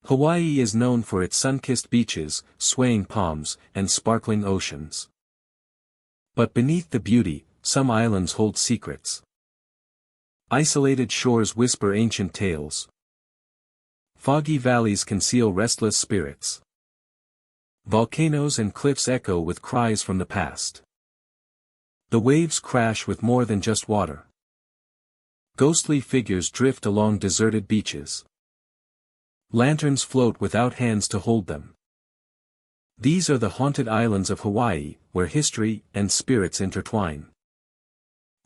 Hawaii is known for its sun-kissed beaches, swaying palms, and sparkling oceans. But beneath the beauty, some islands hold secrets. Isolated shores whisper ancient tales. Foggy valleys conceal restless spirits. Volcanoes and cliffs echo with cries from the past. The waves crash with more than just water. Ghostly figures drift along deserted beaches. Lanterns float without hands to hold them. These are the haunted islands of Hawaii, where history and spirits intertwine.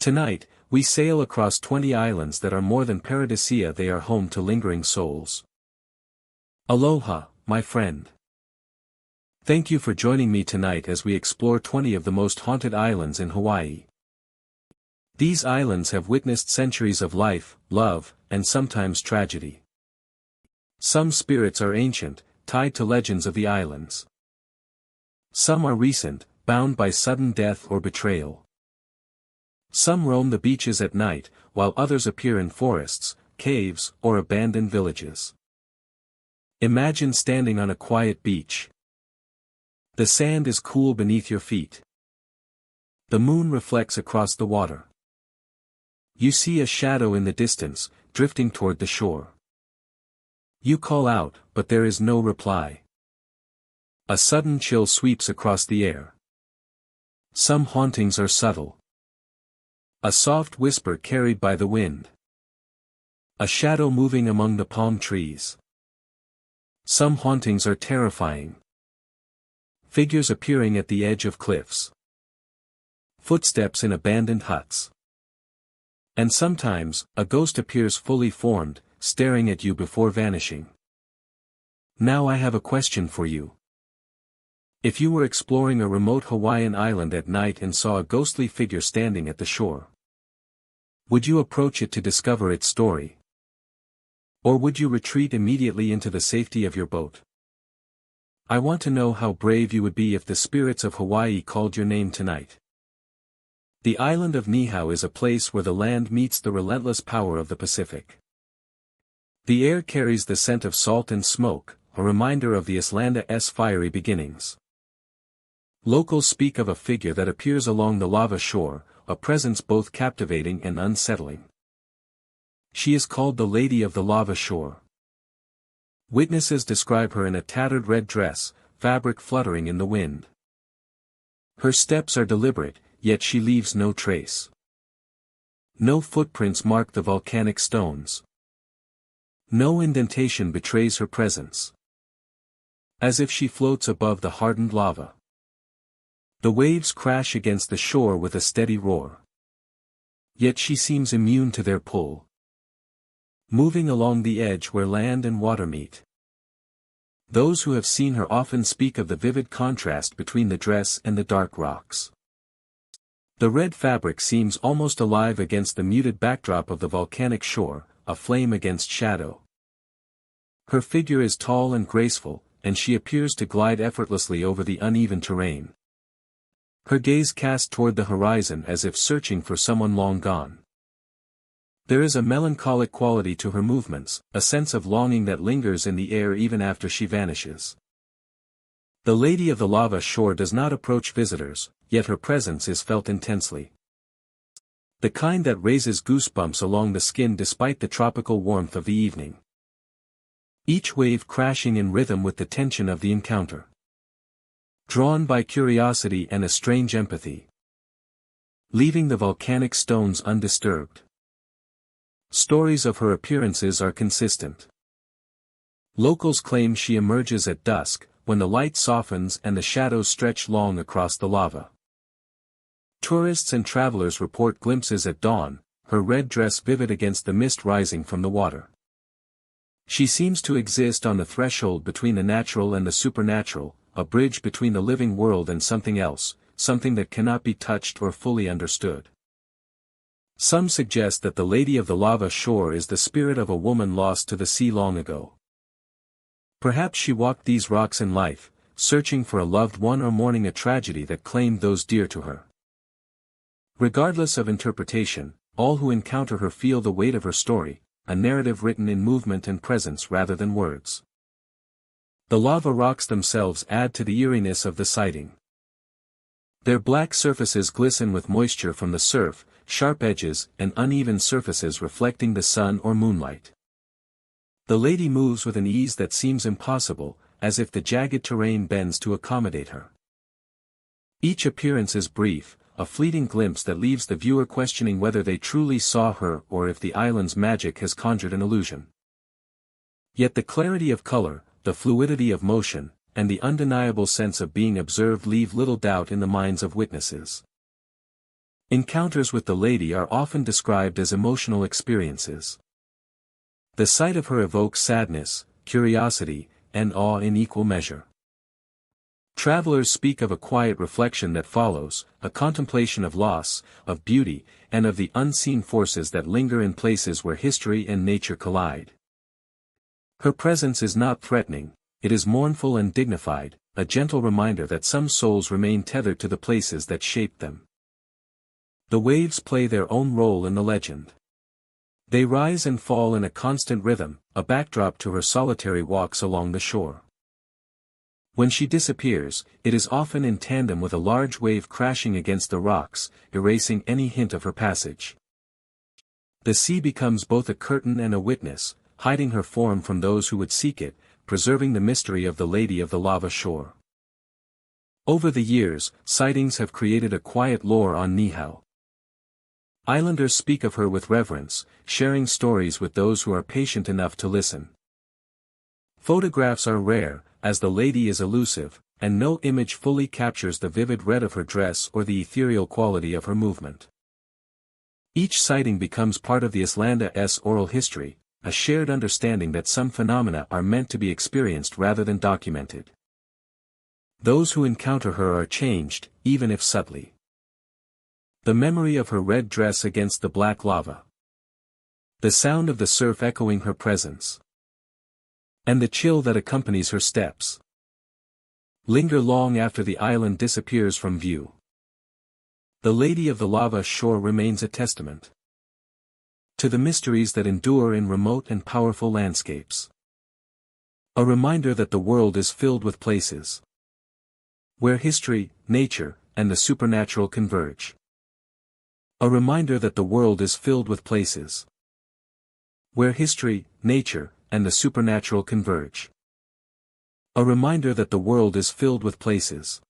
Tonight, we sail across 20 islands that are more than paradisia, they are home to lingering souls. Aloha, my friend. Thank you for joining me tonight as we explore 20 of the most haunted islands in Hawaii. These islands have witnessed centuries of life, love, and sometimes tragedy. Some spirits are ancient, tied to legends of the islands. Some are recent, bound by sudden death or betrayal. Some roam the beaches at night, while others appear in forests, caves, or abandoned villages. Imagine standing on a quiet beach. The sand is cool beneath your feet. The moon reflects across the water. You see a shadow in the distance, drifting toward the shore. You call out, but there is no reply. A sudden chill sweeps across the air. Some hauntings are subtle. A soft whisper carried by the wind. A shadow moving among the palm trees. Some hauntings are terrifying. Figures appearing at the edge of cliffs. Footsteps in abandoned huts. And sometimes, a ghost appears fully formed, staring at you before vanishing. Now I have a question for you. If you were exploring a remote Hawaiian island at night and saw a ghostly figure standing at the shore, would you approach it to discover its story? Or would you retreat immediately into the safety of your boat? I want to know how brave you would be if the spirits of Hawaii called your name tonight. The island of Niihau is a place where the land meets the relentless power of the Pacific. The air carries the scent of salt and smoke, a reminder of the Islanda's fiery beginnings. Locals speak of a figure that appears along the lava shore, a presence both captivating and unsettling. She is called the Lady of the Lava Shore. Witnesses describe her in a tattered red dress, fabric fluttering in the wind. Her steps are deliberate, yet she leaves no trace. No footprints mark the volcanic stones. No indentation betrays her presence. As if she floats above the hardened lava. The waves crash against the shore with a steady roar. Yet she seems immune to their pull. Moving along the edge where land and water meet. Those who have seen her often speak of the vivid contrast between the dress and the dark rocks. The red fabric seems almost alive against the muted backdrop of the volcanic shore, a flame against shadow. Her figure is tall and graceful, and she appears to glide effortlessly over the uneven terrain. Her gaze cast toward the horizon as if searching for someone long gone. There is a melancholic quality to her movements, a sense of longing that lingers in the air even after she vanishes. The Lady of the Lava Shore does not approach visitors, yet her presence is felt intensely. The kind that raises goosebumps along the skin despite the tropical warmth of the evening. Each wave crashing in rhythm with the tension of the encounter. Drawn by curiosity and a strange empathy. Leaving the volcanic stones undisturbed. Stories of her appearances are consistent. Locals claim she emerges at dusk, when the light softens and the shadows stretch long across the lava. Tourists and travelers report glimpses at dawn, her red dress vivid against the mist rising from the water. She seems to exist on the threshold between the natural and the supernatural, a bridge between the living world and something else, something that cannot be touched or fully understood. Some suggest that the Lady of the Lava Shore is the spirit of a woman lost to the sea long ago. Perhaps she walked these rocks in life, searching for a loved one or mourning a tragedy that claimed those dear to her. Regardless of interpretation, all who encounter her feel the weight of her story, a narrative written in movement and presence rather than words. The lava rocks themselves add to the eeriness of the sighting. Their black surfaces glisten with moisture from the surf, sharp edges and uneven surfaces reflecting the sun or moonlight. The lady moves with an ease that seems impossible, as if the jagged terrain bends to accommodate her. Each appearance is brief, a fleeting glimpse that leaves the viewer questioning whether they truly saw her or if the island's magic has conjured an illusion. Yet the clarity of color, the fluidity of motion, and the undeniable sense of being observed leave little doubt in the minds of witnesses. Encounters with the lady are often described as emotional experiences. The sight of her evokes sadness, curiosity, and awe in equal measure. Travelers speak of a quiet reflection that follows, a contemplation of loss, of beauty, and of the unseen forces that linger in places where history and nature collide. Her presence is not threatening, it is mournful and dignified, a gentle reminder that some souls remain tethered to the places that shaped them. The waves play their own role in the legend. They rise and fall in a constant rhythm, a backdrop to her solitary walks along the shore. When she disappears, it is often in tandem with a large wave crashing against the rocks, erasing any hint of her passage. The sea becomes both a curtain and a witness, hiding her form from those who would seek it, preserving the mystery of the Lady of the Lava Shore. Over the years, sightings have created a quiet lore on Nihau. Islanders speak of her with reverence, sharing stories with those who are patient enough to listen. Photographs are rare, as the lady is elusive, and no image fully captures the vivid red of her dress or the ethereal quality of her movement. Each sighting becomes part of the Islanda's oral history, a shared understanding that some phenomena are meant to be experienced rather than documented. Those who encounter her are changed, even if subtly. The memory of her red dress against the black lava. The sound of the surf echoing her presence. And the chill that accompanies her steps. Linger long after the island disappears from view. The Lady of the Lava Shore remains a testament to the mysteries that endure in remote and powerful landscapes. A reminder that the world is filled with places where history, nature, and the supernatural converge. A reminder that the world is filled with places where history, nature, and the supernatural converge. A reminder that the world is filled with places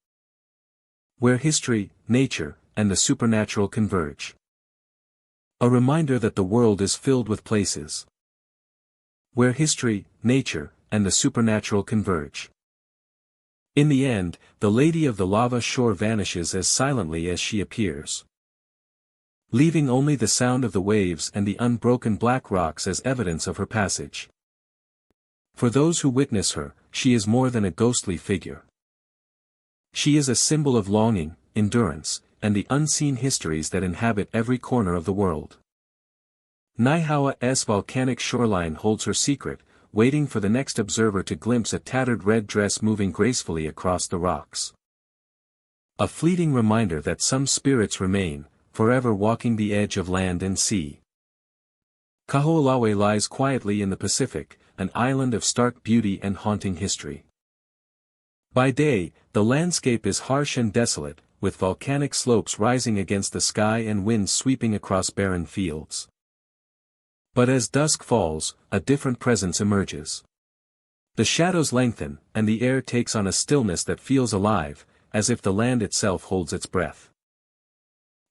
where history, nature, and the supernatural converge. A reminder that the world is filled with places where history, nature, and the supernatural converge. In the end, the Lady of the Lava Shore vanishes as silently as she appears, leaving only the sound of the waves and the unbroken black rocks as evidence of her passage. For those who witness her, she is more than a ghostly figure. She is a symbol of longing, endurance, and the unseen histories that inhabit every corner of the world. Nihaua's volcanic shoreline holds her secret, waiting for the next observer to glimpse a tattered red dress moving gracefully across the rocks. A fleeting reminder that some spirits remain, forever walking the edge of land and sea. Kahoolawe lies quietly in the Pacific, an island of stark beauty and haunting history. By day, the landscape is harsh and desolate, with volcanic slopes rising against the sky and winds sweeping across barren fields. But as dusk falls, a different presence emerges. The shadows lengthen, and the air takes on a stillness that feels alive, as if the land itself holds its breath.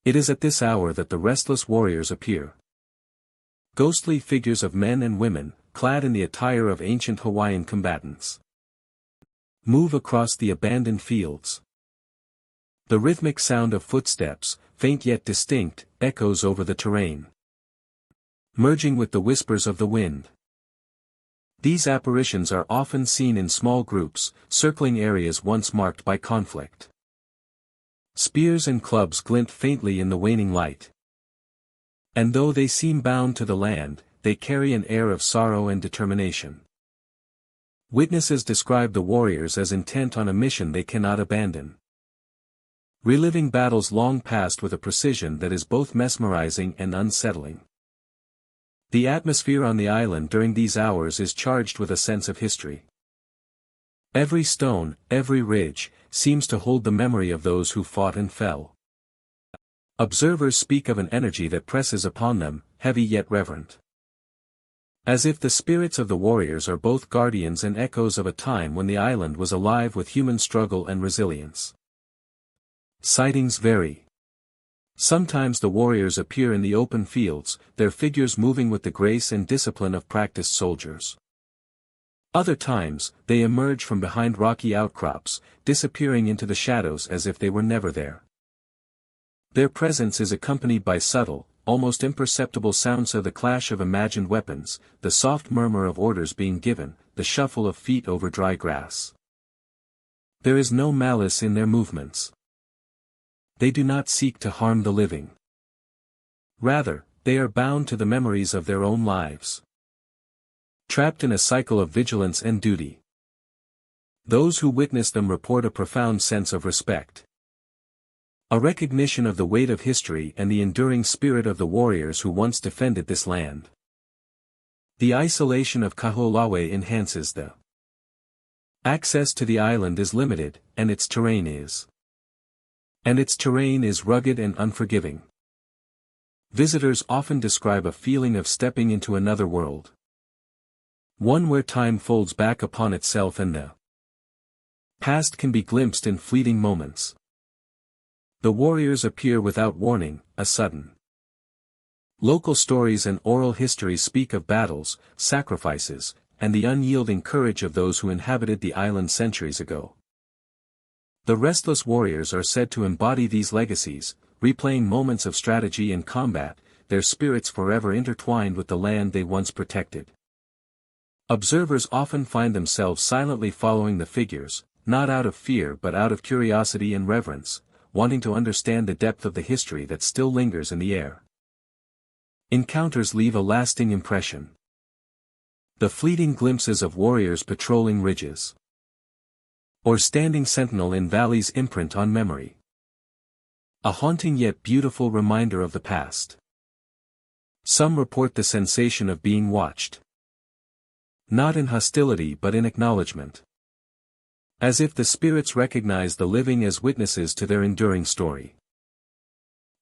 It is at this hour that the restless warriors appear. Ghostly figures of men and women, clad in the attire of ancient Hawaiian combatants, move across the abandoned fields. The rhythmic sound of footsteps, faint yet distinct, echoes over the terrain, merging with the whispers of the wind. These apparitions are often seen in small groups, circling areas once marked by conflict. Spears and clubs glint faintly in the waning light. And though they seem bound to the land, they carry an air of sorrow and determination. Witnesses describe the warriors as intent on a mission they cannot abandon, reliving battles long past with a precision that is both mesmerizing and unsettling. The atmosphere on the island during these hours is charged with a sense of history. Every stone, every ridge, seems to hold the memory of those who fought and fell. Observers speak of an energy that presses upon them, heavy yet reverent. As if the spirits of the warriors are both guardians and echoes of a time when the island was alive with human struggle and resilience. Sightings vary. Sometimes the warriors appear in the open fields, their figures moving with the grace and discipline of practiced soldiers. Other times, they emerge from behind rocky outcrops, disappearing into the shadows as if they were never there. Their presence is accompanied by subtle, almost imperceptible sounds of the clash of imagined weapons, the soft murmur of orders being given, the shuffle of feet over dry grass. There is no malice in their movements. They do not seek to harm the living. Rather, they are bound to the memories of their own lives. Trapped in a cycle of vigilance and duty. Those who witness them report a profound sense of respect. A recognition of the weight of history and the enduring spirit of the warriors who once defended this land. The isolation of Kahoolawe enhances the access to the island is limited, and its terrain is rugged and unforgiving. Visitors often describe a feeling of stepping into another world. One where time folds back upon itself and the past can be glimpsed in fleeting moments. The warriors appear without warning, a sudden. Local stories and oral history speak of battles, sacrifices, and the unyielding courage of those who inhabited the island centuries ago. The restless warriors are said to embody these legacies, replaying moments of strategy and combat, their spirits forever intertwined with the land they once protected. Observers often find themselves silently following the figures, not out of fear but out of curiosity and reverence, wanting to understand the depth of the history that still lingers in the air. Encounters leave a lasting impression. The fleeting glimpses of warriors patrolling ridges, or standing sentinel in valleys imprint on memory. A haunting yet beautiful reminder of the past. Some report the sensation of being watched. Not in hostility but in acknowledgement. As if the spirits recognize the living as witnesses to their enduring story.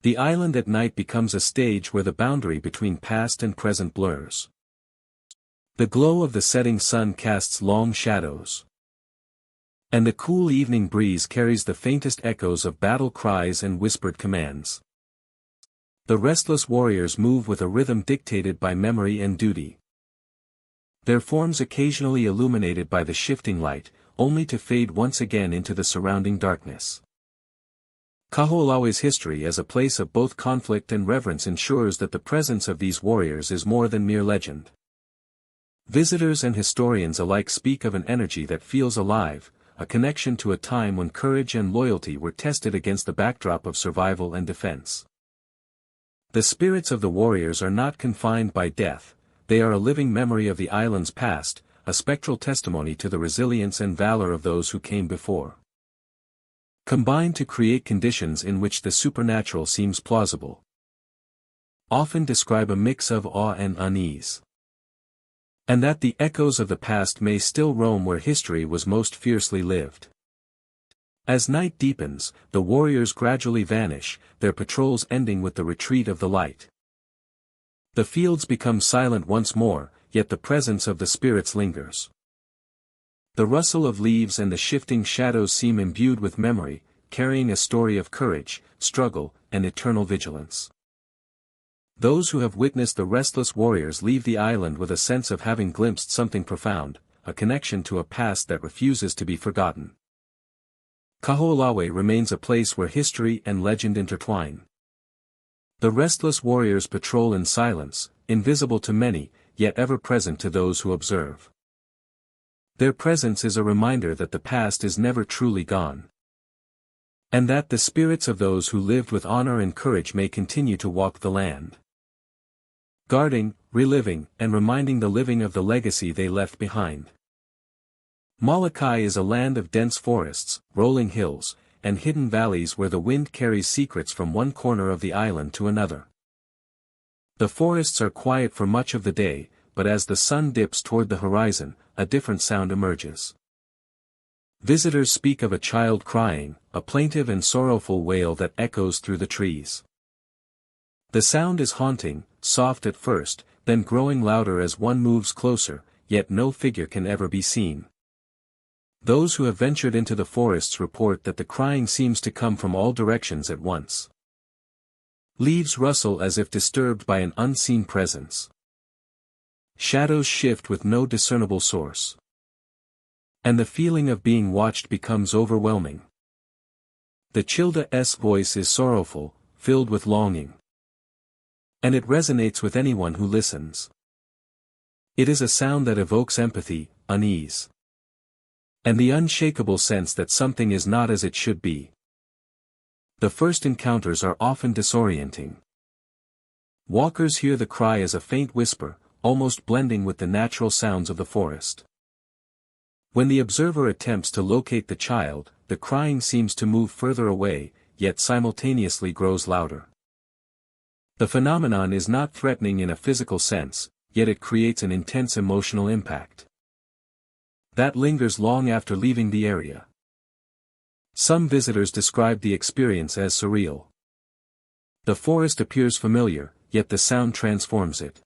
The island at night becomes a stage where the boundary between past and present blurs. The glow of the setting sun casts long shadows. And the cool evening breeze carries the faintest echoes of battle cries and whispered commands. The restless warriors move with a rhythm dictated by memory and duty. Their forms occasionally illuminated by the shifting light, only to fade once again into the surrounding darkness. Kahoolawe's history as a place of both conflict and reverence ensures that the presence of these warriors is more than mere legend. Visitors and historians alike speak of an energy that feels alive, a connection to a time when courage and loyalty were tested against the backdrop of survival and defense. The spirits of the warriors are not confined by death, they are a living memory of the island's past, a spectral testimony to the resilience and valor of those who came before. Combine to create conditions in which the supernatural seems plausible. Often describe a mix of awe and unease. And that the echoes of the past may still roam where history was most fiercely lived. As night deepens, the warriors gradually vanish, their patrols ending with the retreat of the light. The fields become silent once more, yet the presence of the spirits lingers. The rustle of leaves and the shifting shadows seem imbued with memory, carrying a story of courage, struggle, and eternal vigilance. Those who have witnessed the restless warriors leave the island with a sense of having glimpsed something profound, a connection to a past that refuses to be forgotten. Kahoolawe remains a place where history and legend intertwine. The restless warriors patrol in silence, invisible to many, yet ever present to those who observe. Their presence is a reminder that the past is never truly gone. And that the spirits of those who lived with honor and courage may continue to walk the land. Guarding, reliving, and reminding the living of the legacy they left behind. Molokai is a land of dense forests, rolling hills, and hidden valleys where the wind carries secrets from one corner of the island to another. The forests are quiet for much of the day, but as the sun dips toward the horizon, a different sound emerges. Visitors speak of a child crying, a plaintive and sorrowful wail that echoes through the trees. The sound is haunting, soft at first, then growing louder as one moves closer, yet no figure can ever be seen. Those who have ventured into the forests report that the crying seems to come from all directions at once. Leaves rustle as if disturbed by an unseen presence. Shadows shift with no discernible source. And the feeling of being watched becomes overwhelming. The Childa's voice is sorrowful, filled with longing. And it resonates with anyone who listens. It is a sound that evokes empathy, unease, and the unshakable sense that something is not as it should be. The first encounters are often disorienting. Walkers hear the cry as a faint whisper, almost blending with the natural sounds of the forest. When the observer attempts to locate the child, the crying seems to move further away, yet simultaneously grows louder. The phenomenon is not threatening in a physical sense, yet it creates an intense emotional impact that lingers long after leaving the area. Some visitors describe the experience as surreal. The forest appears familiar, yet the sound transforms it,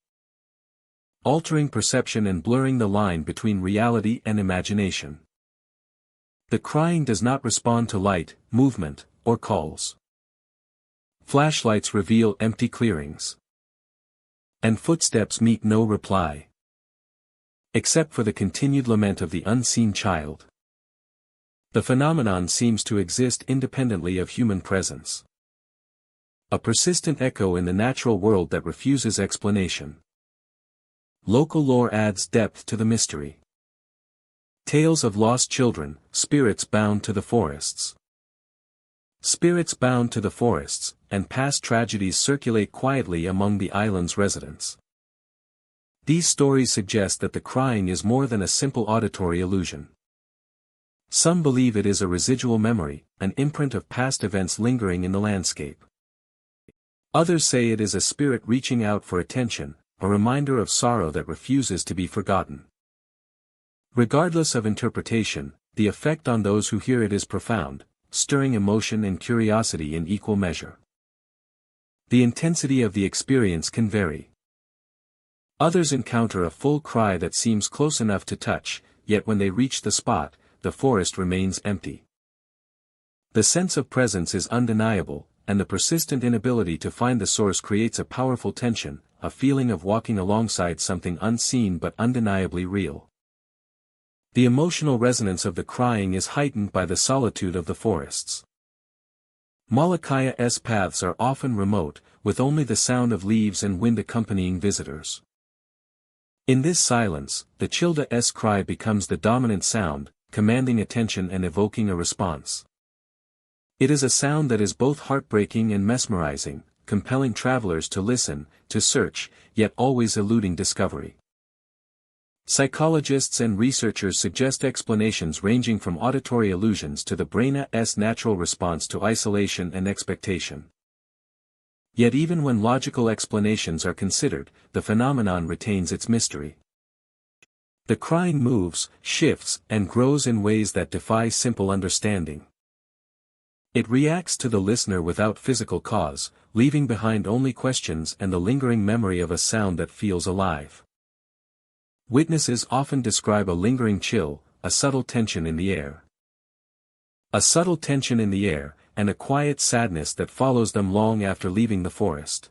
altering perception and blurring the line between reality and imagination. The crying does not respond to light, movement, or calls. Flashlights reveal empty clearings, and footsteps meet no reply, except for the continued lament of the unseen child. The phenomenon seems to exist independently of human presence. A persistent echo in the natural world that refuses explanation. Local lore adds depth to the mystery. Tales of lost children, spirits bound to the forests. Spirits bound to the forests, and past tragedies circulate quietly among the island's residents. These stories suggest that the crying is more than a simple auditory illusion. Some believe it is a residual memory, an imprint of past events lingering in the landscape. Others say it is a spirit reaching out for attention, a reminder of sorrow that refuses to be forgotten. Regardless of interpretation, the effect on those who hear it is profound, stirring emotion and curiosity in equal measure. The intensity of the experience can vary. Others encounter a full cry that seems close enough to touch, yet when they reach the spot, the forest remains empty. The sense of presence is undeniable, and the persistent inability to find the source creates a powerful tension, a feeling of walking alongside something unseen but undeniably real. The emotional resonance of the crying is heightened by the solitude of the forests. Molokaya's paths are often remote, with only the sound of leaves and wind accompanying visitors. In this silence, the Childa's cry becomes the dominant sound, commanding attention and evoking a response. It is a sound that is both heartbreaking and mesmerizing, compelling travelers to listen, to search, yet always eluding discovery. Psychologists and researchers suggest explanations ranging from auditory illusions to the brain's natural response to isolation and expectation. Yet even when logical explanations are considered, the phenomenon retains its mystery. The crying moves, shifts, and grows in ways that defy simple understanding. It reacts to the listener without physical cause, leaving behind only questions and the lingering memory of a sound that feels alive. Witnesses often describe a lingering chill, a subtle tension in the air. A subtle tension in the air, and a quiet sadness that follows them long after leaving the forest.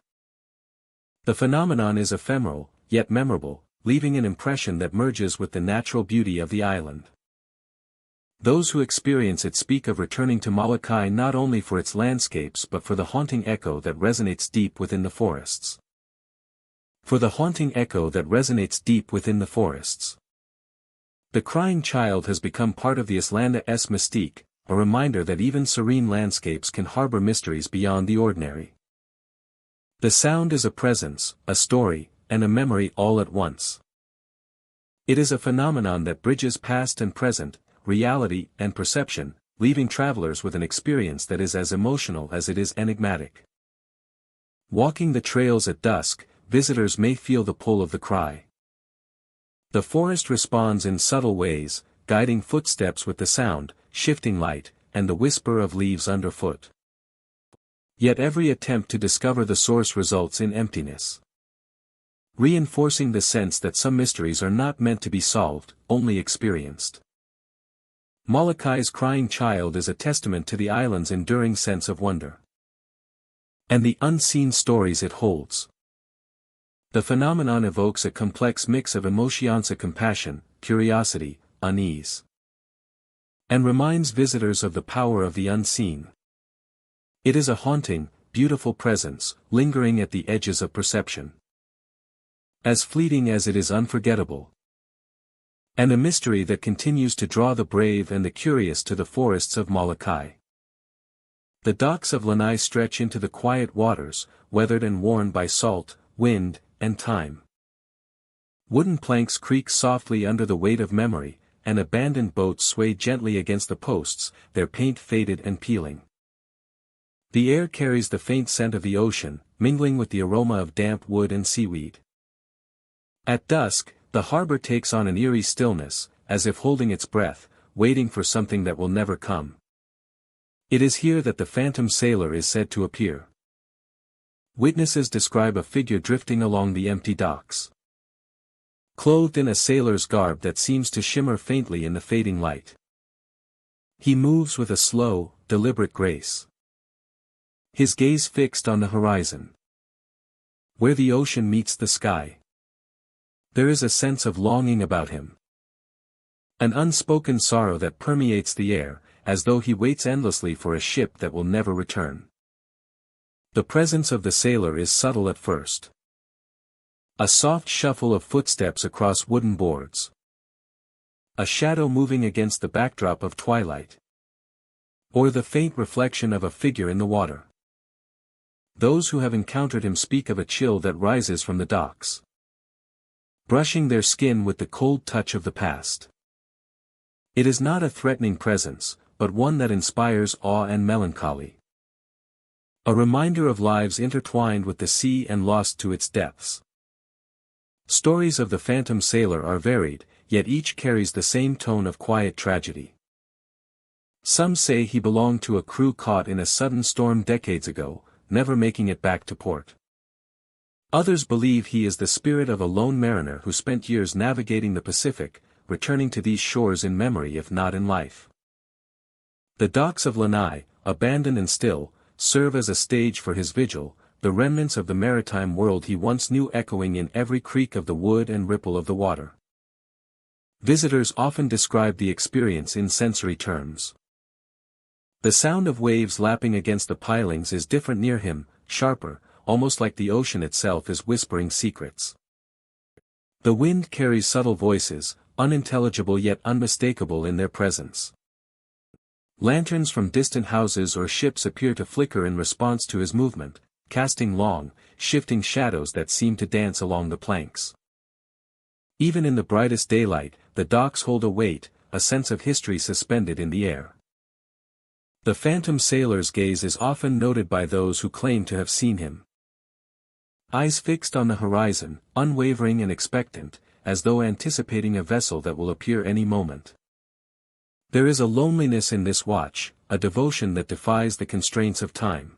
The phenomenon is ephemeral, yet memorable, leaving an impression that merges with the natural beauty of the island. Those who experience it speak of returning to Molokai not only for its landscapes but for the haunting echo that resonates deep within the forests. For the haunting echo that resonates deep within the forests. The crying child has become part of the Islanda's mystique, a reminder that even serene landscapes can harbor mysteries beyond the ordinary. The sound is a presence, a story, and a memory all at once. It is a phenomenon that bridges past and present, reality and perception, leaving travelers with an experience that is as emotional as it is enigmatic. Walking the trails at dusk, visitors may feel the pull of the cry. The forest responds in subtle ways, guiding footsteps with the sound, shifting light, and the whisper of leaves underfoot. Yet every attempt to discover the source results in emptiness, reinforcing the sense that some mysteries are not meant to be solved, only experienced. Molokai crying child is a testament to the island's enduring sense of wonder and the unseen stories it holds. The phenomenon evokes a complex mix of emotions, compassion, curiosity, unease, and reminds visitors of the power of the unseen. It is a haunting, beautiful presence, lingering at the edges of perception, as fleeting as it is unforgettable, and a mystery that continues to draw the brave and the curious to the forests of Molokai. The docks of Lanai stretch into the quiet waters, weathered and worn by salt, wind, and time. Wooden planks creak softly under the weight of memory, and abandoned boats sway gently against the posts, their paint faded and peeling. The air carries the faint scent of the ocean, mingling with the aroma of damp wood and seaweed. At dusk, the harbor takes on an eerie stillness, as if holding its breath, waiting for something that will never come. It is here that the phantom sailor is said to appear. Witnesses describe a figure drifting along the empty docks, clothed in a sailor's garb that seems to shimmer faintly in the fading light. He moves with a slow, deliberate grace, his gaze fixed on the horizon, where the ocean meets the sky. There is a sense of longing about him, an unspoken sorrow that permeates the air, as though he waits endlessly for a ship that will never return. The presence of the sailor is subtle at first. A soft shuffle of footsteps across wooden boards, a shadow moving against the backdrop of twilight, or the faint reflection of a figure in the water. Those who have encountered him speak of a chill that rises from the docks, brushing their skin with the cold touch of the past. It is not a threatening presence, but one that inspires awe and melancholy. A reminder of lives intertwined with the sea and lost to its depths. Stories of the phantom sailor are varied, yet each carries the same tone of quiet tragedy. Some say he belonged to a crew caught in a sudden storm decades ago, never making it back to port. Others believe he is the spirit of a lone mariner who spent years navigating the Pacific, returning to these shores in memory if not in life. The docks of Lanai, abandoned and still, serve as a stage for his vigil, the remnants of the maritime world he once knew echoing in every creak of the wood and ripple of the water. Visitors often describe the experience in sensory terms. The sound of waves lapping against the pilings is different near him, sharper, almost like the ocean itself is whispering secrets. The wind carries subtle voices, unintelligible yet unmistakable in their presence. Lanterns from distant houses or ships appear to flicker in response to his movement, casting long, shifting shadows that seem to dance along the planks. Even in the brightest daylight, the docks hold a weight, a sense of history suspended in the air. The phantom sailor's gaze is often noted by those who claim to have seen him. Eyes fixed on the horizon, unwavering and expectant, as though anticipating a vessel that will appear any moment. There is a loneliness in this watch, a devotion that defies the constraints of time.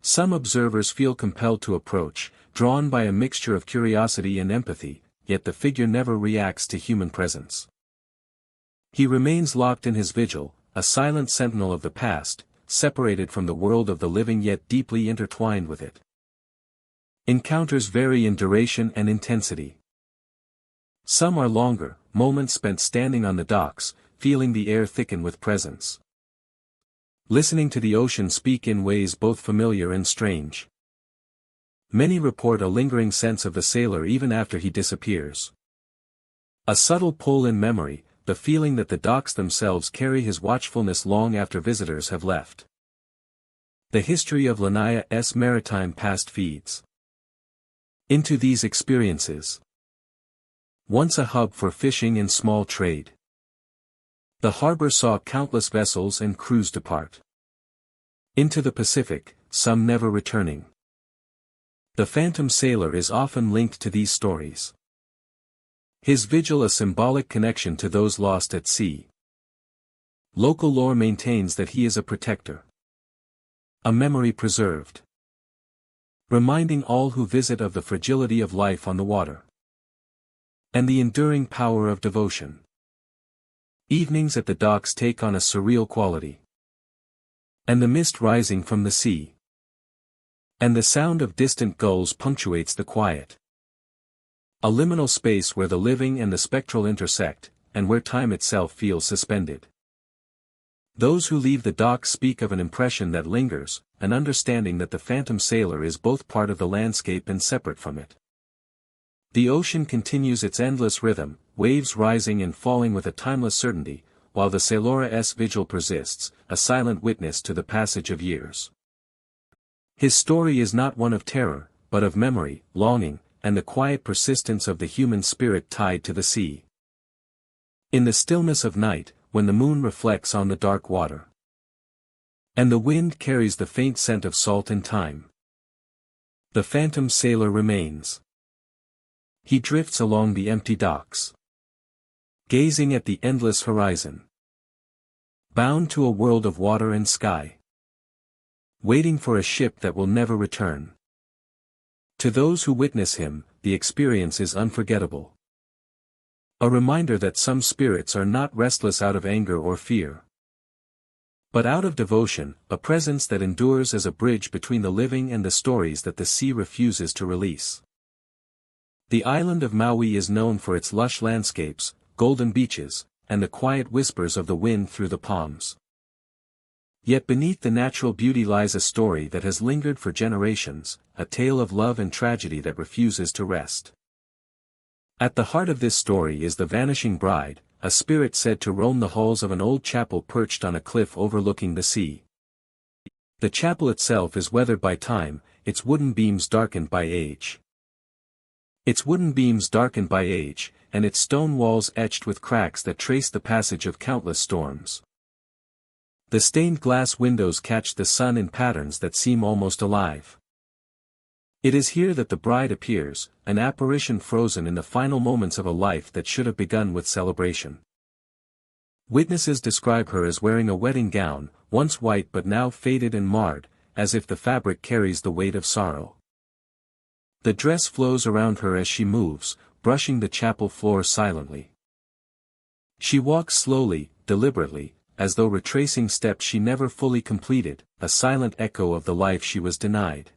Some observers feel compelled to approach, drawn by a mixture of curiosity and empathy, yet the figure never reacts to human presence. He remains locked in his vigil, a silent sentinel of the past, separated from the world of the living yet deeply intertwined with it. Encounters vary in duration and intensity. Some are longer, moments spent standing on the docks, feeling the air thicken with presence, listening to the ocean speak in ways both familiar and strange. Many report a lingering sense of the sailor even after he disappears. A subtle pull in memory, the feeling that the docks themselves carry his watchfulness long after visitors have left. The history of Lanai's maritime past feeds into these experiences. Once a hub for fishing and small trade, the harbor saw countless vessels and crews depart into the Pacific, some never returning. The phantom sailor is often linked to these stories. His vigil a symbolic connection to those lost at sea. Local lore maintains that he is a protector. A memory preserved. Reminding all who visit of the fragility of life on the water. And the enduring power of devotion. Evenings at the docks take on a surreal quality. And the mist rising from the sea. And the sound of distant gulls punctuates the quiet. A liminal space where the living and the spectral intersect, and where time itself feels suspended. Those who leave the docks speak of an impression that lingers, an understanding that the phantom sailor is both part of the landscape and separate from it. The ocean continues its endless rhythm, waves rising and falling with a timeless certainty, while the sailor's vigil persists, a silent witness to the passage of years. His story is not one of terror, but of memory, longing, and the quiet persistence of the human spirit tied to the sea. In the stillness of night, when the moon reflects on the dark water, and the wind carries the faint scent of salt and thyme, the phantom sailor remains. He drifts along the empty docks, gazing at the endless horizon, bound to a world of water and sky, waiting for a ship that will never return. To those who witness him, the experience is unforgettable. A reminder that some spirits are not restless out of anger or fear, but out of devotion, a presence that endures as a bridge between the living and the stories that the sea refuses to release. The island of Maui is known for its lush landscapes, golden beaches, and the quiet whispers of the wind through the palms. Yet beneath the natural beauty lies a story that has lingered for generations, a tale of love and tragedy that refuses to rest. At the heart of this story is the vanishing bride, a spirit said to roam the halls of an old chapel perched on a cliff overlooking the sea. The chapel itself is weathered by time, its wooden beams darkened by age. And its stone walls etched with cracks that trace the passage of countless storms. The stained glass windows catch the sun in patterns that seem almost alive. It is here that the bride appears, an apparition frozen in the final moments of a life that should have begun with celebration. Witnesses describe her as wearing a wedding gown, once white but now faded and marred, as if the fabric carries the weight of sorrow. The dress flows around her as she moves, brushing the chapel floor silently. She walks slowly, deliberately, as though retracing steps she never fully completed, a silent echo of the life she was denied.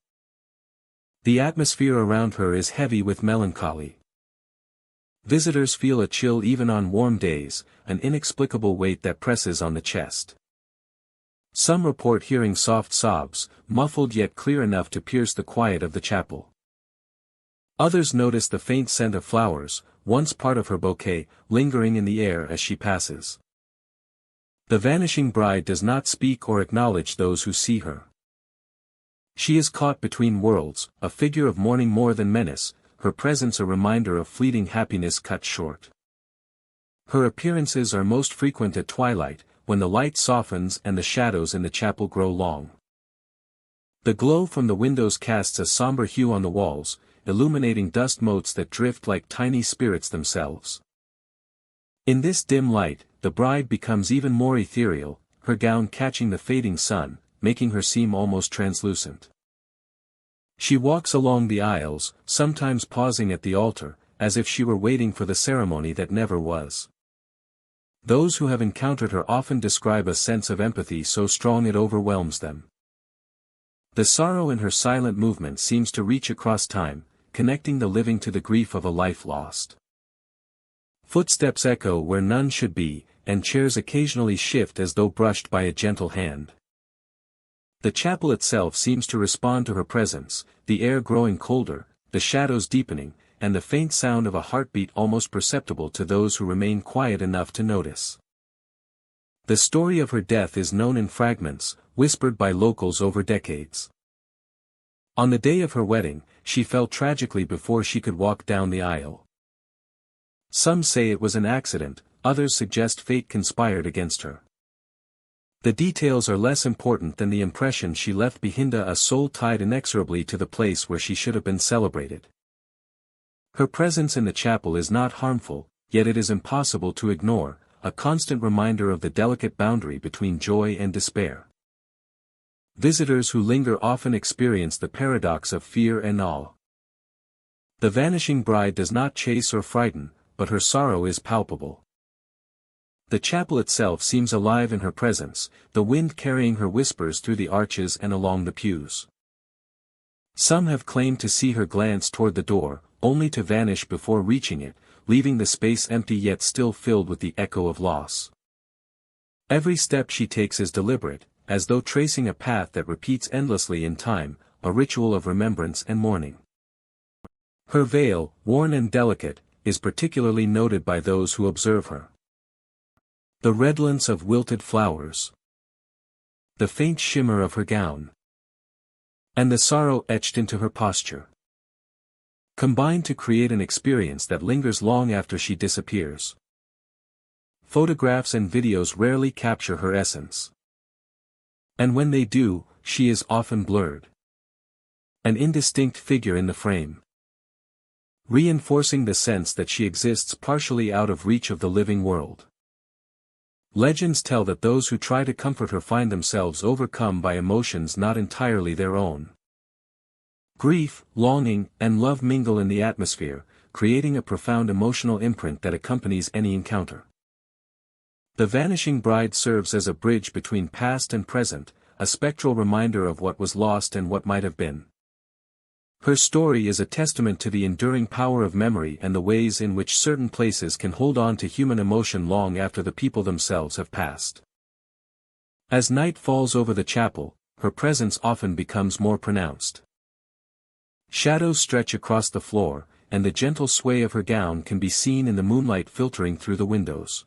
The atmosphere around her is heavy with melancholy. Visitors feel a chill even on warm days, an inexplicable weight that presses on the chest. Some report hearing soft sobs, muffled yet clear enough to pierce the quiet of the chapel. Others notice the faint scent of flowers, once part of her bouquet, lingering in the air as she passes. The vanishing bride does not speak or acknowledge those who see her. She is caught between worlds, a figure of mourning more than menace, her presence a reminder of fleeting happiness cut short. Her appearances are most frequent at twilight, when the light softens and the shadows in the chapel grow long. The glow from the windows casts a somber hue on the walls, illuminating dust motes that drift like tiny spirits themselves. In this dim light, the bride becomes even more ethereal, her gown catching the fading sun, making her seem almost translucent. She walks along the aisles, sometimes pausing at the altar, as if she were waiting for the ceremony that never was. Those who have encountered her often describe a sense of empathy so strong it overwhelms them. The sorrow in her silent movement seems to reach across time, connecting the living to the grief of a life lost. Footsteps echo where none should be, and chairs occasionally shift as though brushed by a gentle hand. The chapel itself seems to respond to her presence, the air growing colder, the shadows deepening, and the faint sound of a heartbeat almost perceptible to those who remain quiet enough to notice. The story of her death is known in fragments, whispered by locals over decades. On the day of her wedding, she fell tragically before she could walk down the aisle. Some say it was an accident, others suggest fate conspired against her. The details are less important than the impression she left behind, a soul tied inexorably to the place where she should have been celebrated. Her presence in the chapel is not harmful, yet it is impossible to ignore, a constant reminder of the delicate boundary between joy and despair. Visitors who linger often experience the paradox of fear and awe. The vanishing bride does not chase or frighten, but her sorrow is palpable. The chapel itself seems alive in her presence, the wind carrying her whispers through the arches and along the pews. Some have claimed to see her glance toward the door, only to vanish before reaching it, leaving the space empty yet still filled with the echo of loss. Every step she takes is deliberate, as though tracing a path that repeats endlessly in time, a ritual of remembrance and mourning. Her veil, worn and delicate, is particularly noted by those who observe her. The redolence of wilted flowers, the faint shimmer of her gown, and the sorrow etched into her posture, combine to create an experience that lingers long after she disappears. Photographs and videos rarely capture her essence. And when they do, she is often blurred. An indistinct figure in the frame, reinforcing the sense that she exists partially out of reach of the living world. Legends tell that those who try to comfort her find themselves overcome by emotions not entirely their own. Grief, longing, and love mingle in the atmosphere, creating a profound emotional imprint that accompanies any encounter. The vanishing bride serves as a bridge between past and present, a spectral reminder of what was lost and what might have been. Her story is a testament to the enduring power of memory and the ways in which certain places can hold on to human emotion long after the people themselves have passed. As night falls over the chapel, her presence often becomes more pronounced. Shadows stretch across the floor, and the gentle sway of her gown can be seen in the moonlight filtering through the windows.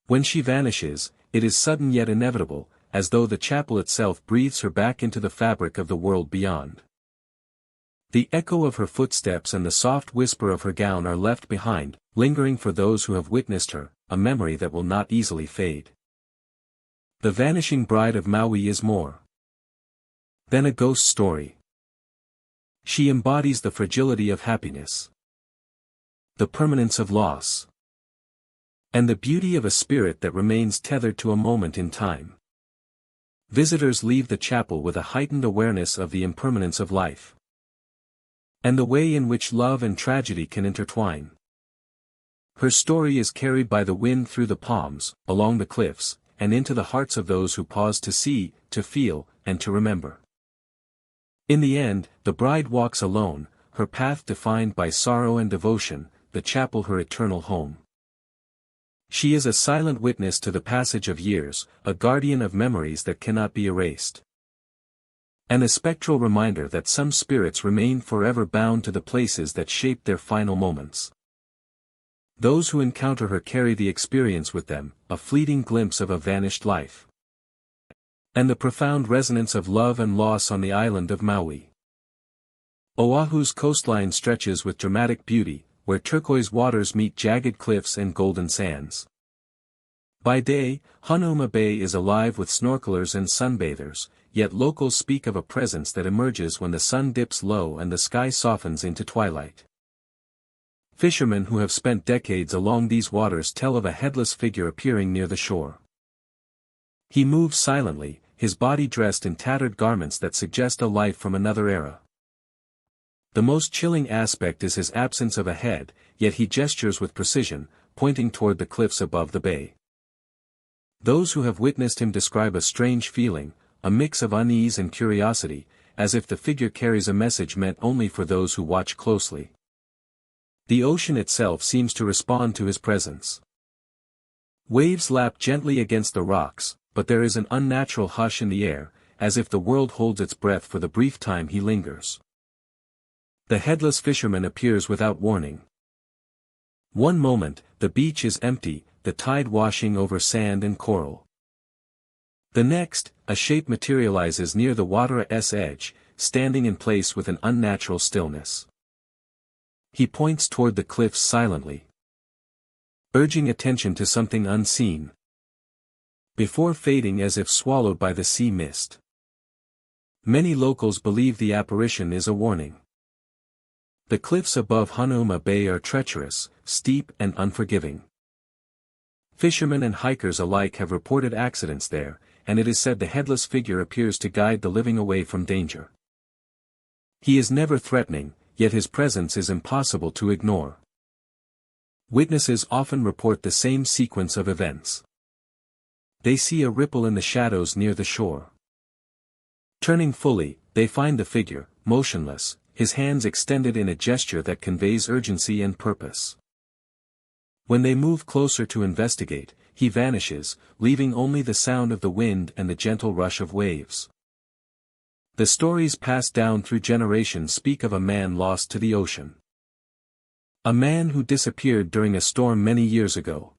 When she vanishes, it is sudden yet inevitable, as though the chapel itself breathes her back into the fabric of the world beyond. The echo of her footsteps and the soft whisper of her gown are left behind, lingering for those who have witnessed her, a memory that will not easily fade. The Vanishing Bride of Maui is more than a ghost story. She embodies the fragility of happiness, the permanence of loss, and the beauty of a spirit that remains tethered to a moment in time. Visitors leave the chapel with a heightened awareness of the impermanence of life, and the way in which love and tragedy can intertwine. Her story is carried by the wind through the palms, along the cliffs, and into the hearts of those who pause to see, to feel, and to remember. In the end, the bride walks alone, her path defined by sorrow and devotion, the chapel her eternal home. She is a silent witness to the passage of years, a guardian of memories that cannot be erased, and a spectral reminder that some spirits remain forever bound to the places that shaped their final moments. Those who encounter her carry the experience with them, a fleeting glimpse of a vanished life, and the profound resonance of love and loss on the island of Maui. Oahu's coastline stretches with dramatic beauty, where turquoise waters meet jagged cliffs and golden sands. By day, Hanauma Bay is alive with snorkelers and sunbathers, yet locals speak of a presence that emerges when the sun dips low and the sky softens into twilight. Fishermen who have spent decades along these waters tell of a headless figure appearing near the shore. He moves silently, his body dressed in tattered garments that suggest a life from another era. The most chilling aspect is his absence of a head, yet he gestures with precision, pointing toward the cliffs above the bay. Those who have witnessed him describe a strange feeling, a mix of unease and curiosity, as if the figure carries a message meant only for those who watch closely. The ocean itself seems to respond to his presence. Waves lap gently against the rocks, but there is an unnatural hush in the air, as if the world holds its breath for the brief time he lingers. The headless fisherman appears without warning. One moment, the beach is empty, the tide washing over sand and coral. The next, a shape materializes near the water's edge, standing in place with an unnatural stillness. He points toward the cliffs silently, urging attention to something unseen, before fading as if swallowed by the sea mist. Many locals believe the apparition is a warning. The cliffs above Hanauma Bay are treacherous, steep and unforgiving. Fishermen and hikers alike have reported accidents there, and it is said the headless figure appears to guide the living away from danger. He is never threatening, yet his presence is impossible to ignore. Witnesses often report the same sequence of events. They see a ripple in the shadows near the shore. Turning fully, they find the figure, motionless, his hands extended in a gesture that conveys urgency and purpose. When they move closer to investigate, he vanishes, leaving only the sound of the wind and the gentle rush of waves. The stories passed down through generations speak of a man lost to the ocean. A man who disappeared during a storm many years ago.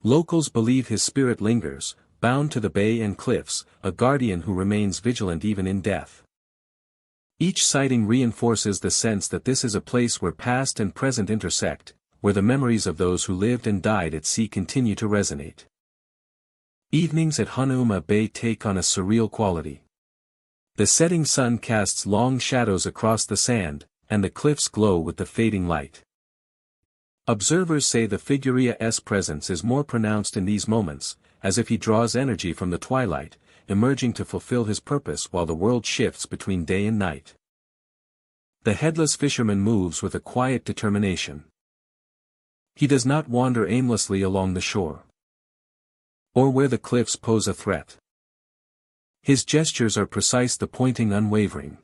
Locals believe his spirit lingers, bound to the bay and cliffs, a guardian who remains vigilant even in death. Each sighting reinforces the sense that this is a place where past and present intersect, where the memories of those who lived and died at sea continue to resonate. Evenings at Hanauma Bay take on a surreal quality. The setting sun casts long shadows across the sand, and the cliffs glow with the fading light. Observers say the figure's presence is more pronounced in these moments, as if he draws energy from the twilight, emerging to fulfill his purpose while the world shifts between day and night. The headless fisherman moves with a quiet determination. He does not wander aimlessly along the shore, or where the cliffs pose a threat. His gestures are precise, the pointing unwavering.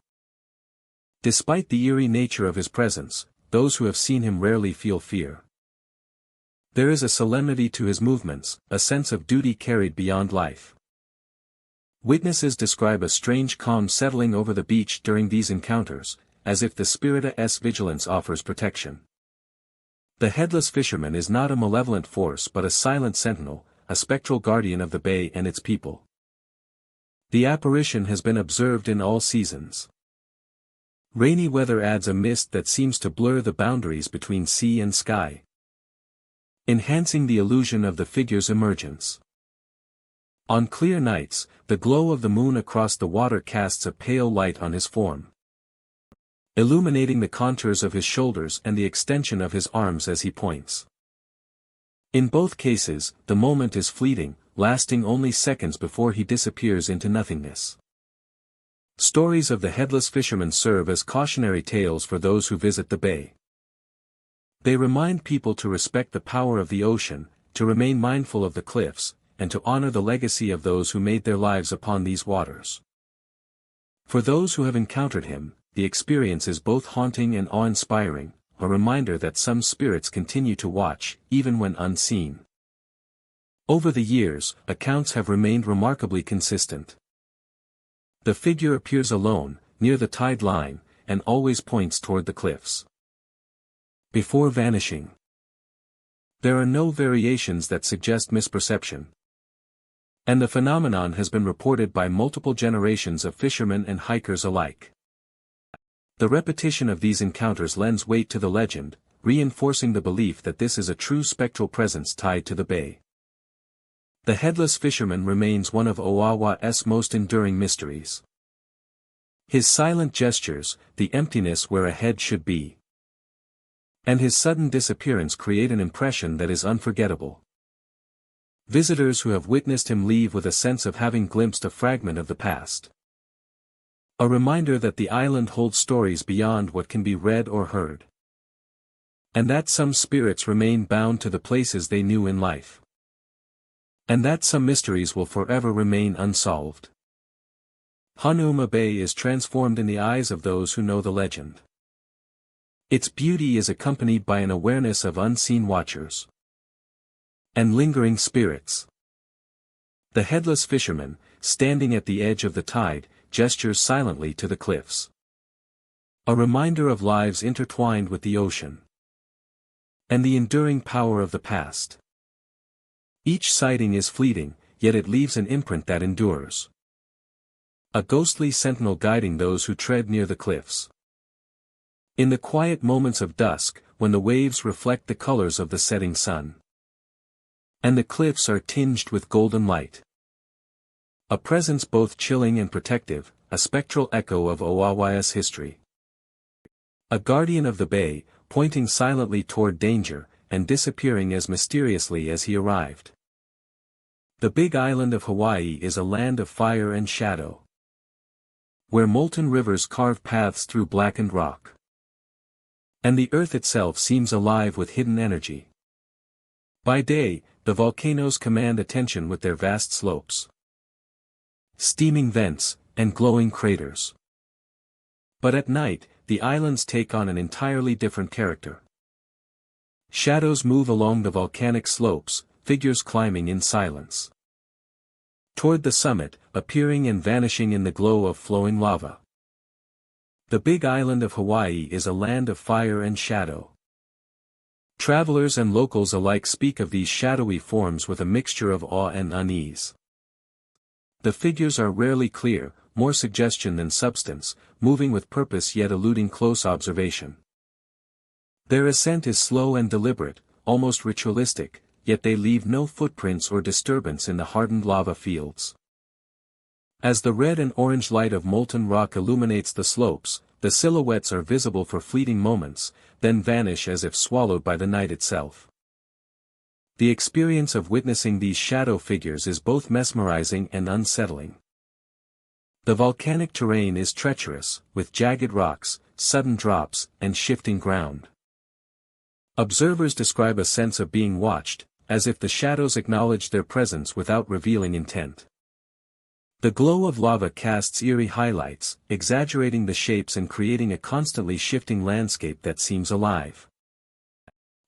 Despite the eerie nature of his presence, those who have seen him rarely feel fear. There is a solemnity to his movements, a sense of duty carried beyond life. Witnesses describe a strange calm settling over the beach during these encounters, as if the spirit's vigilance offers protection. The headless fisherman is not a malevolent force but a silent sentinel, a spectral guardian of the bay and its people. The apparition has been observed in all seasons. Rainy weather adds a mist that seems to blur the boundaries between sea and sky, enhancing the illusion of the figure's emergence. On clear nights, the glow of the moon across the water casts a pale light on his form, illuminating the contours of his shoulders and the extension of his arms as he points. In both cases, the moment is fleeting, lasting only seconds before he disappears into nothingness. Stories of the headless fisherman serve as cautionary tales for those who visit the bay. They remind people to respect the power of the ocean, to remain mindful of the cliffs, and to honor the legacy of those who made their lives upon these waters. For those who have encountered him, the experience is both haunting and awe-inspiring, a reminder that some spirits continue to watch, even when unseen. Over the years, accounts have remained remarkably consistent. The figure appears alone, near the tide line, and always points toward the cliffs. Before vanishing. There are no variations that suggest misperception. And the phenomenon has been reported by multiple generations of fishermen and hikers alike. The repetition of these encounters lends weight to the legend, reinforcing the belief that this is a true spectral presence tied to the bay. The headless fisherman remains one of Oahua's most enduring mysteries. His silent gestures, the emptiness where a head should be, and his sudden disappearance create an impression that is unforgettable. Visitors who have witnessed him leave with a sense of having glimpsed a fragment of the past. A reminder that the island holds stories beyond what can be read or heard. And that some spirits remain bound to the places they knew in life. And that some mysteries will forever remain unsolved. Hanauma Bay is transformed in the eyes of those who know the legend. Its beauty is accompanied by an awareness of unseen watchers and lingering spirits. The headless fisherman, standing at the edge of the tide, gestures silently to the cliffs. A reminder of lives intertwined with the ocean and the enduring power of the past. Each sighting is fleeting, yet it leaves an imprint that endures. A ghostly sentinel guiding those who tread near the cliffs. In the quiet moments of dusk, when the waves reflect the colors of the setting sun, and the cliffs are tinged with golden light. A presence both chilling and protective, a spectral echo of Oahua's history. A guardian of the bay, pointing silently toward danger, and disappearing as mysteriously as he arrived. The big island of Hawaii is a land of fire and shadow, where molten rivers carve paths through blackened rock. And the earth itself seems alive with hidden energy. By day, the volcanoes command attention with their vast slopes, steaming vents, and glowing craters. But at night, the islands take on an entirely different character. Shadows move along the volcanic slopes, figures climbing in silence toward the summit, appearing and vanishing in the glow of flowing lava. The big island of Hawaii is a land of fire and shadow. Travelers and locals alike speak of these shadowy forms with a mixture of awe and unease. The figures are rarely clear, more suggestion than substance, moving with purpose yet eluding close observation. Their ascent is slow and deliberate, almost ritualistic, yet they leave no footprints or disturbance in the hardened lava fields. As the red and orange light of molten rock illuminates the slopes, the silhouettes are visible for fleeting moments, then vanish as if swallowed by the night itself. The experience of witnessing these shadow figures is both mesmerizing and unsettling. The volcanic terrain is treacherous, with jagged rocks, sudden drops, and shifting ground. Observers describe a sense of being watched, as if the shadows acknowledge their presence without revealing intent. The glow of lava casts eerie highlights, exaggerating the shapes and creating a constantly shifting landscape that seems alive.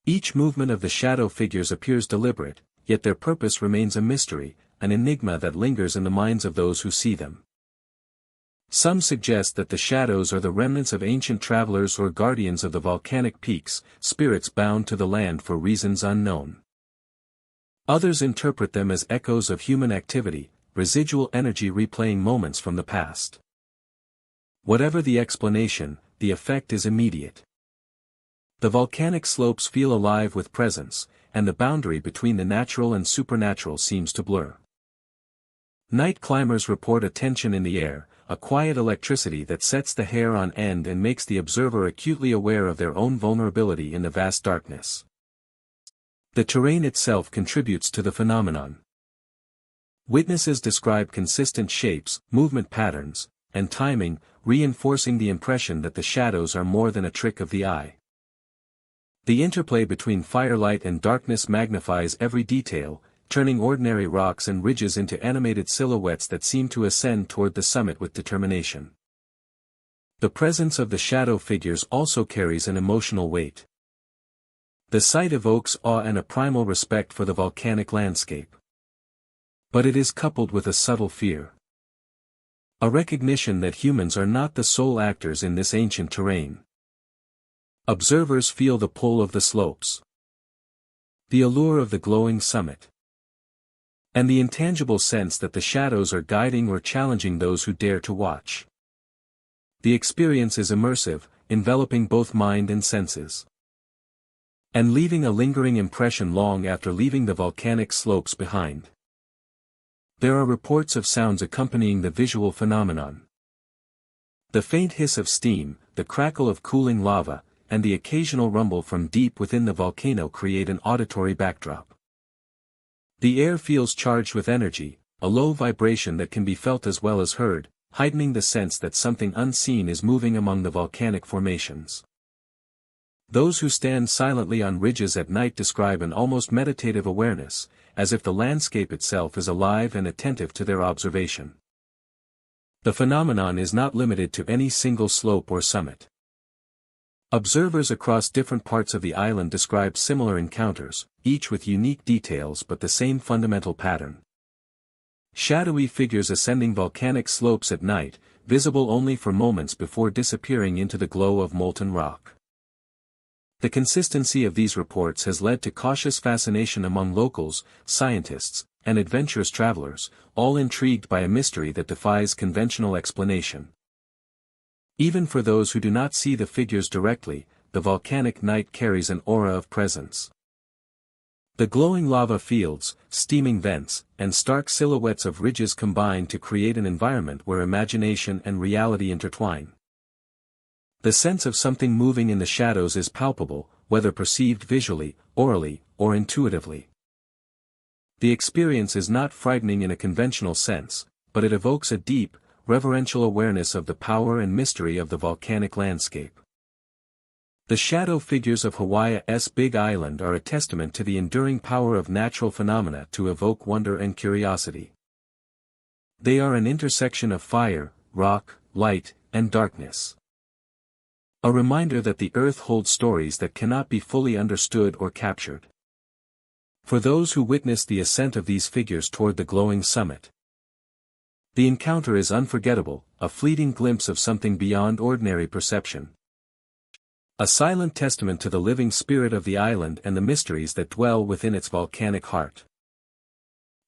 Each movement of the shadow figures appears deliberate, yet their purpose remains a mystery, an enigma that lingers in the minds of those who see them. Some suggest that the shadows are the remnants of ancient travelers or guardians of the volcanic peaks, spirits bound to the land for reasons unknown. Others interpret them as echoes of human activity, residual energy replaying moments from the past. Whatever the explanation, the effect is immediate. The volcanic slopes feel alive with presence, and the boundary between the natural and supernatural seems to blur. Night climbers report a tension in the air, a quiet electricity that sets the hair on end and makes the observer acutely aware of their own vulnerability in the vast darkness. The terrain itself contributes to the phenomenon. Witnesses describe consistent shapes, movement patterns, and timing, reinforcing the impression that the shadows are more than a trick of the eye. The interplay between firelight and darkness magnifies every detail, turning ordinary rocks and ridges into animated silhouettes that seem to ascend toward the summit with determination. The presence of the shadow figures also carries an emotional weight. The sight evokes awe and a primal respect for the volcanic landscape. But it is coupled with a subtle fear. A recognition that humans are not the sole actors in this ancient terrain. Observers feel the pull of the slopes, the allure of the glowing summit, and the intangible sense that the shadows are guiding or challenging those who dare to watch. The experience is immersive, enveloping both mind and senses, and leaving a lingering impression long after leaving the volcanic slopes behind. There are reports of sounds accompanying the visual phenomenon. The faint hiss of steam, the crackle of cooling lava, and the occasional rumble from deep within the volcano create an auditory backdrop. The air feels charged with energy, a low vibration that can be felt as well as heard, heightening the sense that something unseen is moving among the volcanic formations. Those who stand silently on ridges at night describe an almost meditative awareness, as if the landscape itself is alive and attentive to their observation. The phenomenon is not limited to any single slope or summit. Observers across different parts of the island describe similar encounters, each with unique details but the same fundamental pattern. Shadowy figures ascending volcanic slopes at night, visible only for moments before disappearing into the glow of molten rock. The consistency of these reports has led to cautious fascination among locals, scientists, and adventurous travelers, all intrigued by a mystery that defies conventional explanation. Even for those who do not see the figures directly, the volcanic night carries an aura of presence. The glowing lava fields, steaming vents, and stark silhouettes of ridges combine to create an environment where imagination and reality intertwine. The sense of something moving in the shadows is palpable, whether perceived visually, orally, or intuitively. The experience is not frightening in a conventional sense, but it evokes a deep, reverential awareness of the power and mystery of the volcanic landscape. The shadow figures of Hawaii's Big Island are a testament to the enduring power of natural phenomena to evoke wonder and curiosity. They are an intersection of fire, rock, light, and darkness. A reminder that the earth holds stories that cannot be fully understood or captured. For those who witness the ascent of these figures toward the glowing summit, the encounter is unforgettable, a fleeting glimpse of something beyond ordinary perception. A silent testament to the living spirit of the island and the mysteries that dwell within its volcanic heart.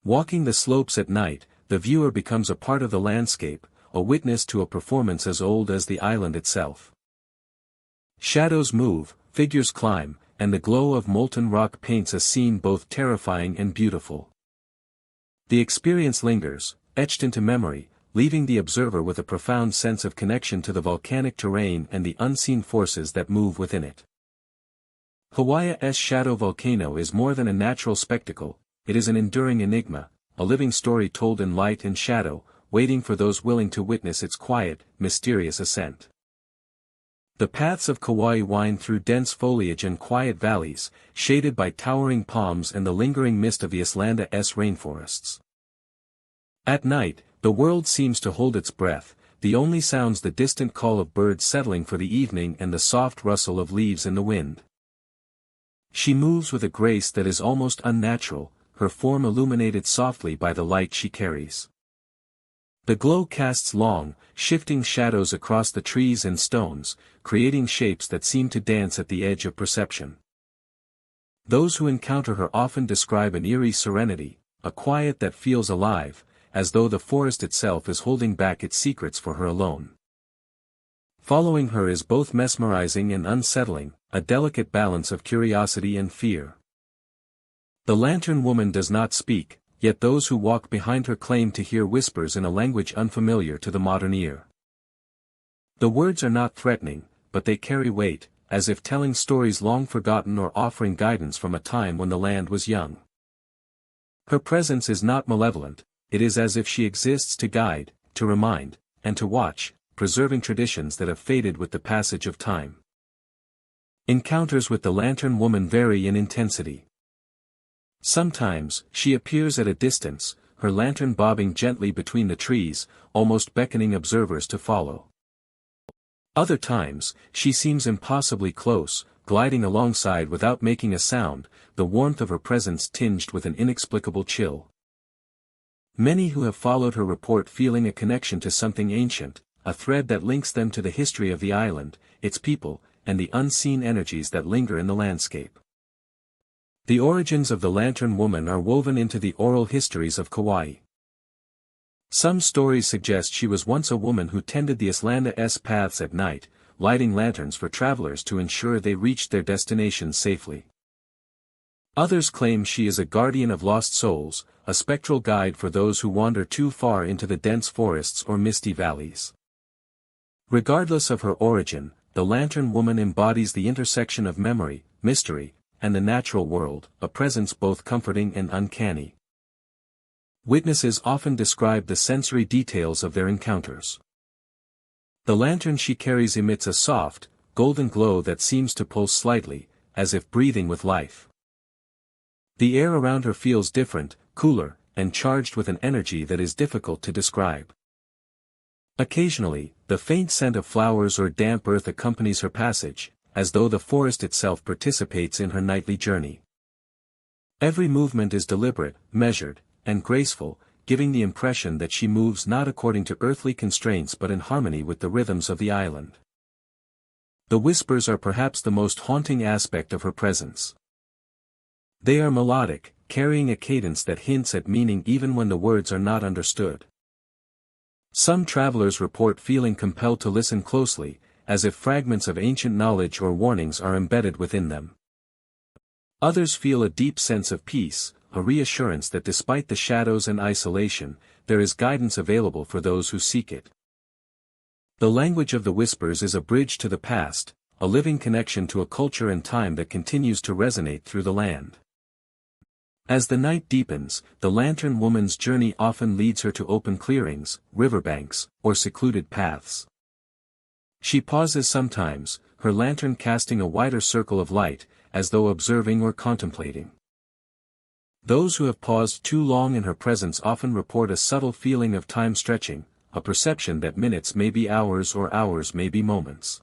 Walking the slopes at night, the viewer becomes a part of the landscape, a witness to a performance as old as the island itself. Shadows move, figures climb, and the glow of molten rock paints a scene both terrifying and beautiful. The experience lingers, etched into memory, leaving the observer with a profound sense of connection to the volcanic terrain and the unseen forces that move within it. Hawaii's shadow volcano is more than a natural spectacle, it is an enduring enigma, a living story told in light and shadow, waiting for those willing to witness its quiet, mysterious ascent. The paths of Kauai wind through dense foliage and quiet valleys, shaded by towering palms and the lingering mist of the Islanda's rainforests. At night, the world seems to hold its breath, the only sounds the distant call of birds settling for the evening and the soft rustle of leaves in the wind. She moves with a grace that is almost unnatural, her form illuminated softly by the light she carries. The glow casts long, shifting shadows across the trees and stones, creating shapes that seem to dance at the edge of perception. Those who encounter her often describe an eerie serenity, a quiet that feels alive, as though the forest itself is holding back its secrets for her alone. Following her is both mesmerizing and unsettling, a delicate balance of curiosity and fear. The lantern woman does not speak, yet those who walk behind her claim to hear whispers in a language unfamiliar to the modern ear. The words are not threatening, but they carry weight, as if telling stories long forgotten or offering guidance from a time when the land was young. Her presence is not malevolent, it is as if she exists to guide, to remind, and to watch, preserving traditions that have faded with the passage of time. Encounters with the lantern woman vary in intensity. Sometimes, she appears at a distance, her lantern bobbing gently between the trees, almost beckoning observers to follow. Other times, she seems impossibly close, gliding alongside without making a sound, the warmth of her presence tinged with an inexplicable chill. Many who have followed her report feeling a connection to something ancient, a thread that links them to the history of the island, its people, and the unseen energies that linger in the landscape. The origins of the lantern woman are woven into the oral histories of Kauai. Some stories suggest she was once a woman who tended the Islanda's paths at night, lighting lanterns for travelers to ensure they reached their destinations safely. Others claim she is a guardian of lost souls, a spectral guide for those who wander too far into the dense forests or misty valleys. Regardless of her origin, the lantern woman embodies the intersection of memory, mystery, and the natural world, a presence both comforting and uncanny. Witnesses often describe the sensory details of their encounters. The lantern she carries emits a soft, golden glow that seems to pulse slightly, as if breathing with life. The air around her feels different, cooler, and charged with an energy that is difficult to describe. Occasionally, the faint scent of flowers or damp earth accompanies her passage, as though the forest itself participates in her nightly journey. Every movement is deliberate, measured, and graceful, giving the impression that she moves not according to earthly constraints but in harmony with the rhythms of the island. The whispers are perhaps the most haunting aspect of her presence. They are melodic, carrying a cadence that hints at meaning even when the words are not understood. Some travelers report feeling compelled to listen closely, as if fragments of ancient knowledge or warnings are embedded within them. Others feel a deep sense of peace, a reassurance that despite the shadows and isolation, there is guidance available for those who seek it. The language of the whispers is a bridge to the past, a living connection to a culture and time that continues to resonate through the land. As the night deepens, the lantern woman's journey often leads her to open clearings, riverbanks, or secluded paths. She pauses sometimes, her lantern casting a wider circle of light, as though observing or contemplating. Those who have paused too long in her presence often report a subtle feeling of time stretching, a perception that minutes may be hours or hours may be moments.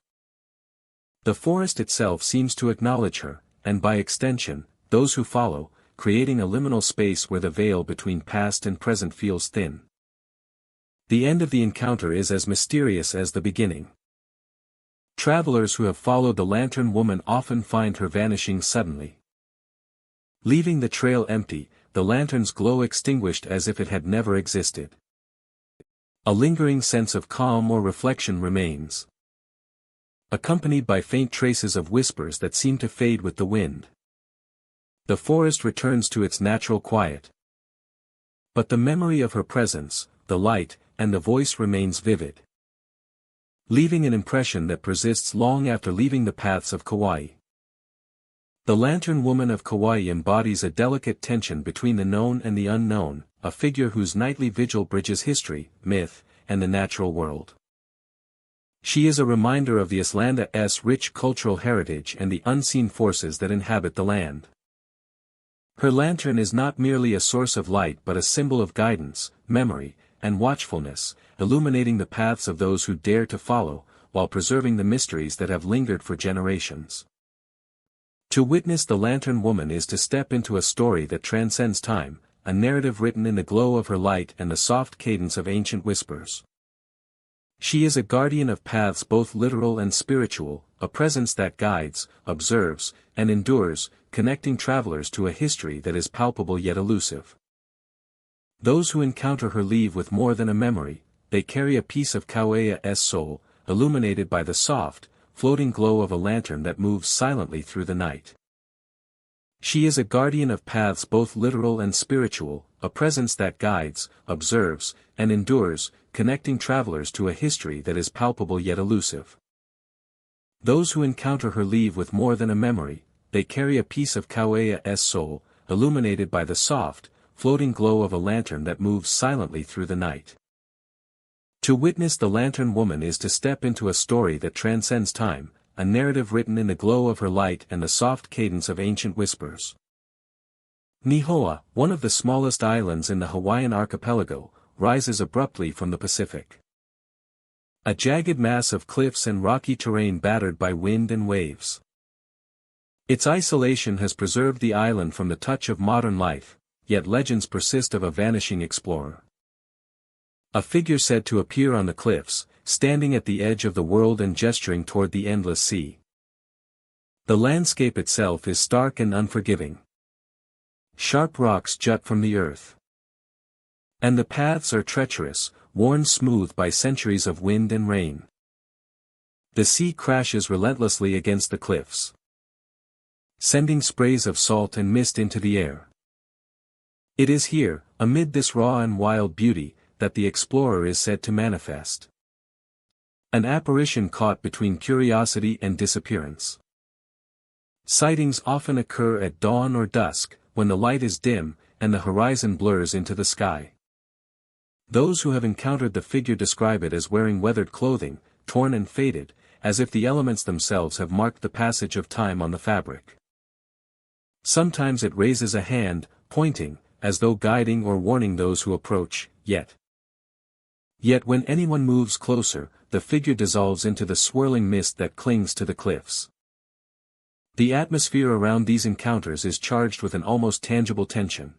The forest itself seems to acknowledge her, and by extension, those who follow, creating a liminal space where the veil between past and present feels thin. The end of the encounter is as mysterious as the beginning. Travelers who have followed the lantern woman often find her vanishing suddenly. Leaving the trail empty, the lantern's glow extinguished as if it had never existed. A lingering sense of calm or reflection remains, accompanied by faint traces of whispers that seem to fade with the wind. The forest returns to its natural quiet. But the memory of her presence, the light, and the voice remains vivid, leaving an impression that persists long after leaving the paths of Kauai. The Lantern Woman of Kauai embodies a delicate tension between the known and the unknown, a figure whose nightly vigil bridges history, myth, and the natural world. She is a reminder of the Islanda's rich cultural heritage and the unseen forces that inhabit the land. Her lantern is not merely a source of light but a symbol of guidance, memory, and watchfulness, illuminating the paths of those who dare to follow, while preserving the mysteries that have lingered for generations. To witness the Lantern Woman is to step into a story that transcends time, a narrative written in the glow of her light and the soft cadence of ancient whispers. She is a guardian of paths both literal and spiritual, a presence that guides, observes, and endures, connecting travelers to a history that is palpable yet elusive. Those who encounter her leave with more than a memory, they carry a piece of Kauai's soul, illuminated by the soft, floating glow of a lantern that moves silently through the night. She is a guardian of paths both literal and spiritual, a presence that guides, observes, and endures, connecting travelers to a history that is palpable yet elusive. Those who encounter her leave with more than a memory, they carry a piece of Kauai's soul, illuminated by the soft, floating glow of a lantern that moves silently through the night. To witness the Lantern Woman is to step into a story that transcends time, a narrative written in the glow of her light and the soft cadence of ancient whispers. Nihoa, one of the smallest islands in the Hawaiian archipelago, rises abruptly from the Pacific. A jagged mass of cliffs and rocky terrain battered by wind and waves. Its isolation has preserved the island from the touch of modern life, yet legends persist of a vanishing explorer. A figure said to appear on the cliffs, standing at the edge of the world and gesturing toward the endless sea. The landscape itself is stark and unforgiving. Sharp rocks jut from the earth. And the paths are treacherous, worn smooth by centuries of wind and rain. The sea crashes relentlessly against the cliffs, sending sprays of salt and mist into the air. It is here, amid this raw and wild beauty, that the explorer is said to manifest. An apparition caught between curiosity and disappearance. Sightings often occur at dawn or dusk, when the light is dim, and the horizon blurs into the sky. Those who have encountered the figure describe it as wearing weathered clothing, torn and faded, as if the elements themselves have marked the passage of time on the fabric. Sometimes it raises a hand, pointing, as though guiding or warning those who approach, yet when anyone moves closer, the figure dissolves into the swirling mist that clings to the cliffs. The atmosphere around these encounters is charged with an almost tangible tension.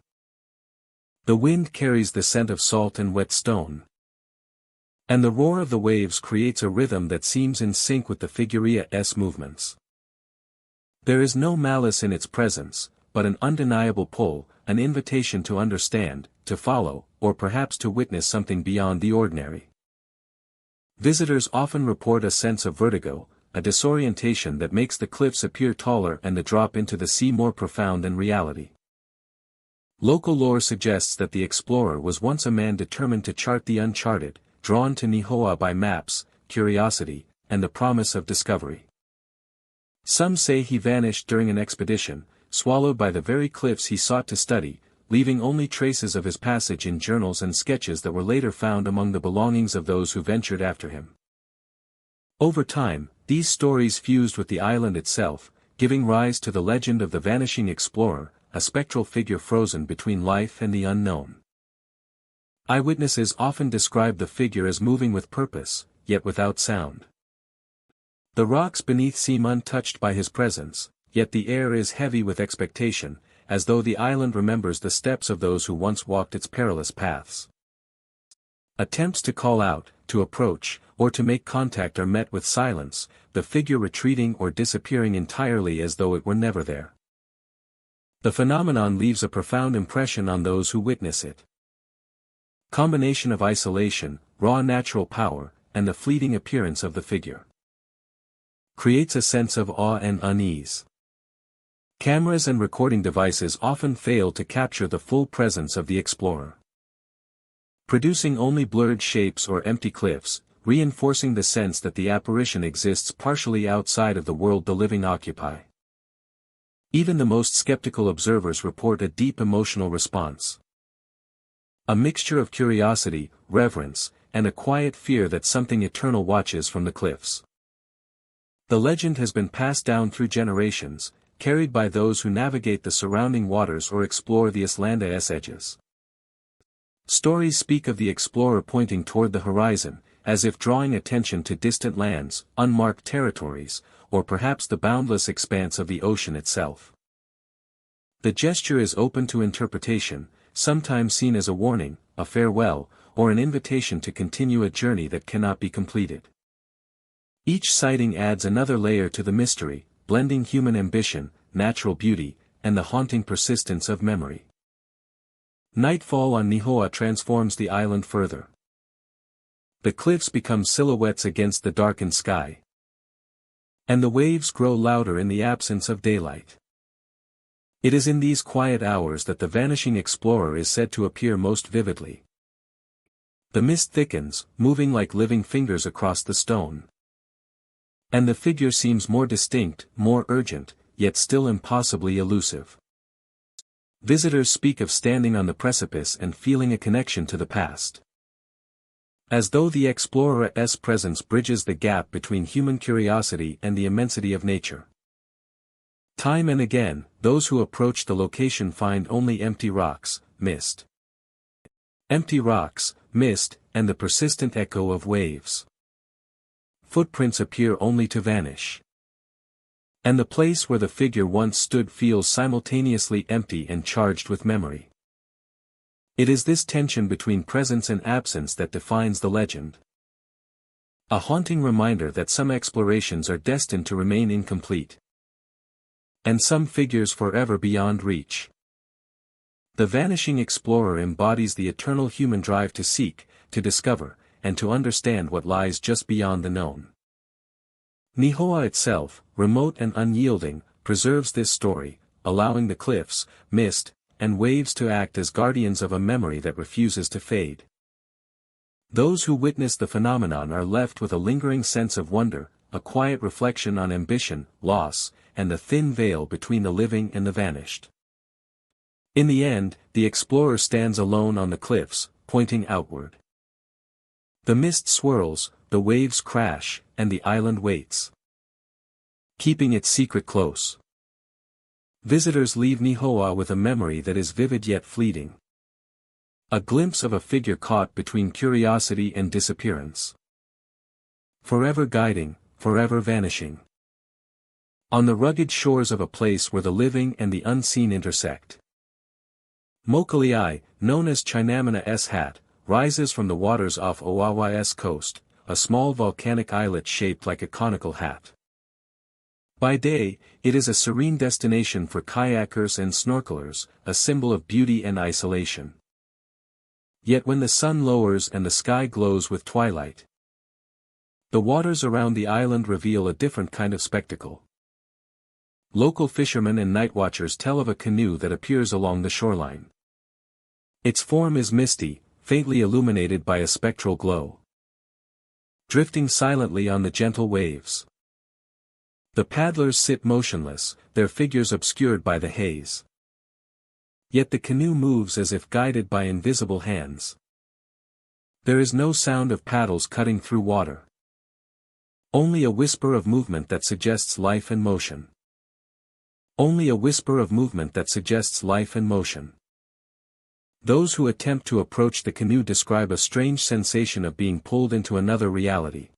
The wind carries the scent of salt and wet stone, and the roar of the waves creates a rhythm that seems in sync with the figure's movements. There is no malice in its presence, but an undeniable pull, an invitation to understand, to follow, or perhaps to witness something beyond the ordinary. Visitors often report a sense of vertigo, a disorientation that makes the cliffs appear taller and the drop into the sea more profound than reality. Local lore suggests that the explorer was once a man determined to chart the uncharted, drawn to Nihoa by maps, curiosity, and the promise of discovery. Some say he vanished during an expedition, swallowed by the very cliffs he sought to study, leaving only traces of his passage in journals and sketches that were later found among the belongings of those who ventured after him. Over time, these stories fused with the island itself, giving rise to the legend of the vanishing explorer, a spectral figure frozen between life and the unknown. Eyewitnesses often describe the figure as moving with purpose, yet without sound. The rocks beneath seem untouched by his presence, yet the air is heavy with expectation, as though the island remembers the steps of those who once walked its perilous paths. Attempts to call out, to approach, or to make contact are met with silence, the figure retreating or disappearing entirely as though it were never there. The phenomenon leaves a profound impression on those who witness it. Combination of isolation, raw natural power, and the fleeting appearance of the figure creates a sense of awe and unease. Cameras and recording devices often fail to capture the full presence of the explorer, producing only blurred shapes or empty cliffs, reinforcing the sense that the apparition exists partially outside of the world the living occupy. Even the most skeptical observers report a deep emotional response. A mixture of curiosity, reverence, and a quiet fear that something eternal watches from the cliffs. The legend has been passed down through generations, carried by those who navigate the surrounding waters or explore the Iceland's edges. Stories speak of the explorer pointing toward the horizon, as if drawing attention to distant lands, unmarked territories, or perhaps the boundless expanse of the ocean itself. The gesture is open to interpretation, sometimes seen as a warning, a farewell, or an invitation to continue a journey that cannot be completed. Each sighting adds another layer to the mystery, blending human ambition, natural beauty, and the haunting persistence of memory. Nightfall on Nihoa transforms the island further. The cliffs become silhouettes against the darkened sky, and the waves grow louder in the absence of daylight. It is in these quiet hours that the vanishing explorer is said to appear most vividly. The mist thickens, moving like living fingers across the stone. And the figure seems more distinct, more urgent, yet still impossibly elusive. Visitors speak of standing on the precipice and feeling a connection to the past, as though the explorer's presence bridges the gap between human curiosity and the immensity of nature. Time and again, those who approach the location find only empty rocks, mist. Empty rocks, mist, and the persistent echo of waves. Footprints appear only to vanish. And the place where the figure once stood feels simultaneously empty and charged with memory. It is this tension between presence and absence that defines the legend. A haunting reminder that some explorations are destined to remain incomplete, and some figures forever beyond reach. The vanishing explorer embodies the eternal human drive to seek, to discover, and to understand what lies just beyond the known. Nihoa itself, remote and unyielding, preserves this story, allowing the cliffs, mist, and waves to act as guardians of a memory that refuses to fade. Those who witness the phenomenon are left with a lingering sense of wonder, a quiet reflection on ambition, loss, and the thin veil between the living and the vanished. In the end, the explorer stands alone on the cliffs, pointing outward. The mist swirls, the waves crash, and the island waits, keeping its secret close. Visitors leave Nihoa with a memory that is vivid yet fleeting. A glimpse of a figure caught between curiosity and disappearance. Forever guiding, forever vanishing. On the rugged shores of a place where the living and the unseen intersect. Mokule'i, known as Chinamana's Hat, rises from the waters off Oahu's coast, a small volcanic islet shaped like a conical hat. By day, it is a serene destination for kayakers and snorkelers, a symbol of beauty and isolation. Yet when the sun lowers and the sky glows with twilight, the waters around the island reveal a different kind of spectacle. Local fishermen and nightwatchers tell of a canoe that appears along the shoreline. Its form is misty, faintly illuminated by a spectral glow. drifting silently on the gentle waves. The paddlers sit motionless, their figures obscured by the haze. Yet the canoe moves as if guided by invisible hands. There is no sound of paddles cutting through water. Only a whisper of movement that suggests life and motion. Only a whisper of movement that suggests life and motion. Those who attempt to approach the canoe describe a strange sensation of being pulled into another reality.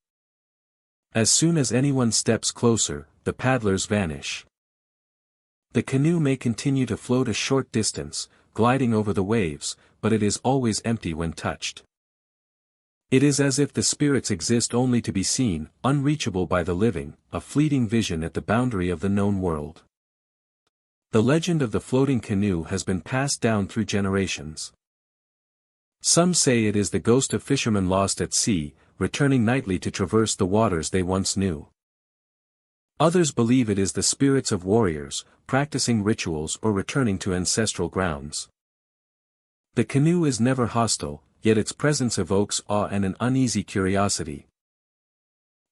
As soon as anyone steps closer, the paddlers vanish. The canoe may continue to float a short distance, gliding over the waves, but it is always empty when touched. It is as if the spirits exist only to be seen, unreachable by the living, a fleeting vision at the boundary of the known world. The legend of the floating canoe has been passed down through generations. Some say it is the ghost of fishermen lost at sea, returning nightly to traverse the waters they once knew. Others believe it is the spirits of warriors, practicing rituals or returning to ancestral grounds. The canoe is never hostile, yet its presence evokes awe and an uneasy curiosity.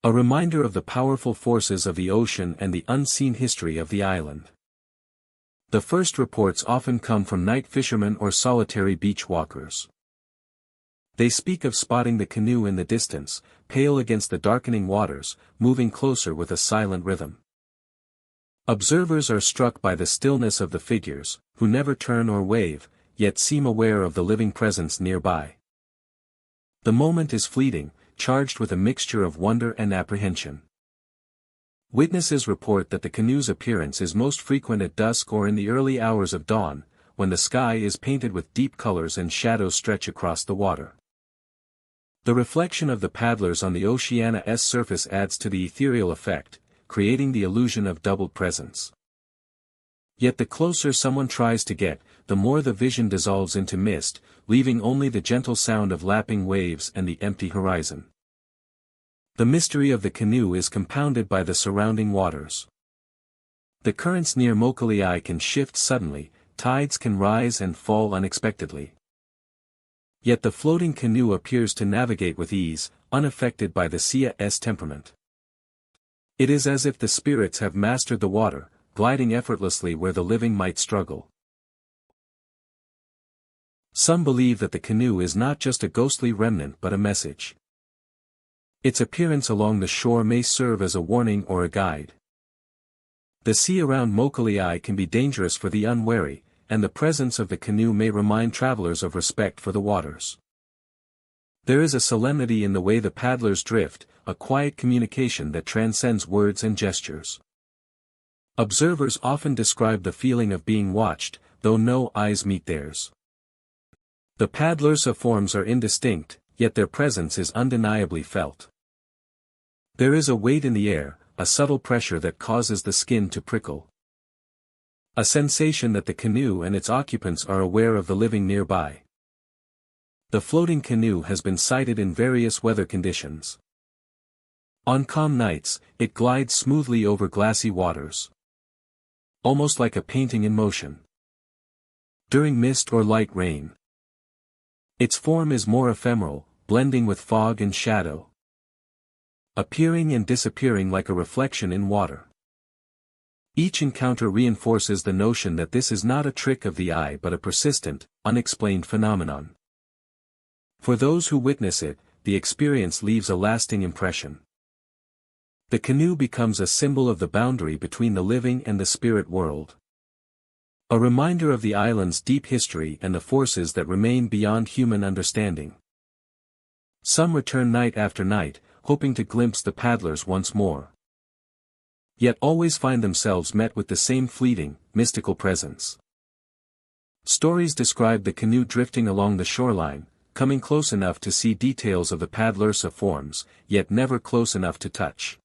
A reminder of the powerful forces of the ocean and the unseen history of the island. The first reports often come from night fishermen or solitary beach walkers. They speak of spotting the canoe in the distance, pale against the darkening waters, moving closer with a silent rhythm. Observers are struck by the stillness of the figures, who never turn or wave, yet seem aware of the living presence nearby. The moment is fleeting, charged with a mixture of wonder and apprehension. Witnesses report that the canoe's appearance is most frequent at dusk or in the early hours of dawn, when the sky is painted with deep colors and shadows stretch across the water. The reflection of the paddlers on the oceana's surface adds to the ethereal effect, creating the illusion of double presence. Yet the closer someone tries to get, the more the vision dissolves into mist, leaving only the gentle sound of lapping waves and the empty horizon. The mystery of the canoe is compounded by the surrounding waters. The currents near Mokolii can shift suddenly, tides can rise and fall unexpectedly. Yet the floating canoe appears to navigate with ease, unaffected by the sea's temperament. It is as if the spirits have mastered the water, gliding effortlessly where the living might struggle. Some believe that the canoe is not just a ghostly remnant but a message. Its appearance along the shore may serve as a warning or a guide. The sea around Mokolii can be dangerous for the unwary, and the presence of the canoe may remind travelers of respect for the waters. There is a solemnity in the way the paddlers drift, a quiet communication that transcends words and gestures. Observers often describe the feeling of being watched, though no eyes meet theirs. The paddlers' forms are indistinct, yet their presence is undeniably felt. There is a weight in the air, a subtle pressure that causes the skin to prickle. A sensation that the canoe and its occupants are aware of the living nearby. The floating canoe has been sighted in various weather conditions. On calm nights, it glides smoothly over glassy waters. Almost like a painting in motion. During mist or light rain, its form is more ephemeral, blending with fog and shadow. Appearing and disappearing like a reflection in water. Each encounter reinforces the notion that this is not a trick of the eye but a persistent, unexplained phenomenon. For those who witness it, the experience leaves a lasting impression. The canoe becomes a symbol of the boundary between the living and the spirit world. A reminder of the island's deep history and the forces that remain beyond human understanding. Some return night after night, hoping to glimpse the paddlers once more. Yet always find themselves met with the same fleeting, mystical presence. Stories describe the canoe drifting along the shoreline, coming close enough to see details of the paddlers' forms, yet never close enough to touch.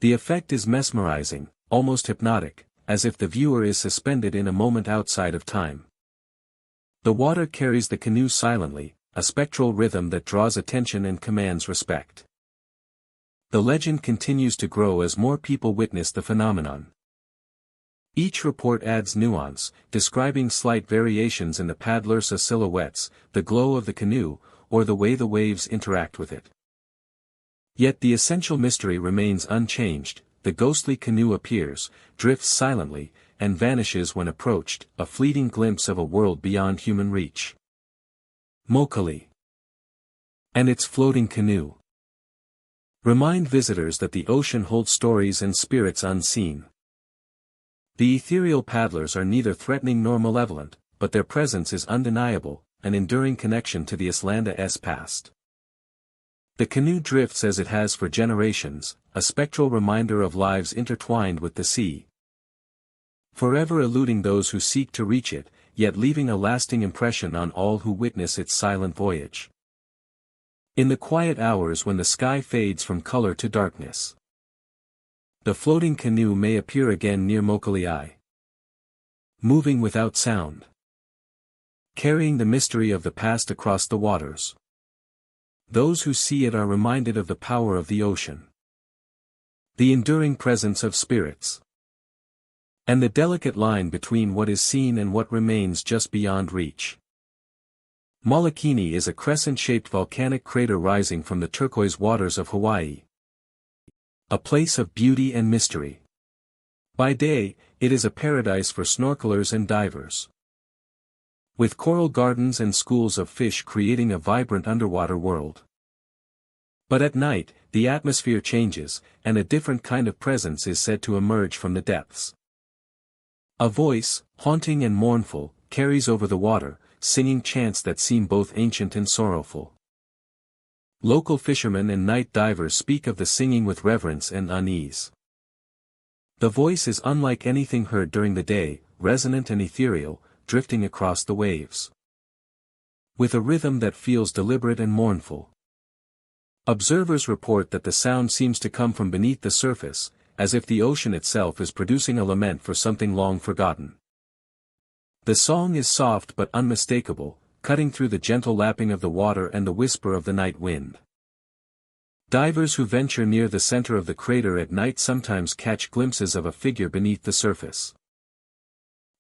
The effect is mesmerizing, almost hypnotic, as if the viewer is suspended in a moment outside of time. The water carries the canoe silently, a spectral rhythm that draws attention and commands respect. The legend continues to grow as more people witness the phenomenon. Each report adds nuance, describing slight variations in the paddlers' silhouettes, the glow of the canoe, or the way the waves interact with it. Yet the essential mystery remains unchanged. The ghostly canoe appears, drifts silently, and vanishes when approached, a fleeting glimpse of a world beyond human reach. Mokali and its floating canoe remind visitors that the ocean holds stories and spirits unseen. The ethereal paddlers are neither threatening nor malevolent, but their presence is undeniable, an enduring connection to the Islanda's past. The canoe drifts as it has for generations, a spectral reminder of lives intertwined with the sea, forever eluding those who seek to reach it, yet leaving a lasting impression on all who witness its silent voyage. In the quiet hours when the sky fades from color to darkness, the floating canoe may appear again near Mokali, moving without sound, carrying the mystery of the past across the waters. Those who see it are reminded of the power of the ocean, the enduring presence of spirits, and the delicate line between what is seen and what remains just beyond reach. Molokini is a crescent-shaped volcanic crater rising from the turquoise waters of Hawaii, a place of beauty and mystery. By day, it is a paradise for snorkelers and divers, with coral gardens and schools of fish creating a vibrant underwater world. But at night, the atmosphere changes, and a different kind of presence is said to emerge from the depths. A voice, haunting and mournful, carries over the water, singing chants that seem both ancient and sorrowful. Local fishermen and night divers speak of the singing with reverence and unease. The voice is unlike anything heard during the day, resonant and ethereal, drifting across the waves, with a rhythm that feels deliberate and mournful. Observers report that the sound seems to come from beneath the surface, as if the ocean itself is producing a lament for something long forgotten. The song is soft but unmistakable, cutting through the gentle lapping of the water and the whisper of the night wind. Divers who venture near the center of the crater at night sometimes catch glimpses of a figure beneath the surface.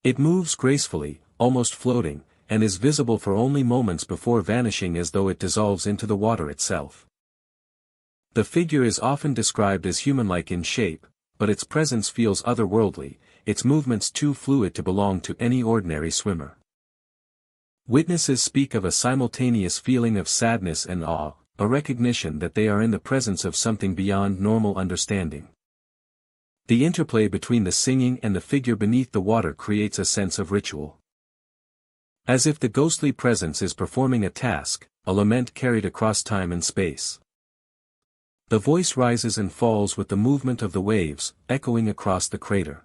It moves gracefully, almost floating, and is visible for only moments before vanishing as though it dissolves into the water itself. The figure is often described as human-like in shape, but its presence feels otherworldly, its movements too fluid to belong to any ordinary swimmer. Witnesses speak of a simultaneous feeling of sadness and awe, a recognition that they are in the presence of something beyond normal understanding. The interplay between the singing and the figure beneath the water creates a sense of ritual. As if the ghostly presence is performing a task, a lament carried across time and space. The voice rises and falls with the movement of the waves, echoing across the crater,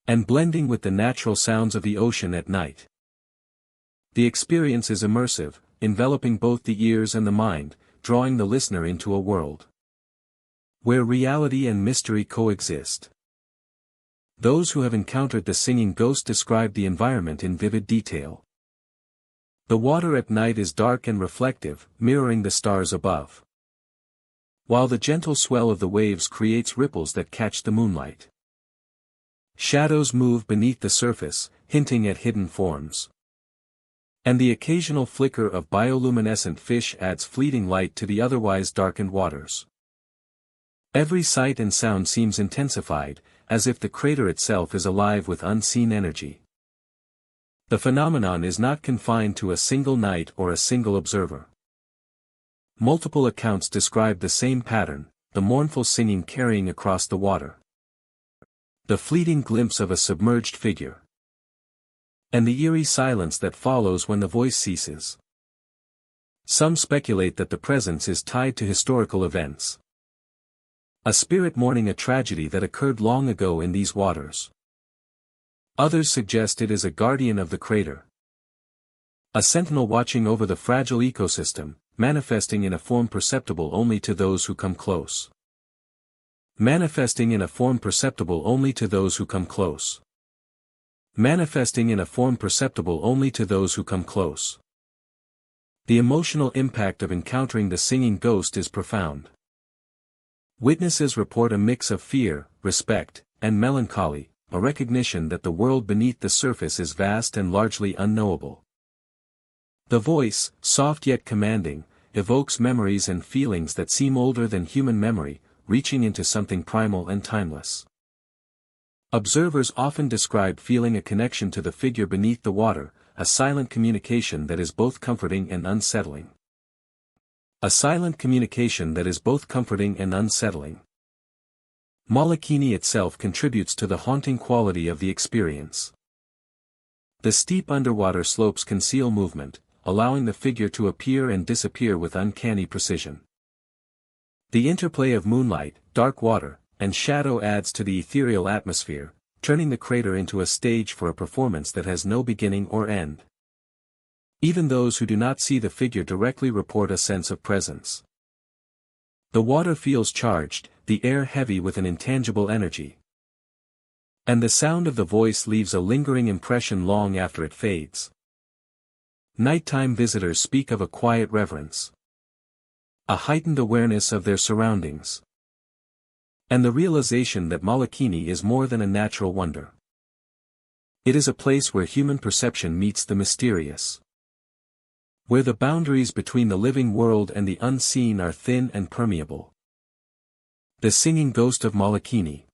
and blending with the natural sounds of the ocean at night. The experience is immersive, enveloping both the ears and the mind, drawing the listener into a world where reality and mystery coexist. Those who have encountered the singing ghost describe the environment in vivid detail. The water at night is dark and reflective, mirroring the stars above, while the gentle swell of the waves creates ripples that catch the moonlight. Shadows move beneath the surface, hinting at hidden forms, and the occasional flicker of bioluminescent fish adds fleeting light to the otherwise darkened waters. Every sight and sound seems intensified, as if the crater itself is alive with unseen energy. The phenomenon is not confined to a single night or a single observer. Multiple accounts describe the same pattern, the mournful singing carrying across the water, the fleeting glimpse of a submerged figure, and the eerie silence that follows when the voice ceases. Some speculate that the presence is tied to historical events, a spirit mourning a tragedy that occurred long ago in these waters. Others suggest it is a guardian of the crater, a sentinel watching over the fragile ecosystem, manifesting in a form perceptible only to those who come close. Manifesting in a form perceptible only to those who come close. Manifesting in a form perceptible only to those who come close. The emotional impact of encountering the singing ghost is profound. Witnesses report a mix of fear, respect, and melancholy, a recognition that the world beneath the surface is vast and largely unknowable. The voice, soft yet commanding, evokes memories and feelings that seem older than human memory, reaching into something primal and timeless. Observers often describe feeling a connection to the figure beneath the water, a silent communication that is both comforting and unsettling. A silent communication that is both comforting and unsettling. Molokini itself contributes to the haunting quality of the experience. The steep underwater slopes conceal movement, allowing the figure to appear and disappear with uncanny precision. The interplay of moonlight, dark water, and shadow adds to the ethereal atmosphere, turning the crater into a stage for a performance that has no beginning or end. Even those who do not see the figure directly report a sense of presence. The water feels charged, the air heavy with an intangible energy. And the sound of the voice leaves a lingering impression long after it fades. Nighttime visitors speak of a quiet reverence. A heightened awareness of their surroundings. And the realization that Molokini is more than a natural wonder. It is a place where human perception meets the mysterious. Where the boundaries between the living world and the unseen are thin and permeable. The singing ghost of Molokini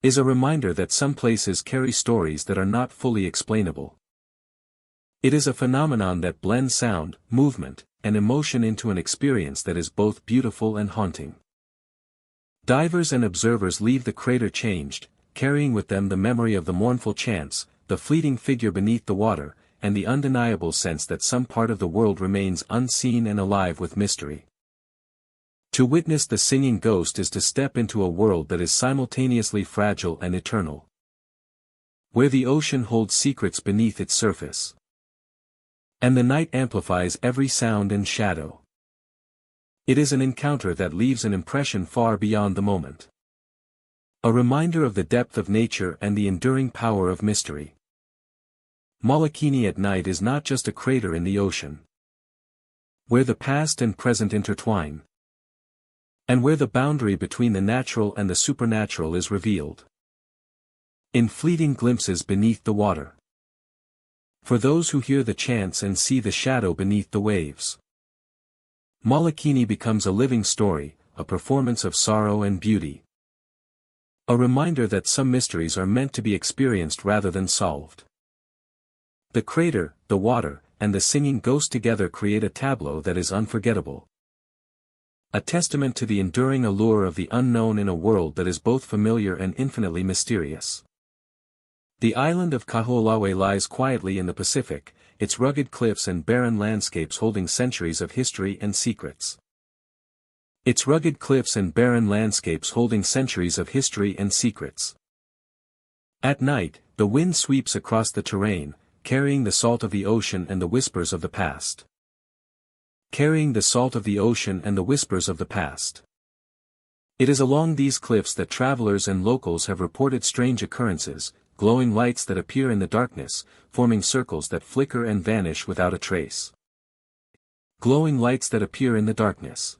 is a reminder that some places carry stories that are not fully explainable. It is a phenomenon that blends sound, movement, and emotion into an experience that is both beautiful and haunting. Divers and observers leave the crater changed, carrying with them the memory of the mournful chants, the fleeting figure beneath the water, and the undeniable sense that some part of the world remains unseen and alive with mystery. To witness the singing ghost is to step into a world that is simultaneously fragile and eternal. Where the ocean holds secrets beneath its surface. And the night amplifies every sound and shadow. It is an encounter that leaves an impression far beyond the moment. A reminder of the depth of nature and the enduring power of mystery. Molokini at night is not just a crater in the ocean. Where the past and present intertwine. And where the boundary between the natural and the supernatural is revealed. In fleeting glimpses beneath the water. For those who hear the chants and see the shadow beneath the waves. Molokini becomes a living story, a performance of sorrow and beauty. A reminder that some mysteries are meant to be experienced rather than solved. The crater, the water, and the singing ghost together create a tableau that is unforgettable. A testament to the enduring allure of the unknown in a world that is both familiar and infinitely mysterious. The island of Kahoolawe lies quietly in the Pacific, its rugged cliffs and barren landscapes holding centuries of history and secrets. Its rugged cliffs and barren landscapes holding centuries of history and secrets. At night, the wind sweeps across the terrain, carrying the salt of the ocean and the whispers of the past. Carrying the salt of the ocean and the whispers of the past. It is along these cliffs that travelers and locals have reported strange occurrences, glowing lights that appear in the darkness, forming circles that flicker and vanish without a trace. Glowing lights that appear in the darkness.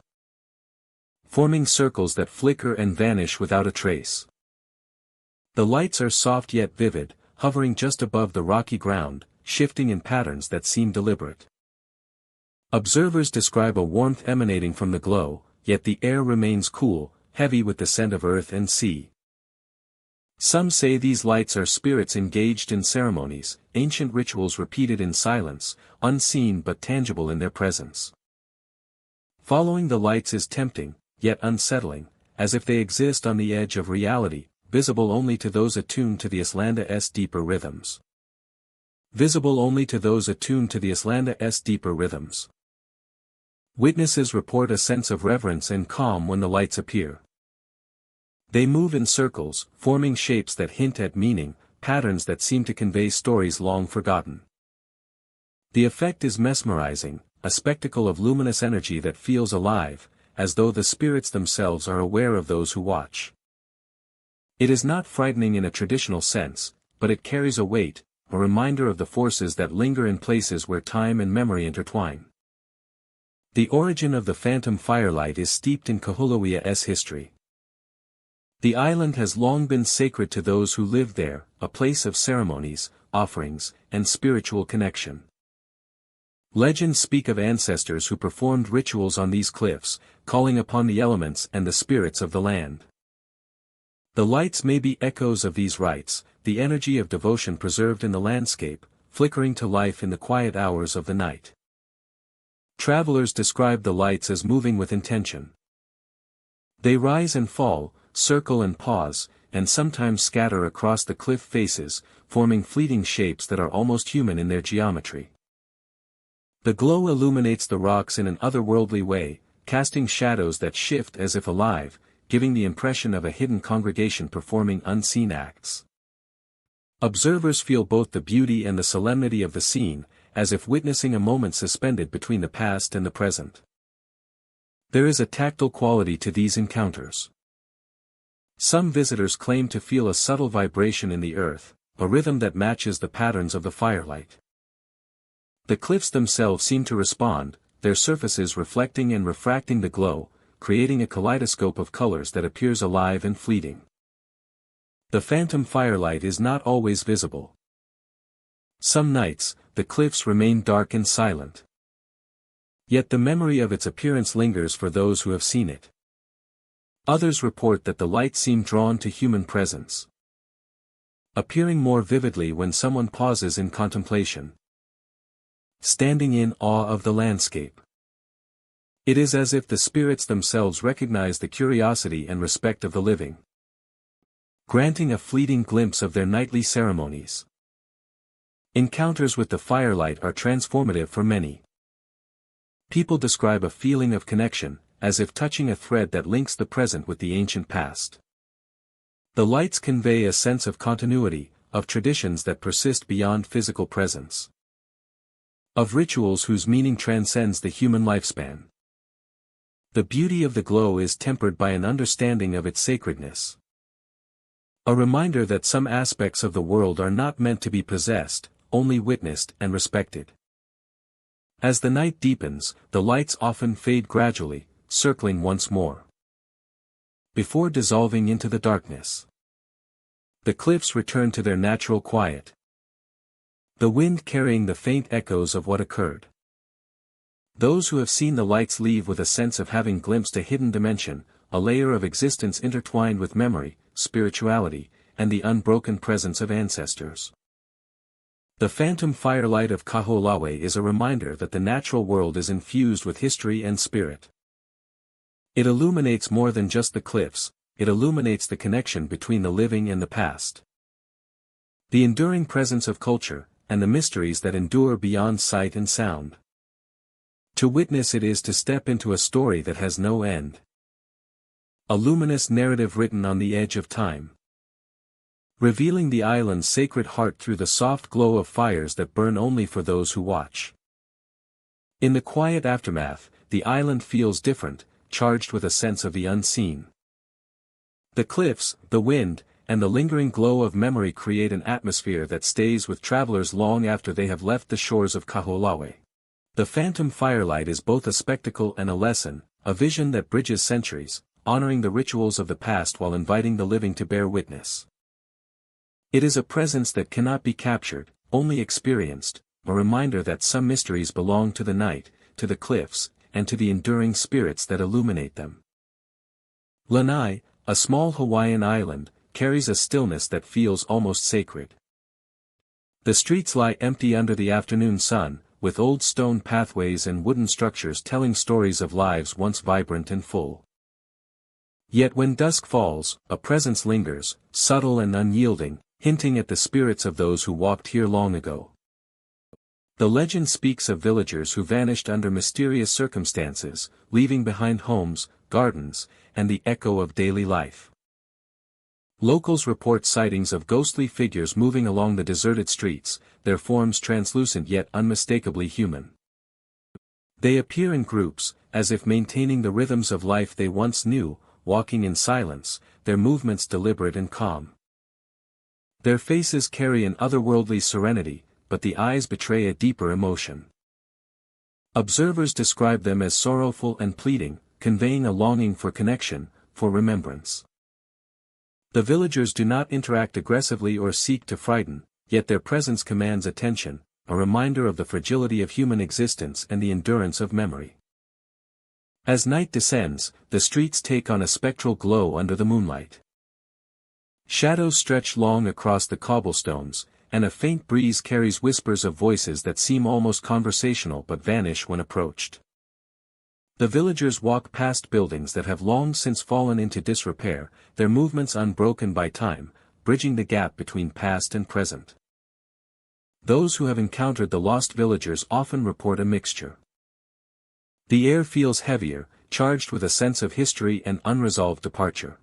Forming circles that flicker and vanish without a trace. The lights are soft yet vivid, hovering just above the rocky ground, shifting in patterns that seem deliberate. Observers describe a warmth emanating from the glow, yet the air remains cool, heavy with the scent of earth and sea. Some say these lights are spirits engaged in ceremonies, ancient rituals repeated in silence, unseen but tangible in their presence. Following the lights is tempting, yet unsettling, as if they exist on the edge of reality, visible only to those attuned to the Islanda's deeper rhythms. Visible only to those attuned to the Islanda's deeper rhythms. Witnesses report a sense of reverence and calm when the lights appear. They move in circles, forming shapes that hint at meaning, patterns that seem to convey stories long forgotten. The effect is mesmerizing, a spectacle of luminous energy that feels alive, as though the spirits themselves are aware of those who watch. It is not frightening in a traditional sense, but it carries a weight, a reminder of the forces that linger in places where time and memory intertwine. The origin of the phantom firelight is steeped in Kahoolawea's history. The island has long been sacred to those who lived there, a place of ceremonies, offerings, and spiritual connection. Legends speak of ancestors who performed rituals on these cliffs, calling upon the elements and the spirits of the land. The lights may be echoes of these rites, the energy of devotion preserved in the landscape, flickering to life in the quiet hours of the night. Travelers describe the lights as moving with intention. They rise and fall, circle and pause, and sometimes scatter across the cliff faces, forming fleeting shapes that are almost human in their geometry. The glow illuminates the rocks in an otherworldly way, casting shadows that shift as if alive, giving the impression of a hidden congregation performing unseen acts. Observers feel both the beauty and the solemnity of the scene, as if witnessing a moment suspended between the past and the present. There is a tactile quality to these encounters. Some visitors claim to feel a subtle vibration in the earth, a rhythm that matches the patterns of the firelight. The cliffs themselves seem to respond, their surfaces reflecting and refracting the glow, creating a kaleidoscope of colors that appears alive and fleeting. The phantom firelight is not always visible. Some nights, the cliffs remain dark and silent. Yet the memory of its appearance lingers for those who have seen it. Others report that the lights seem drawn to human presence, appearing more vividly when someone pauses in contemplation, standing in awe of the landscape. It is as if the spirits themselves recognize the curiosity and respect of the living, granting a fleeting glimpse of their nightly ceremonies. Encounters with the firelight are transformative for many. People describe a feeling of connection, as if touching a thread that links the present with the ancient past. The lights convey a sense of continuity, of traditions that persist beyond physical presence, of rituals whose meaning transcends the human lifespan. The beauty of the glow is tempered by an understanding of its sacredness. A reminder that some aspects of the world are not meant to be possessed, only witnessed and respected. As the night deepens, the lights often fade gradually, circling once more, before dissolving into the darkness. The cliffs return to their natural quiet, the wind carrying the faint echoes of what occurred. Those who have seen the lights leave with a sense of having glimpsed a hidden dimension, a layer of existence intertwined with memory, spirituality, and the unbroken presence of ancestors. The phantom firelight of Kahoolawe is a reminder that the natural world is infused with history and spirit. It illuminates more than just the cliffs, it illuminates the connection between the living and the past, the enduring presence of culture, and the mysteries that endure beyond sight and sound. To witness it is to step into a story that has no end. A luminous narrative written on the edge of time, revealing the island's sacred heart through the soft glow of fires that burn only for those who watch. In the quiet aftermath, the island feels different, charged with a sense of the unseen. The cliffs, the wind, and the lingering glow of memory create an atmosphere that stays with travelers long after they have left the shores of Kahoolawe. The phantom firelight is both a spectacle and a lesson, a vision that bridges centuries, honoring the rituals of the past while inviting the living to bear witness. It is a presence that cannot be captured, only experienced, a reminder that some mysteries belong to the night, to the cliffs, and to the enduring spirits that illuminate them. Lanai, a small Hawaiian island, carries a stillness that feels almost sacred. The streets lie empty under the afternoon sun, with old stone pathways and wooden structures telling stories of lives once vibrant and full. Yet when dusk falls, a presence lingers, subtle and unyielding, hinting at the spirits of those who walked here long ago. The legend speaks of villagers who vanished under mysterious circumstances, leaving behind homes, gardens, and the echo of daily life. Locals report sightings of ghostly figures moving along the deserted streets, their forms translucent yet unmistakably human. They appear in groups, as if maintaining the rhythms of life they once knew, walking in silence, their movements deliberate and calm. Their faces carry an otherworldly serenity, but the eyes betray a deeper emotion. Observers describe them as sorrowful and pleading, conveying a longing for connection, for remembrance. The villagers do not interact aggressively or seek to frighten, yet their presence commands attention, a reminder of the fragility of human existence and the endurance of memory. As night descends, the streets take on a spectral glow under the moonlight. Shadows stretch long across the cobblestones, and a faint breeze carries whispers of voices that seem almost conversational but vanish when approached. The villagers walk past buildings that have long since fallen into disrepair, their movements unbroken by time, bridging the gap between past and present. Those who have encountered the lost villagers often report a mixture. The air feels heavier, charged with a sense of history and unresolved departure.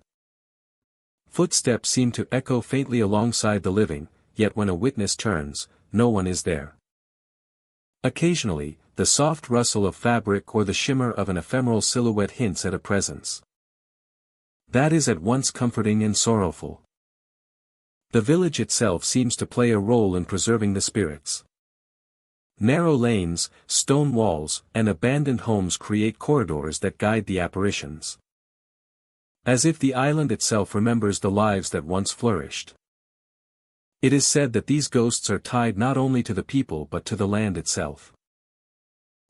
Footsteps seem to echo faintly alongside the living, yet when a witness turns, no one is there. Occasionally, the soft rustle of fabric or the shimmer of an ephemeral silhouette hints at a presence that is at once comforting and sorrowful. The village itself seems to play a role in preserving the spirits. Narrow lanes, stone walls, and abandoned homes create corridors that guide the apparitions. As if the island itself remembers the lives that once flourished. It is said that these ghosts are tied not only to the people but to the land itself,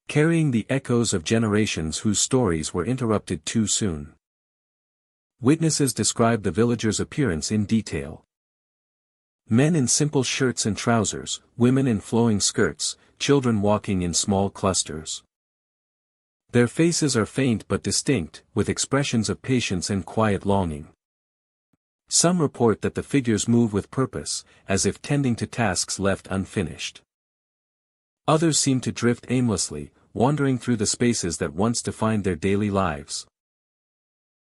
carrying the echoes of generations whose stories were interrupted too soon. Witnesses describe the villagers' appearance in detail. Men in simple shirts and trousers, women in flowing skirts, children walking in small clusters. Their faces are faint but distinct, with expressions of patience and quiet longing. Some report that the figures move with purpose, as if tending to tasks left unfinished. Others seem to drift aimlessly, wandering through the spaces that once defined their daily lives.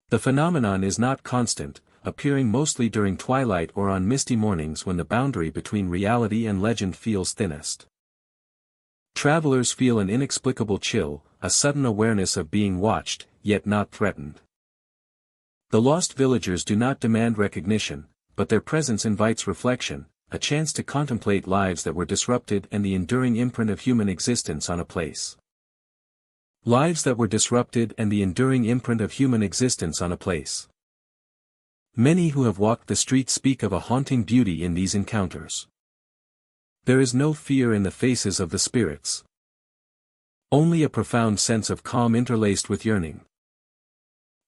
The phenomenon is not constant, appearing mostly during twilight or on misty mornings when the boundary between reality and legend feels thinnest. Travelers feel an inexplicable chill, a sudden awareness of being watched, yet not threatened. The lost villagers do not demand recognition, but their presence invites reflection, a chance to contemplate lives that were disrupted and the enduring imprint of human existence on a place. Lives that were disrupted and the enduring imprint of human existence on a place. Many who have walked the streets speak of a haunting beauty in these encounters. There is no fear in the faces of the spirits. Only a profound sense of calm interlaced with yearning.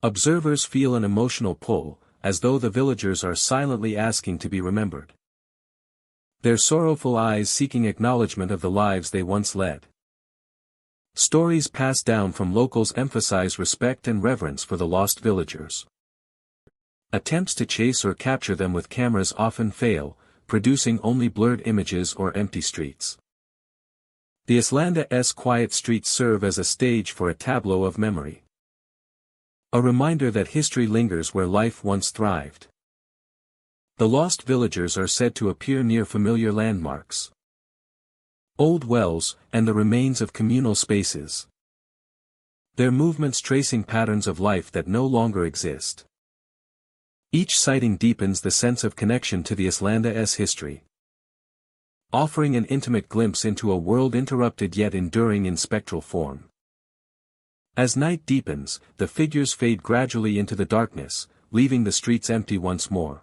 Observers feel an emotional pull, as though the villagers are silently asking to be remembered. Their sorrowful eyes seeking acknowledgement of the lives they once led. Stories passed down from locals emphasize respect and reverence for the lost villagers. Attempts to chase or capture them with cameras often fail, producing only blurred images or empty streets. The Islanda's quiet streets serve as a stage for a tableau of memory. A reminder that history lingers where life once thrived. The lost villagers are said to appear near familiar landmarks, old wells, and the remains of communal spaces. Their movements tracing patterns of life that no longer exist. Each sighting deepens the sense of connection to the Islanda's history, offering an intimate glimpse into a world interrupted yet enduring in spectral form. As night deepens, the figures fade gradually into the darkness, leaving the streets empty once more.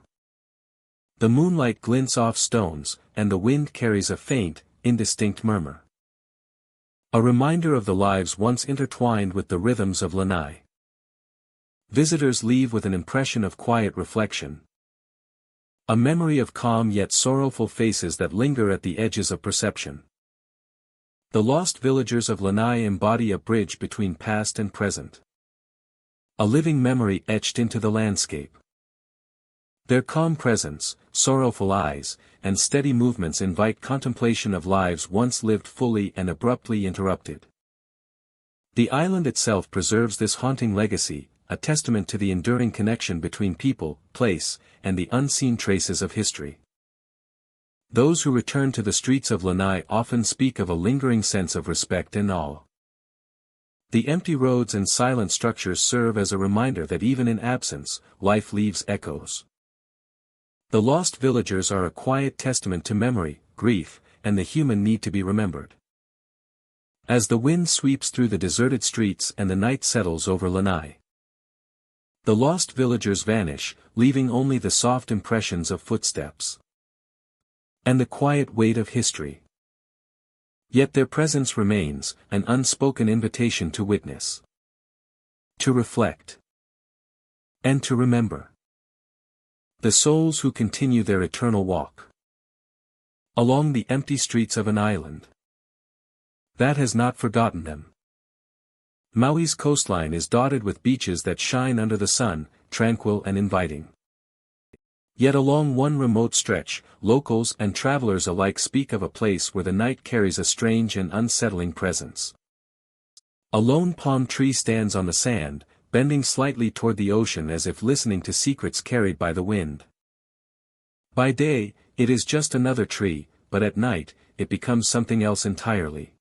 The moonlight glints off stones, and the wind carries a faint, indistinct murmur. A reminder of the lives once intertwined with the rhythms of Lanai. Visitors leave with an impression of quiet reflection. A memory of calm yet sorrowful faces that linger at the edges of perception. The lost villagers of Lanai embody a bridge between past and present. A living memory etched into the landscape. Their calm presence, sorrowful eyes, and steady movements invite contemplation of lives once lived fully and abruptly interrupted. The island itself preserves this haunting legacy, a testament to the enduring connection between people, place, and the unseen traces of history. Those who return to the streets of Lanai often speak of a lingering sense of respect and awe. The empty roads and silent structures serve as a reminder that even in absence, life leaves echoes. The lost villagers are a quiet testament to memory, grief, and the human need to be remembered. As the wind sweeps through the deserted streets and the night settles over Lanai, the lost villagers vanish, leaving only the soft impressions of footsteps and the quiet weight of history. Yet their presence remains, an unspoken invitation to witness, to reflect, and to remember. The souls who continue their eternal walk along the empty streets of an island that has not forgotten them. Maui's coastline is dotted with beaches that shine under the sun, tranquil and inviting. Yet along one remote stretch, locals and travelers alike speak of a place where the night carries a strange and unsettling presence. A lone palm tree stands on the sand, bending slightly toward the ocean as if listening to secrets carried by the wind. By day, it is just another tree, but at night, it becomes something else entirely.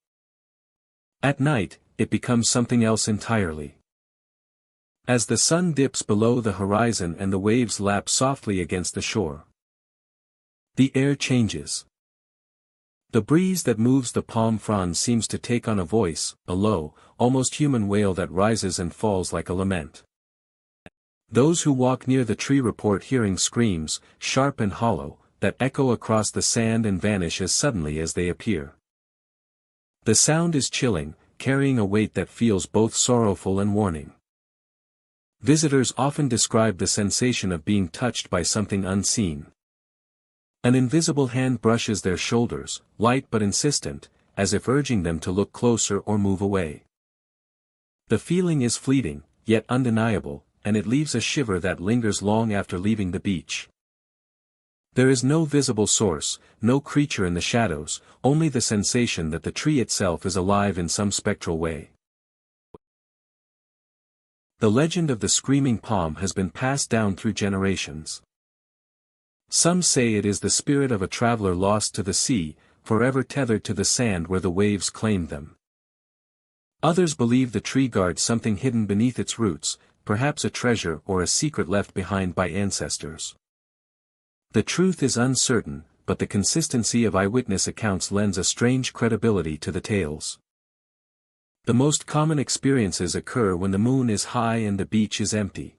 At night, it becomes something else entirely. As the sun dips below the horizon and the waves lap softly against the shore, the air changes. The breeze that moves the palm fronds seems to take on a voice, a low, almost human wail that rises and falls like a lament. Those who walk near the tree report hearing screams, sharp and hollow, that echo across the sand and vanish as suddenly as they appear. The sound is chilling, carrying a weight that feels both sorrowful and warning. Visitors often describe the sensation of being touched by something unseen. An invisible hand brushes their shoulders, light but insistent, as if urging them to look closer or move away. The feeling is fleeting, yet undeniable, and it leaves a shiver that lingers long after leaving the beach. There is no visible source, no creature in the shadows, only the sensation that the tree itself is alive in some spectral way. The legend of the screaming palm has been passed down through generations. Some say it is the spirit of a traveler lost to the sea, forever tethered to the sand where the waves claimed them. Others believe the tree guards something hidden beneath its roots, perhaps a treasure or a secret left behind by ancestors. The truth is uncertain, but the consistency of eyewitness accounts lends a strange credibility to the tales. The most common experiences occur when the moon is high and the beach is empty.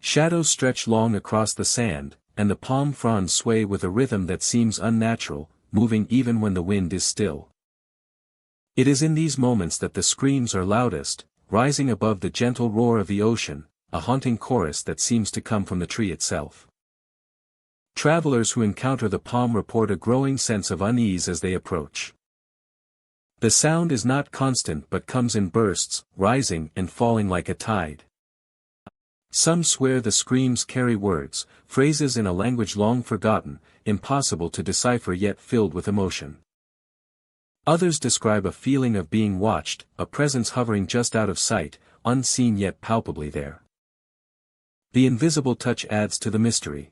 Shadows stretch long across the sand, and the palm fronds sway with a rhythm that seems unnatural, moving even when the wind is still. It is in these moments that the screams are loudest, rising above the gentle roar of the ocean, a haunting chorus that seems to come from the tree itself. Travelers who encounter the palm report a growing sense of unease as they approach. The sound is not constant but comes in bursts, rising and falling like a tide. Some swear the screams carry words, phrases in a language long forgotten, impossible to decipher yet filled with emotion. Others describe a feeling of being watched, a presence hovering just out of sight, unseen yet palpably there. The invisible touch adds to the mystery.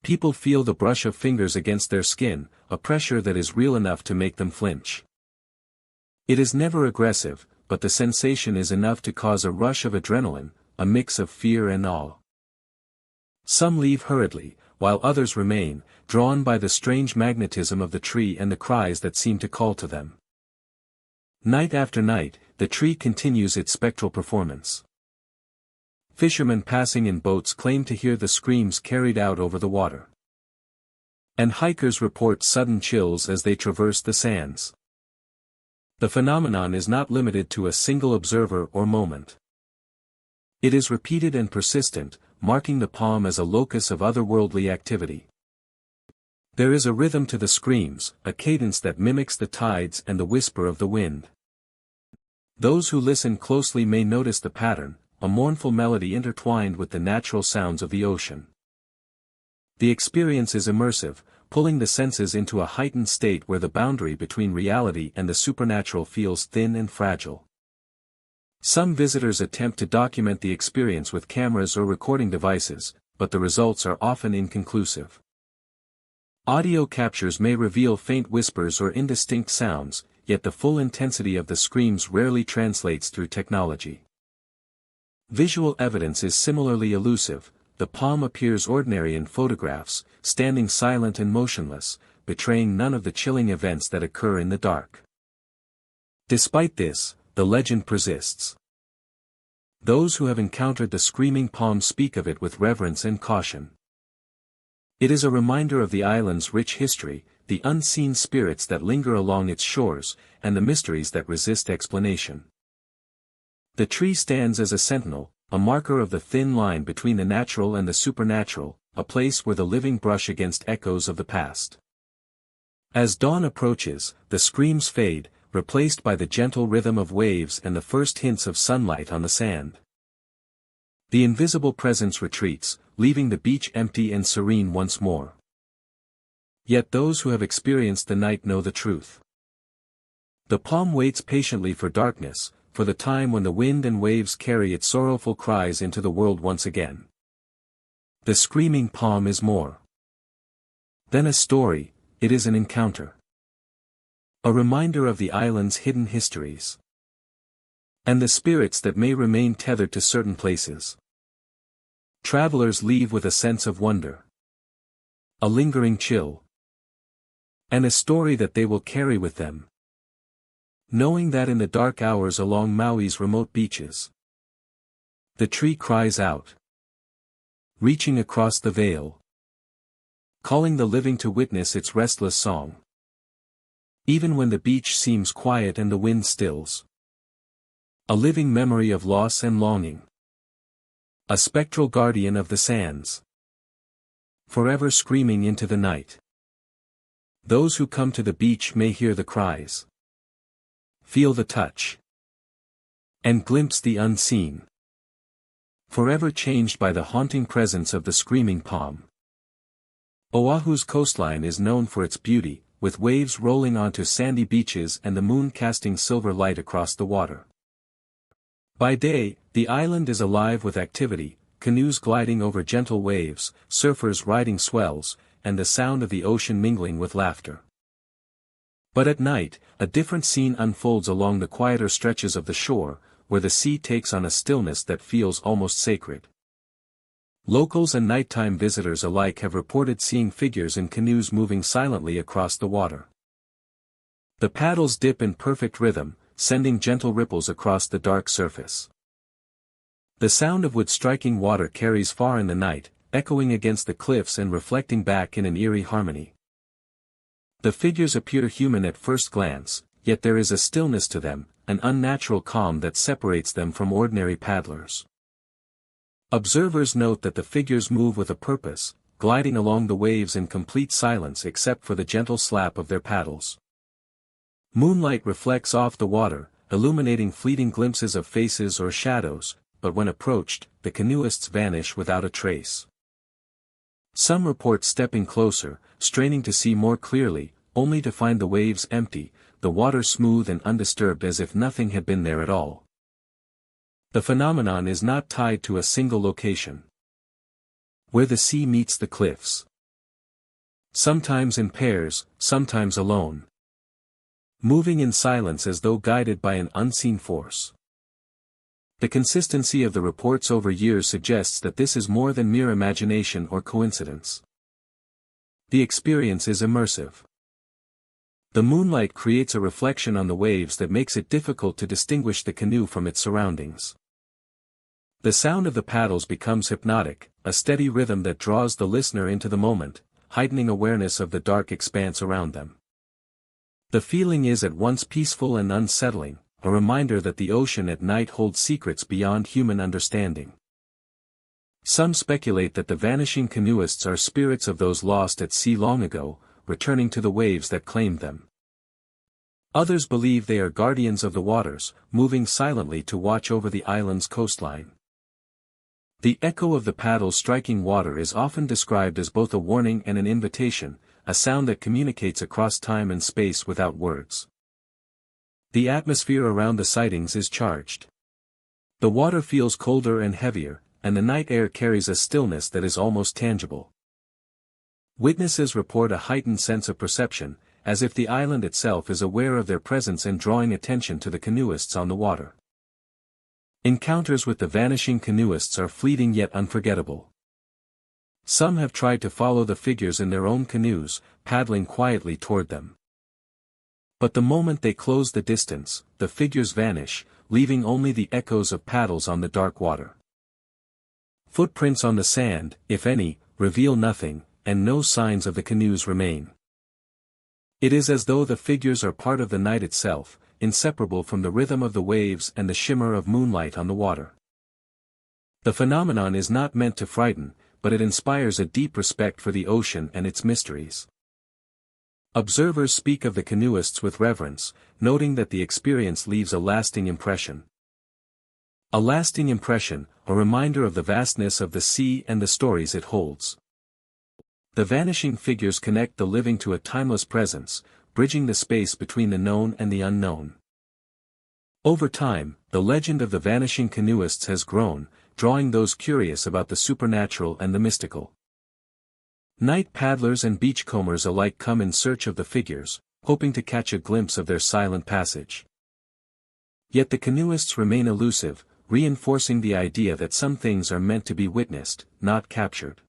People feel the brush of fingers against their skin, a pressure that is real enough to make them flinch. It is never aggressive, but the sensation is enough to cause a rush of adrenaline, a mix of fear and awe. Some leave hurriedly, while others remain, drawn by the strange magnetism of the tree and the cries that seem to call to them. Night after night, the tree continues its spectral performance. Fishermen passing in boats claim to hear the screams carried out over the water. And hikers report sudden chills as they traverse the sands. The phenomenon is not limited to a single observer or moment. It is repeated and persistent, marking the palm as a locus of otherworldly activity. There is a rhythm to the screams, a cadence that mimics the tides and the whisper of the wind. Those who listen closely may notice the pattern, a mournful melody intertwined with the natural sounds of the ocean. The experience is immersive, pulling the senses into a heightened state where the boundary between reality and the supernatural feels thin and fragile. Some visitors attempt to document the experience with cameras or recording devices, but the results are often inconclusive. Audio captures may reveal faint whispers or indistinct sounds, yet the full intensity of the screams rarely translates through technology. Visual evidence is similarly elusive. The palm appears ordinary in photographs, standing silent and motionless, betraying none of the chilling events that occur in the dark. Despite this, the legend persists. Those who have encountered the screaming palm speak of it with reverence and caution. It is a reminder of the island's rich history, the unseen spirits that linger along its shores, and the mysteries that resist explanation. The tree stands as a sentinel, a marker of the thin line between the natural and the supernatural, a place where the living brush against echoes of the past. As dawn approaches, the screams fade, replaced by the gentle rhythm of waves and the first hints of sunlight on the sand. The invisible presence retreats, leaving the beach empty and serene once more. Yet those who have experienced the night know the truth. The palm waits patiently for darkness, for the time when the wind and waves carry its sorrowful cries into the world once again. The screaming palm is more than a story, it is an encounter. A reminder of the island's hidden histories. And the spirits that may remain tethered to certain places. Travelers leave with a sense of wonder. A lingering chill. And a story that they will carry with them. Knowing that in the dark hours along Maui's remote beaches, the tree cries out, reaching across the veil, calling the living to witness its restless song. Even when the beach seems quiet and the wind stills. A living memory of loss and longing. A spectral guardian of the sands. Forever screaming into the night. Those who come to the beach may hear the cries. Feel the touch. And glimpse the unseen. Forever changed by the haunting presence of the screaming palm. Oahu's coastline is known for its beauty, with waves rolling onto sandy beaches and the moon casting silver light across the water. By day, the island is alive with activity, canoes gliding over gentle waves, surfers riding swells, and the sound of the ocean mingling with laughter. But at night, a different scene unfolds along the quieter stretches of the shore, where the sea takes on a stillness that feels almost sacred. Locals and nighttime visitors alike have reported seeing figures in canoes moving silently across the water. The paddles dip in perfect rhythm, sending gentle ripples across the dark surface. The sound of wood striking water carries far in the night, echoing against the cliffs and reflecting back in an eerie harmony. The figures appear human at first glance, yet there is a stillness to them, an unnatural calm that separates them from ordinary paddlers. Observers note that the figures move with a purpose, gliding along the waves in complete silence except for the gentle slap of their paddles. Moonlight reflects off the water, illuminating fleeting glimpses of faces or shadows, but when approached, the canoeists vanish without a trace. Some report stepping closer, straining to see more clearly, only to find the waves empty, the water smooth and undisturbed as if nothing had been there at all. The phenomenon is not tied to a single location. Where the sea meets the cliffs. Sometimes in pairs, sometimes alone. Moving in silence as though guided by an unseen force. The consistency of the reports over years suggests that this is more than mere imagination or coincidence. The experience is immersive. The moonlight creates a reflection on the waves that makes it difficult to distinguish the canoe from its surroundings. The sound of the paddles becomes hypnotic, a steady rhythm that draws the listener into the moment, heightening awareness of the dark expanse around them. The feeling is at once peaceful and unsettling, a reminder that the ocean at night holds secrets beyond human understanding. Some speculate that the vanishing canoeists are spirits of those lost at sea long ago, returning to the waves that claimed them. Others believe they are guardians of the waters, moving silently to watch over the island's coastline. The echo of the paddles striking water is often described as both a warning and an invitation, a sound that communicates across time and space without words. The atmosphere around the sightings is charged. The water feels colder and heavier, and the night air carries a stillness that is almost tangible. Witnesses report a heightened sense of perception, as if the island itself is aware of their presence and drawing attention to the canoeists on the water. Encounters with the vanishing canoeists are fleeting yet unforgettable. Some have tried to follow the figures in their own canoes, paddling quietly toward them. But the moment they close the distance, the figures vanish, leaving only the echoes of paddles on the dark water. Footprints on the sand, if any, reveal nothing, and no signs of the canoes remain. It is as though the figures are part of the night itself, inseparable from the rhythm of the waves and the shimmer of moonlight on the water. The phenomenon is not meant to frighten, but it inspires a deep respect for the ocean and its mysteries. Observers speak of the canoeists with reverence, noting that the experience leaves a lasting impression. A lasting impression, a reminder of the vastness of the sea and the stories it holds. The vanishing figures connect the living to a timeless presence, bridging the space between the known and the unknown. Over time, the legend of the vanishing canoeists has grown, drawing those curious about the supernatural and the mystical. Night paddlers and beachcombers alike come in search of the figures, hoping to catch a glimpse of their silent passage. Yet the canoeists remain elusive, reinforcing the idea that some things are meant to be witnessed, not captured.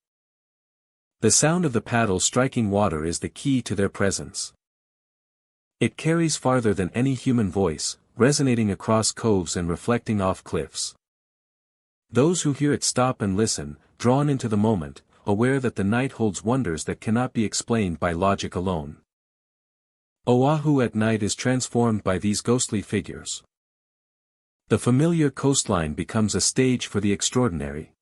The sound of the paddle striking water is the key to their presence. It carries farther than any human voice, resonating across coves and reflecting off cliffs. Those who hear it stop and listen, drawn into the moment, aware that the night holds wonders that cannot be explained by logic alone. Oahu at night is transformed by these ghostly figures. The familiar coastline becomes a stage for the extraordinary,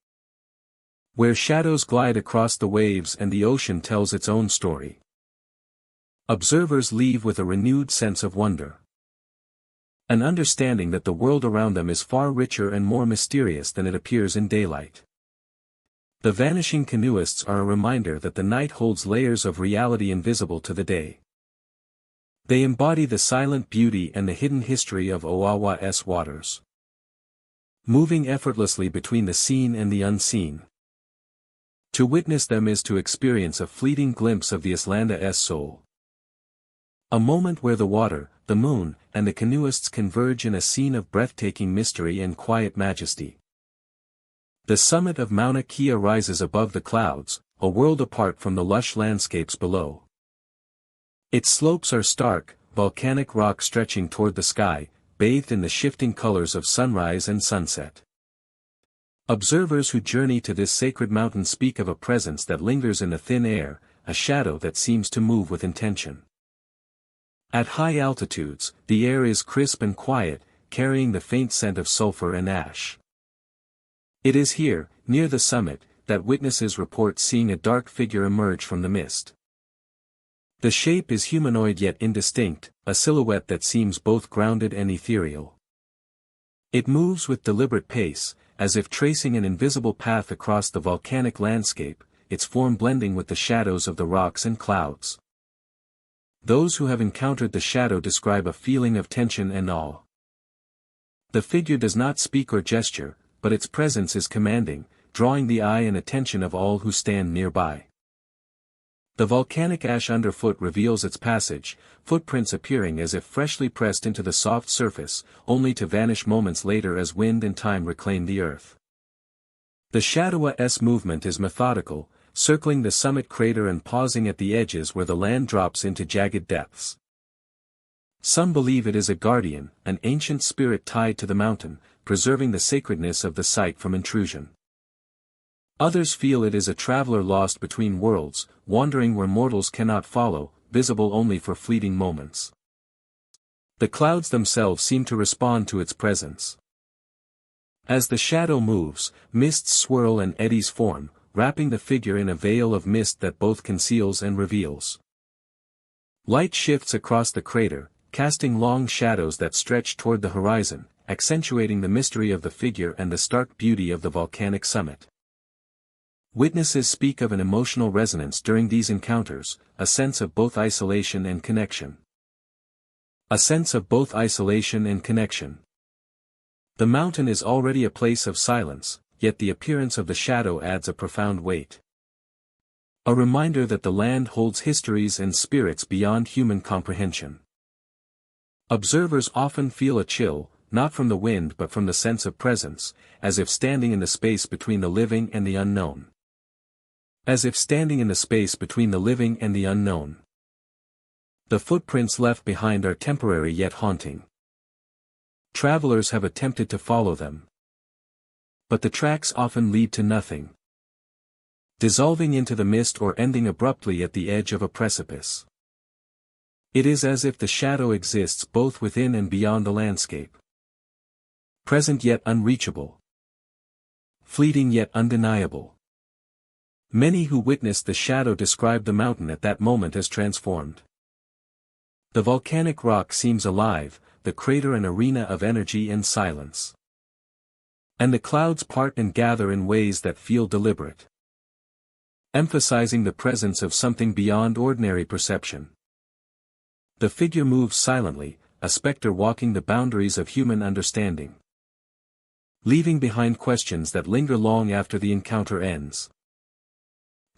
where shadows glide across the waves and the ocean tells its own story. Observers leave with a renewed sense of wonder. An understanding that the world around them is far richer and more mysterious than it appears in daylight. The vanishing canoeists are a reminder that the night holds layers of reality invisible to the day. They embody the silent beauty and the hidden history of Oahu's waters, moving effortlessly between the seen and the unseen. To witness them is to experience a fleeting glimpse of the Islanda's soul. A moment where the water, the moon, and the canoeists converge in a scene of breathtaking mystery and quiet majesty. The summit of Mauna Kea rises above the clouds, a world apart from the lush landscapes below. Its slopes are stark, volcanic rock stretching toward the sky, bathed in the shifting colors of sunrise and sunset. Observers who journey to this sacred mountain speak of a presence that lingers in the thin air, a shadow that seems to move with intention. At high altitudes, the air is crisp and quiet, carrying the faint scent of sulfur and ash. It is here, near the summit, that witnesses report seeing a dark figure emerge from the mist. The shape is humanoid yet indistinct, a silhouette that seems both grounded and ethereal. It moves with deliberate pace, as if tracing an invisible path across the volcanic landscape, its form blending with the shadows of the rocks and clouds. Those who have encountered the shadow describe a feeling of tension and awe. The figure does not speak or gesture, but its presence is commanding, drawing the eye and attention of all who stand nearby. The volcanic ash underfoot reveals its passage, footprints appearing as if freshly pressed into the soft surface, only to vanish moments later as wind and time reclaim the earth. The shadow's movement is methodical, circling the summit crater and pausing at the edges where the land drops into jagged depths. Some believe it is a guardian, an ancient spirit tied to the mountain, preserving the sacredness of the site from intrusion. Others feel it is a traveler lost between worlds, wandering where mortals cannot follow, visible only for fleeting moments. The clouds themselves seem to respond to its presence. As the shadow moves, mists swirl and eddies form, wrapping the figure in a veil of mist that both conceals and reveals. Light shifts across the crater, casting long shadows that stretch toward the horizon, accentuating the mystery of the figure and the stark beauty of the volcanic summit. Witnesses speak of an emotional resonance during these encounters, a sense of both isolation and connection. A sense of both isolation and connection. The mountain is already a place of silence, yet the appearance of the shadow adds a profound weight. A reminder that the land holds histories and spirits beyond human comprehension. Observers often feel a chill, not from the wind but from the sense of presence, as if standing in the space between the living and the unknown. As if standing in the space between the living and the unknown. The footprints left behind are temporary yet haunting. Travelers have attempted to follow them. But the tracks often lead to nothing. Dissolving into the mist or ending abruptly at the edge of a precipice. It is as if the shadow exists both within and beyond the landscape. Present yet unreachable. Fleeting yet undeniable. Many who witnessed the shadow describe the mountain at that moment as transformed. The volcanic rock seems alive, the crater an arena of energy and silence. And the clouds part and gather in ways that feel deliberate, emphasizing the presence of something beyond ordinary perception. The figure moves silently, a specter walking the boundaries of human understanding, leaving behind questions that linger long after the encounter ends.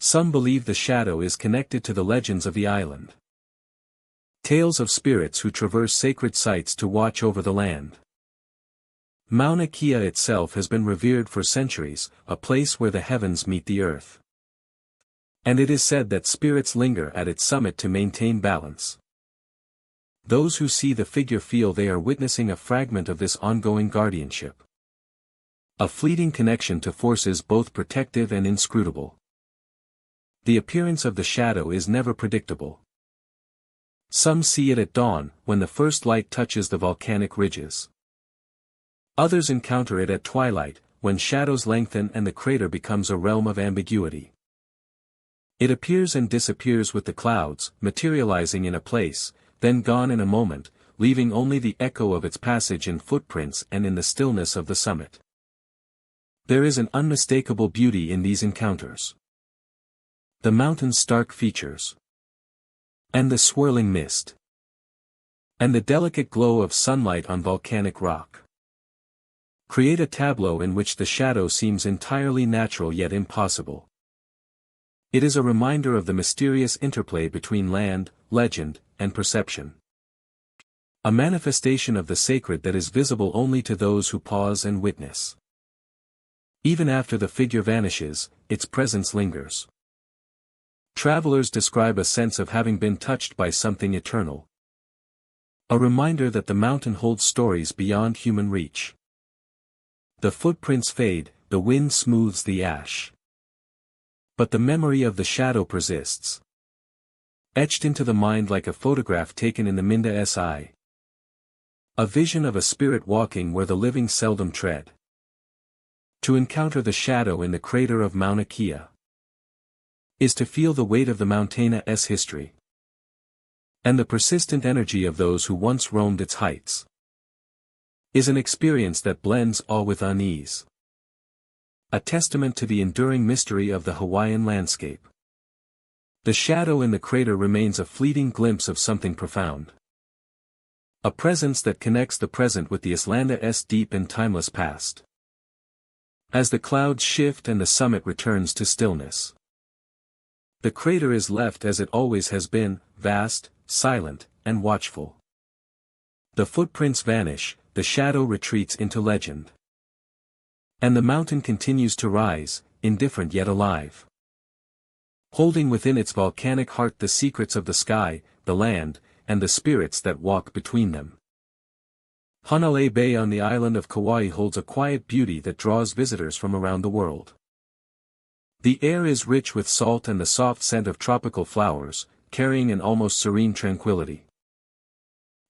Some believe the shadow is connected to the legends of the island. Tales of spirits who traverse sacred sites to watch over the land. Mauna Kea itself has been revered for centuries, a place where the heavens meet the earth. And it is said that spirits linger at its summit to maintain balance. Those who see the figure feel they are witnessing a fragment of this ongoing guardianship. A fleeting connection to forces both protective and inscrutable. The appearance of the shadow is never predictable. Some see it at dawn, when the first light touches the volcanic ridges. Others encounter it at twilight, when shadows lengthen and the crater becomes a realm of ambiguity. It appears and disappears with the clouds, materializing in a place, then gone in a moment, leaving only the echo of its passage in footprints and in the stillness of the summit. There is an unmistakable beauty in these encounters. The mountain's stark features, and the swirling mist, and the delicate glow of sunlight on volcanic rock, create a tableau in which the shadow seems entirely natural yet impossible. It is a reminder of the mysterious interplay between land, legend, and perception. A manifestation of the sacred that is visible only to those who pause and witness. Even after the figure vanishes, its presence lingers. Travelers describe a sense of having been touched by something eternal. A reminder that the mountain holds stories beyond human reach. The footprints fade, the wind smooths the ash. But the memory of the shadow persists. Etched into the mind like a photograph taken in the mind's eye. A vision of a spirit walking where the living seldom tread. To encounter the shadow in the crater of Mauna Kea is to feel the weight of the mountain's history, and the persistent energy of those who once roamed its heights. Is an experience that blends awe with unease. A testament to the enduring mystery of the Hawaiian landscape. The shadow in the crater remains a fleeting glimpse of something profound. A presence that connects the present with the Islanda's deep and timeless past. As the clouds shift and the summit returns to stillness, the crater is left as it always has been, vast, silent, and watchful. The footprints vanish, the shadow retreats into legend. And the mountain continues to rise, indifferent yet alive. Holding within its volcanic heart the secrets of the sky, the land, and the spirits that walk between them. Hanalei Bay on the island of Kauai holds a quiet beauty that draws visitors from around the world. The air is rich with salt and the soft scent of tropical flowers, carrying an almost serene tranquility.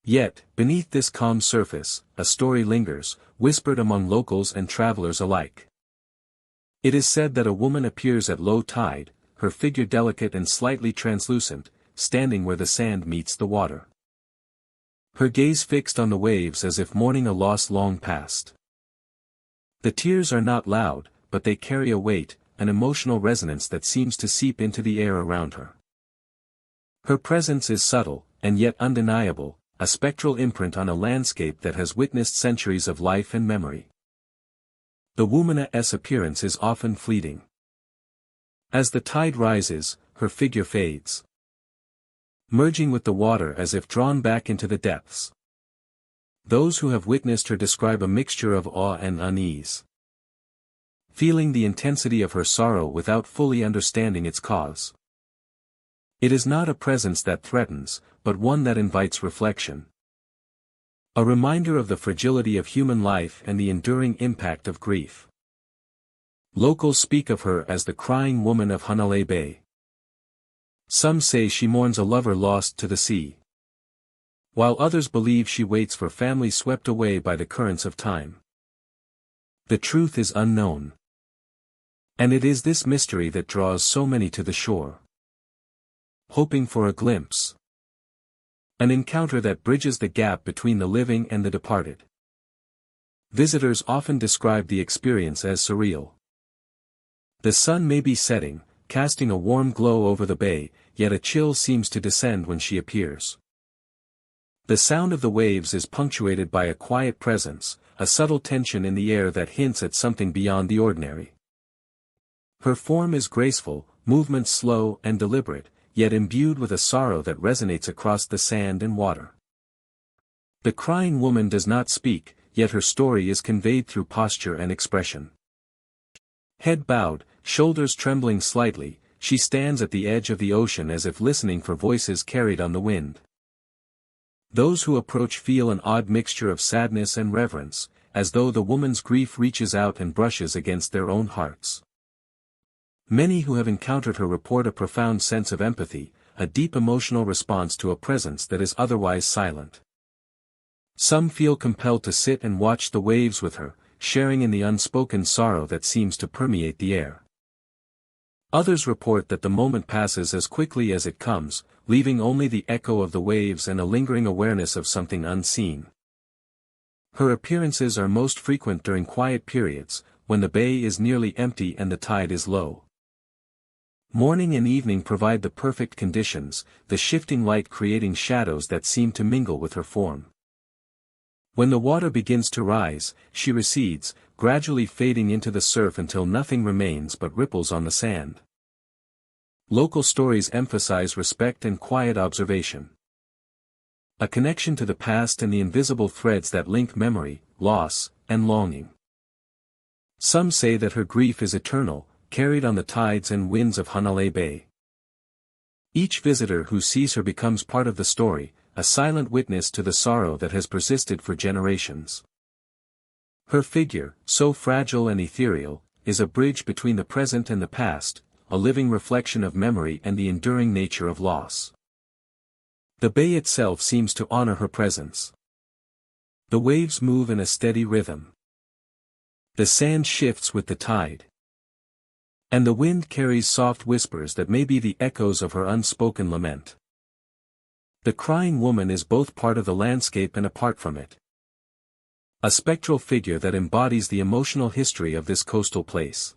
Yet, beneath this calm surface, a story lingers, whispered among locals and travelers alike. It is said that a woman appears at low tide, her figure delicate and slightly translucent, standing where the sand meets the water. Her gaze fixed on the waves as if mourning a loss long past. The tears are not loud, but they carry a weight, an emotional resonance that seems to seep into the air around her. Her presence is subtle, and yet undeniable, a spectral imprint on a landscape that has witnessed centuries of life and memory. The woman's appearance is often fleeting. As the tide rises, her figure fades, merging with the water as if drawn back into the depths. Those who have witnessed her describe a mixture of awe and unease, feeling the intensity of her sorrow without fully understanding its cause. It is not a presence that threatens, but one that invites reflection. A reminder of the fragility of human life and the enduring impact of grief. Locals speak of her as the crying woman of Hanalei Bay. Some say she mourns a lover lost to the sea. while others believe she waits for families swept away by the currents of time. The truth is unknown. And it is this mystery that draws so many to the shore, hoping for a glimpse, an encounter that bridges the gap between the living and the departed. Visitors often describe the experience as surreal. The sun may be setting, casting a warm glow over the bay, yet a chill seems to descend when she appears. The sound of the waves is punctuated by a quiet presence, a subtle tension in the air that hints at something beyond the ordinary. Her form is graceful, movements slow and deliberate, yet imbued with a sorrow that resonates across the sand and water. The crying woman does not speak, yet her story is conveyed through posture and expression. Head bowed, shoulders trembling slightly, she stands at the edge of the ocean as if listening for voices carried on the wind. Those who approach feel an odd mixture of sadness and reverence, as though the woman's grief reaches out and brushes against their own hearts. Many who have encountered her report a profound sense of empathy, a deep emotional response to a presence that is otherwise silent. Some feel compelled to sit and watch the waves with her, sharing in the unspoken sorrow that seems to permeate the air. Others report that the moment passes as quickly as it comes, leaving only the echo of the waves and a lingering awareness of something unseen. Her appearances are most frequent during quiet periods, when the bay is nearly empty and the tide is low. Morning and evening provide the perfect conditions, the shifting light creating shadows that seem to mingle with her form. When the water begins to rise, she recedes, gradually fading into the surf until nothing remains but ripples on the sand. Local stories emphasize respect and quiet observation. A connection to the past and the invisible threads that link memory, loss, and longing. Some say that her grief is eternal, carried on the tides and winds of Hanalei Bay. Each visitor who sees her becomes part of the story, a silent witness to the sorrow that has persisted for generations. Her figure, so fragile and ethereal, is a bridge between the present and the past, a living reflection of memory and the enduring nature of loss. The bay itself seems to honor her presence. The waves move in a steady rhythm. The sand shifts with the tide. And the wind carries soft whispers that may be the echoes of her unspoken lament. The crying woman is both part of the landscape and apart from it. A spectral figure that embodies the emotional history of this coastal place.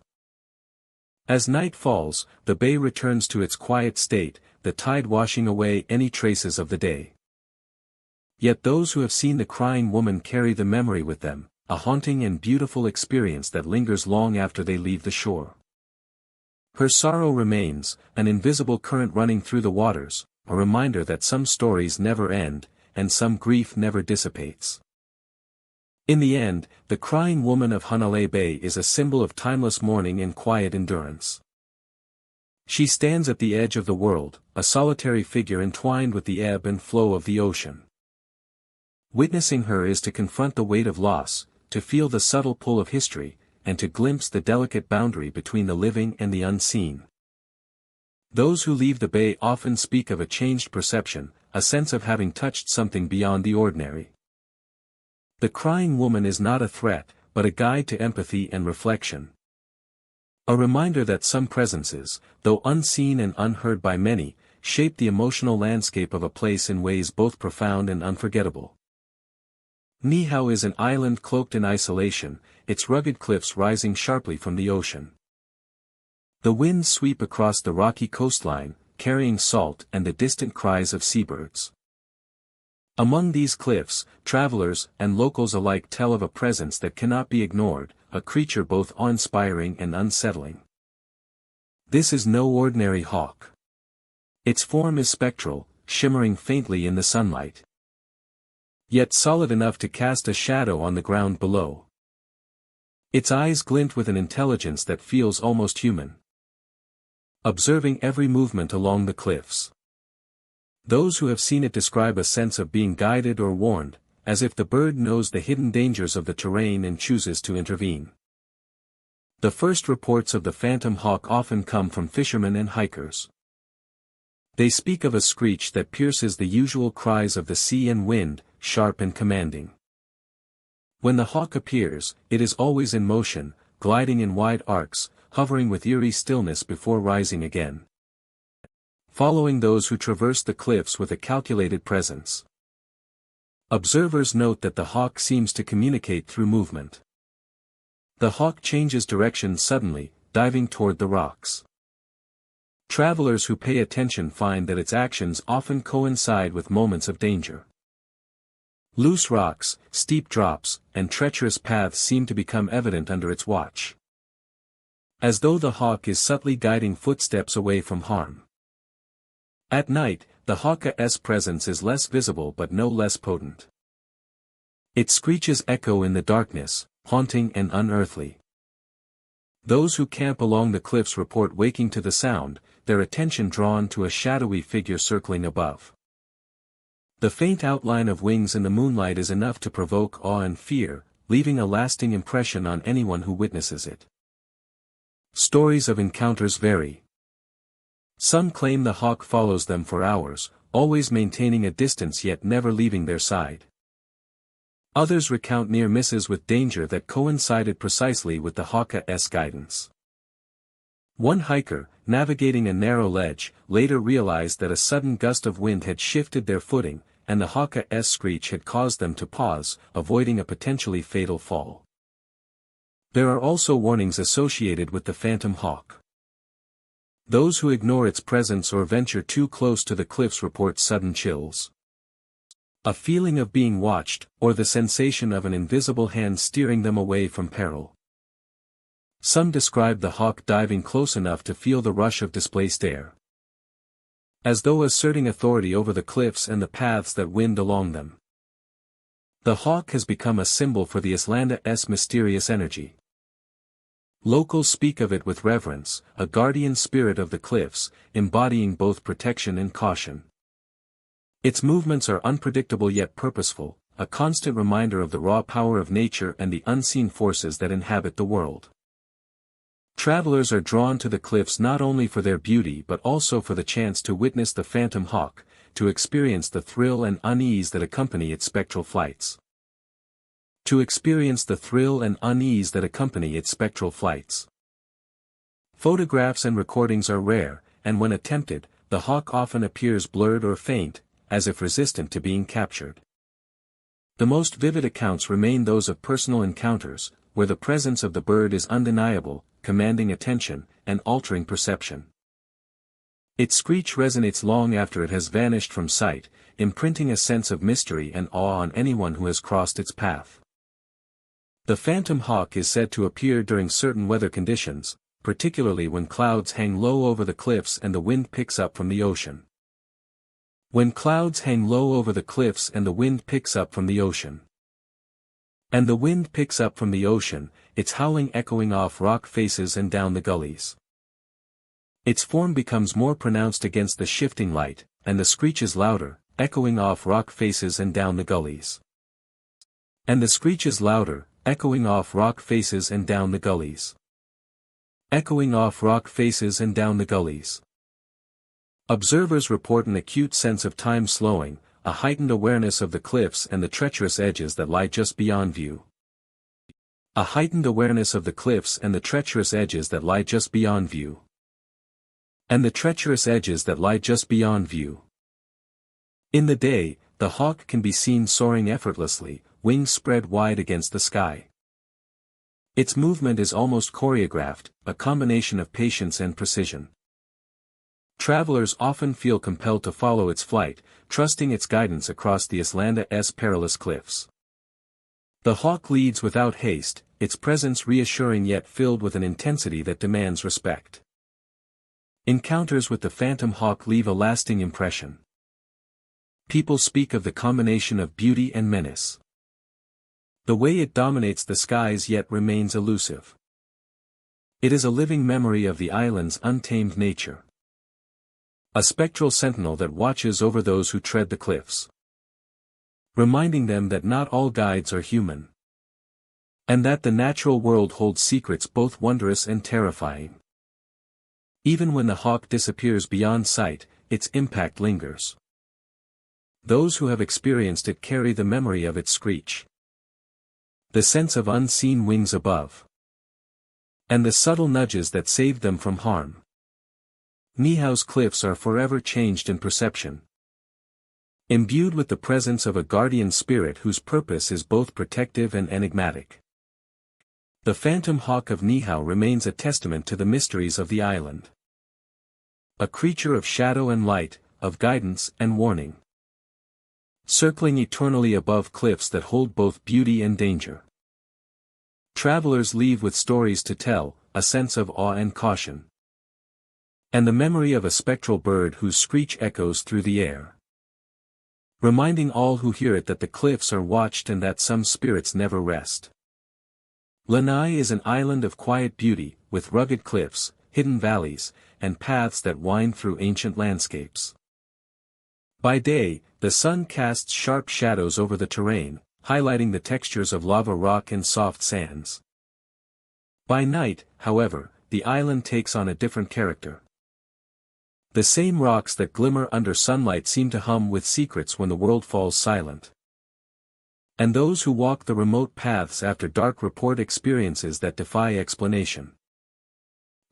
As night falls, the bay returns to its quiet state, the tide washing away any traces of the day. Yet those who have seen the crying woman carry the memory with them, a haunting and beautiful experience that lingers long after they leave the shore. Her sorrow remains, an invisible current running through the waters, a reminder that some stories never end, and some grief never dissipates. In the end, the crying woman of Hanalei Bay is a symbol of timeless mourning and quiet endurance. She stands at the edge of the world, a solitary figure entwined with the ebb and flow of the ocean. Witnessing her is to confront the weight of loss, to feel the subtle pull of history, and to glimpse the delicate boundary between the living and the unseen. Those who leave the bay often speak of a changed perception, a sense of having touched something beyond the ordinary. The crying woman is not a threat, but a guide to empathy and reflection. A reminder that some presences, though unseen and unheard by many, shape the emotional landscape of a place in ways both profound and unforgettable. Niihau is an island cloaked in isolation, its rugged cliffs rising sharply from the ocean. The winds sweep across the rocky coastline, carrying salt and the distant cries of seabirds. Among these cliffs, travelers and locals alike tell of a presence that cannot be ignored, a creature both awe-inspiring and unsettling. This is no ordinary hawk. Its form is spectral, shimmering faintly in the sunlight, yet solid enough to cast a shadow on the ground below. Its eyes glint with an intelligence that feels almost human, observing every movement along the cliffs. Those who have seen it describe a sense of being guided or warned, as if the bird knows the hidden dangers of the terrain and chooses to intervene. The first reports of the phantom hawk often come from fishermen and hikers. They speak of a screech that pierces the usual cries of the sea and wind, sharp and commanding. When the hawk appears, it is always in motion, gliding in wide arcs, hovering with eerie stillness before rising again, following those who traverse the cliffs with a calculated presence. Observers note that the hawk seems to communicate through movement. The hawk changes direction suddenly, diving toward the rocks. Travelers who pay attention find that its actions often coincide with moments of danger. Loose rocks, steep drops, and treacherous paths seem to become evident under its watch, as though the hawk is subtly guiding footsteps away from harm. At night, the hawk's presence is less visible but no less potent. Its screeches echo in the darkness, haunting and unearthly. Those who camp along the cliffs report waking to the sound, their attention drawn to a shadowy figure circling above. The faint outline of wings in the moonlight is enough to provoke awe and fear, leaving a lasting impression on anyone who witnesses it. Stories of encounters vary. Some claim the hawk follows them for hours, always maintaining a distance yet never leaving their side. Others recount near misses with danger that coincided precisely with the hawk's guidance. One hiker, navigating a narrow ledge, later realized that a sudden gust of wind had shifted their footing, and the hawk's screech had caused them to pause, avoiding a potentially fatal fall. There are also warnings associated with the phantom hawk. Those who ignore its presence or venture too close to the cliffs report sudden chills, a feeling of being watched, or the sensation of an invisible hand steering them away from peril. Some describe the hawk diving close enough to feel the rush of displaced air, as though asserting authority over the cliffs and the paths that wind along them. The hawk has become a symbol for the Iceland's mysterious energy. Locals speak of it with reverence, a guardian spirit of the cliffs, embodying both protection and caution. Its movements are unpredictable yet purposeful, a constant reminder of the raw power of nature and the unseen forces that inhabit the world. Travelers are drawn to the cliffs not only for their beauty but also for the chance to witness the phantom hawk, to experience the thrill and unease that accompany its spectral flights. Photographs and recordings are rare, and when attempted, the hawk often appears blurred or faint, as if resistant to being captured. The most vivid accounts remain those of personal encounters, where the presence of the bird is undeniable, commanding attention, and altering perception. Its screech resonates long after it has vanished from sight, imprinting a sense of mystery and awe on anyone who has crossed its path. The phantom hawk is said to appear during certain weather conditions, particularly when clouds hang low over the cliffs and the wind picks up from the ocean. When clouds hang low over the cliffs and the wind picks up from the ocean. Its howling echoing off rock faces and down the gullies. Its form becomes more pronounced against the shifting light, and the screech is louder, echoing off rock faces and down the gullies. Observers report an acute sense of time slowing, a heightened awareness of the cliffs and the treacherous edges that lie just beyond view. In the day, the hawk can be seen soaring effortlessly, wings spread wide against the sky. Its movement is almost choreographed, a combination of patience and precision. Travelers often feel compelled to follow its flight, trusting its guidance across the Iceland's perilous cliffs. The hawk leads without haste, its presence reassuring yet filled with an intensity that demands respect. Encounters with the phantom hawk leave a lasting impression. People speak of the combination of beauty and menace. The way it dominates the skies yet remains elusive. It is a living memory of the island's untamed nature. A spectral sentinel that watches over those who tread the cliffs, reminding them that not all guides are human, and that the natural world holds secrets both wondrous and terrifying. Even when the hawk disappears beyond sight, its impact lingers. Those who have experienced it carry the memory of its screech, the sense of unseen wings above, and the subtle nudges that saved them from harm. Nihao's cliffs are forever changed in perception, imbued with the presence of a guardian spirit whose purpose is both protective and enigmatic. The phantom hawk of Nihao remains a testament to the mysteries of the island. A creature of shadow and light, of guidance and warning, circling eternally above cliffs that hold both beauty and danger. Travelers leave with stories to tell, a sense of awe and caution, and the memory of a spectral bird whose screech echoes through the air, reminding all who hear it that the cliffs are watched and that some spirits never rest. Lanai is an island of quiet beauty, with rugged cliffs, hidden valleys, and paths that wind through ancient landscapes. By day, the sun casts sharp shadows over the terrain, highlighting the textures of lava rock and soft sands. By night, however, the island takes on a different character. The same rocks that glimmer under sunlight seem to hum with secrets when the world falls silent. And those who walk the remote paths after dark report experiences that defy explanation.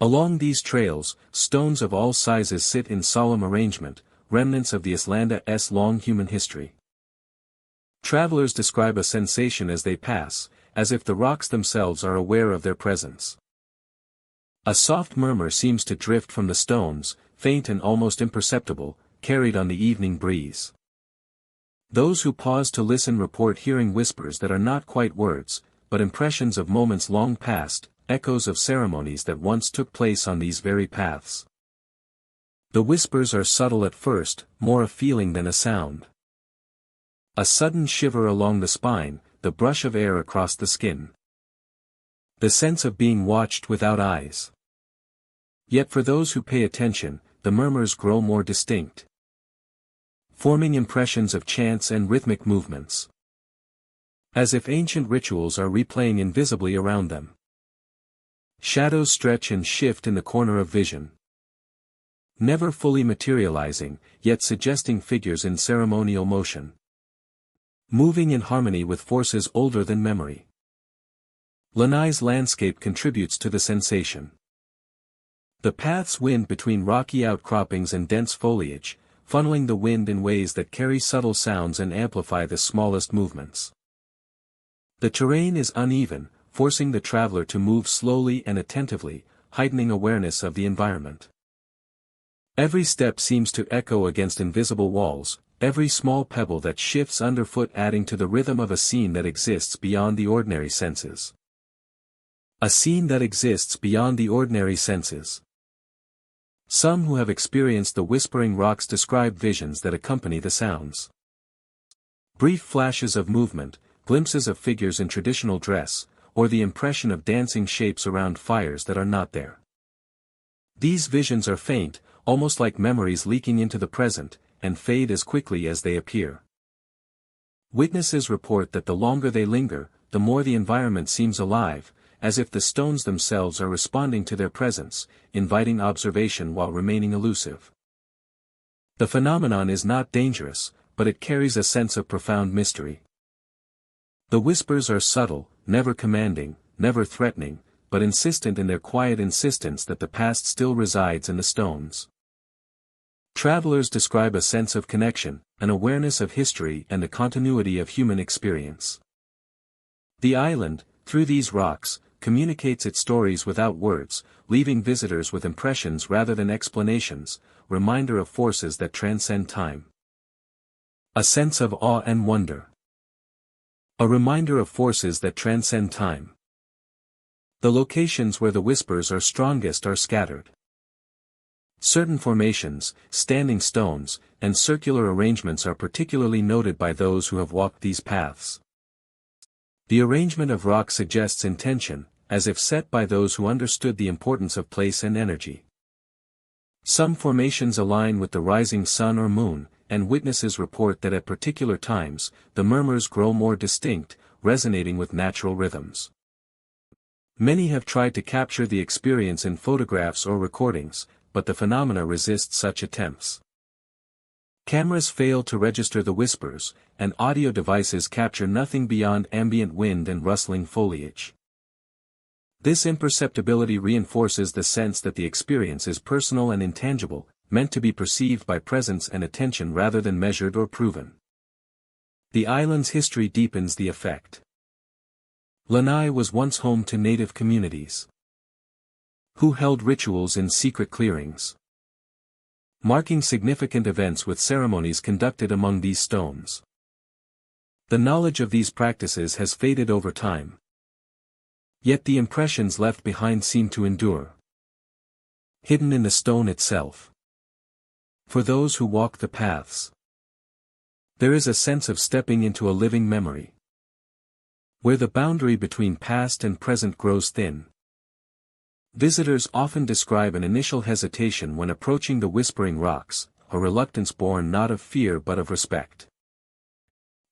Along these trails, stones of all sizes sit in solemn arrangement, remnants of the Islanda's long human history. Travelers describe a sensation as they pass, as if the rocks themselves are aware of their presence. A soft murmur seems to drift from the stones, faint and almost imperceptible, carried on the evening breeze. Those who pause to listen report hearing whispers that are not quite words, but impressions of moments long past, echoes of ceremonies that once took place on these very paths. The whispers are subtle at first, more a feeling than a sound. A sudden shiver along the spine, the brush of air across the skin. The sense of being watched without eyes. Yet for those who pay attention, the murmurs grow more distinct, forming impressions of chants and rhythmic movements, as if ancient rituals are replaying invisibly around them. Shadows stretch and shift in the corner of vision, never fully materializing, yet suggesting figures in ceremonial motion, moving in harmony with forces older than memory. Lanai's landscape contributes to the sensation. The paths wind between rocky outcroppings and dense foliage, funneling the wind in ways that carry subtle sounds and amplify the smallest movements. The terrain is uneven, forcing the traveler to move slowly and attentively, heightening awareness of the environment. Every step seems to echo against invisible walls, every small pebble that shifts underfoot adding to the rhythm of a scene that exists beyond the ordinary senses. A scene that exists beyond the ordinary senses. Some who have experienced the whispering rocks describe visions that accompany the sounds. Brief flashes of movement, glimpses of figures in traditional dress, or the impression of dancing shapes around fires that are not there. These visions are faint, almost like memories leaking into the present, and fade as quickly as they appear. Witnesses report that the longer they linger, the more the environment seems alive, as if the stones themselves are responding to their presence, inviting observation while remaining elusive. The phenomenon is not dangerous, but it carries a sense of profound mystery. The whispers are subtle, never commanding, never threatening, but insistent in their quiet insistence that the past still resides in the stones. Travelers describe a sense of connection, an awareness of history and the continuity of human experience. The island, through these rocks, communicates its stories without words, leaving visitors with impressions rather than explanations, reminder of forces that transcend time. A sense of awe and wonder. A reminder of forces that transcend time. The locations where the whispers are strongest are scattered. Certain formations, standing stones, and circular arrangements are particularly noted by those who have walked these paths. The arrangement of rock suggests intention, as if set by those who understood the importance of place and energy. Some formations align with the rising sun or moon, and witnesses report that at particular times, the murmurs grow more distinct, resonating with natural rhythms. Many have tried to capture the experience in photographs or recordings, but the phenomena resist such attempts. Cameras fail to register the whispers, and audio devices capture nothing beyond ambient wind and rustling foliage. This imperceptibility reinforces the sense that the experience is personal and intangible, meant to be perceived by presence and attention rather than measured or proven. The island's history deepens the effect. Lanai was once home to native communities who held rituals in secret clearings, marking significant events with ceremonies conducted among these stones. The knowledge of these practices has faded over time. Yet the impressions left behind seem to endure, hidden in the stone itself. For those who walk the paths, there is a sense of stepping into a living memory, where the boundary between past and present grows thin. Visitors often describe an initial hesitation when approaching the Whispering Rocks, a reluctance born not of fear but of respect.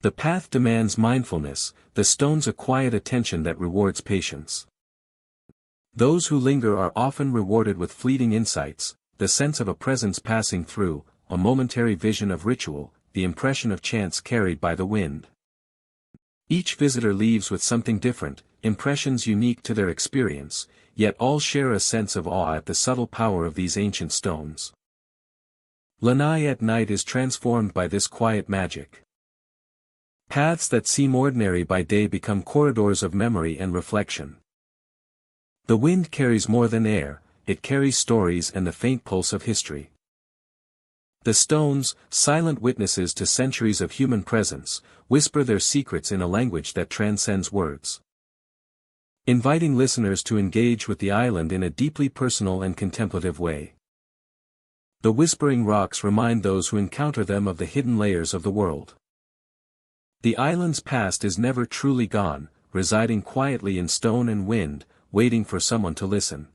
The path demands mindfulness, the stones a quiet attention that rewards patience. Those who linger are often rewarded with fleeting insights, the sense of a presence passing through, a momentary vision of ritual, the impression of chance carried by the wind. Each visitor leaves with something different, impressions unique to their experience, yet all share a sense of awe at the subtle power of these ancient stones. Lanai at night is transformed by this quiet magic. Paths that seem ordinary by day become corridors of memory and reflection. The wind carries more than air, it carries stories and the faint pulse of history. The stones, silent witnesses to centuries of human presence, whisper their secrets in a language that transcends words, inviting listeners to engage with the island in a deeply personal and contemplative way. The Whispering Rocks remind those who encounter them of the hidden layers of the world. The island's past is never truly gone, residing quietly in stone and wind, waiting for someone to listen.